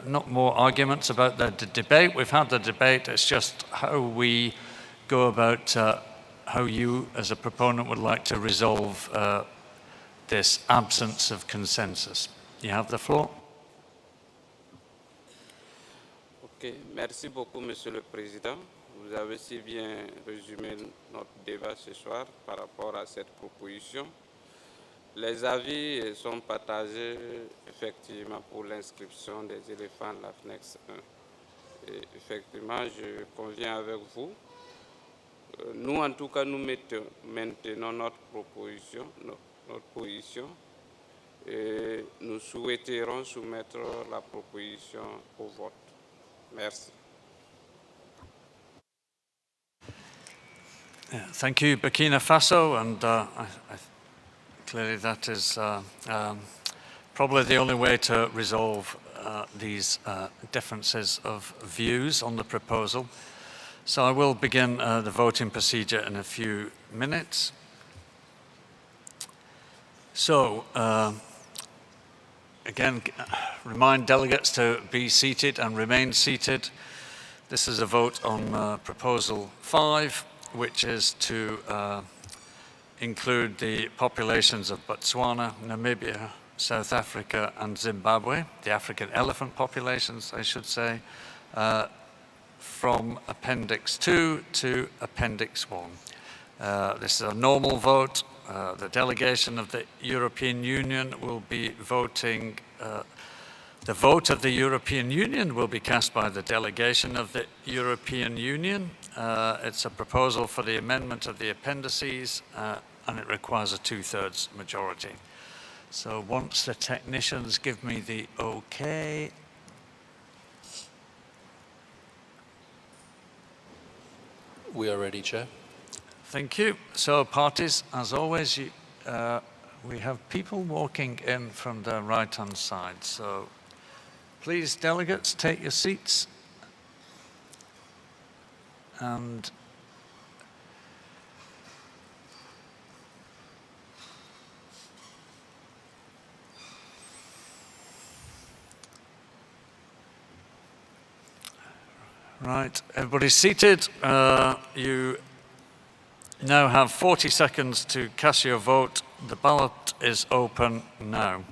not more arguments about the debate. We've had the debate. It's just how we go about how you, as a proponent, would like to resolve this absence of consensus. You have the floor. Ok, merci beaucoup, Monsieur le Président. Vous avez si bien résumé notre débat ce soir par rapport à cette proposition. Les avis sont partagés effectivement pour l'inscription des éléphants de l'AFNEX 1. Et effectivement, je conviens avec vous. Nous, en tout cas, nous maintenons notre proposition, notre position, et nous souhaiterons soumettre la proposition au vote. Merci. Thank you, Burkina Faso, and clearly that is probably the only way to resolve these differences of views on the proposal. So I will begin the voting procedure in a few minutes. So again, remind delegates to be seated and remain seated. This is a vote on Proposal 5, which is to include the populations of Botswana, Namibia, South Africa, and Zimbabwe, the African elephant populations, I should say, from Appendix 2 to Appendix 1. This is a normal vote. The delegation of the European Union will be voting. The vote of the European Union will be cast by the delegation of the European Union. It's a proposal for the amendment of the appendices, and it requires a 2/3 majority. So once the technicians give me the okay, we are ready, Chair. Thank you. So parties, as always, we have people walking in from the right-hand side. So please, delegates, take your seats. And right, everybody's seated. You now have 40 seconds to cast your vote. The ballot is open now.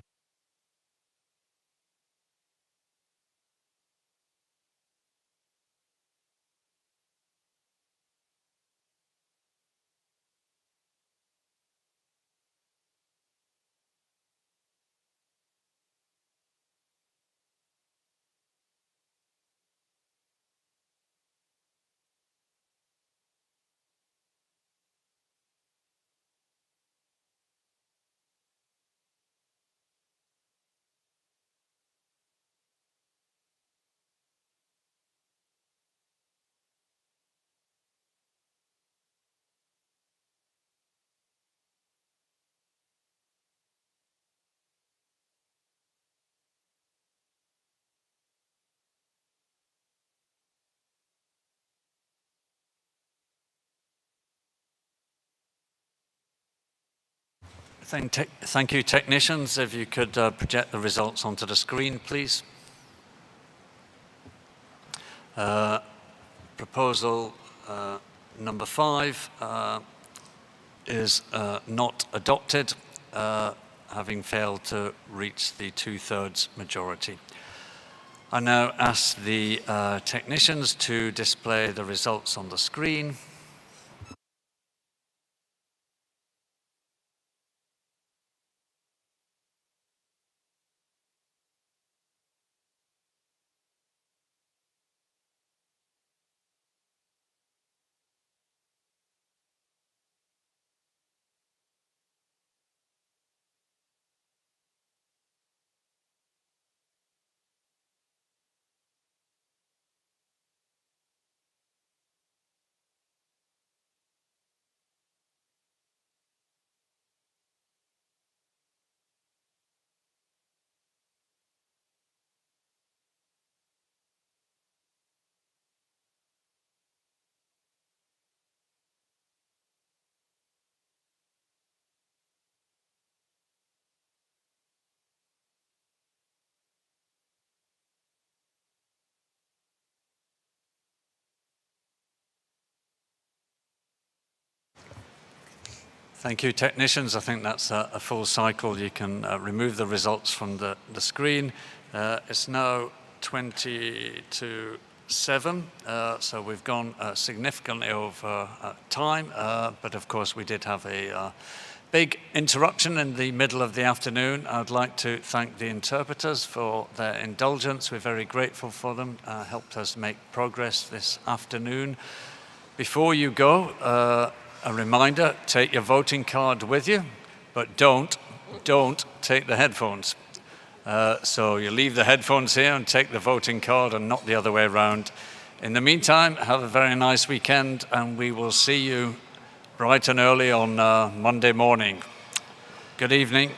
Thank you, technicians. If you could project the results onto the screen, please. Proposal number 5 is not adopted, having failed to reach the 2/3 majority. I now ask the technicians to display the results on the screen. Thank you, technicians. I think that's a full cycle. You can remove the results from the screen. It's now 20 to 7, so we've gone significantly over time, but of course we did have a big interruption in the middle of the afternoon. I'd like to thank the interpreters for their indulgence. We're very grateful for them, helped us make progress this afternoon. Before you go, a reminder, take your voting card with you, but don't take the headphones. So you leave the headphones here and take the voting card and not the other way around. In the meantime, have a very nice weekend, and we will see you bright and early on Monday morning. Good evening.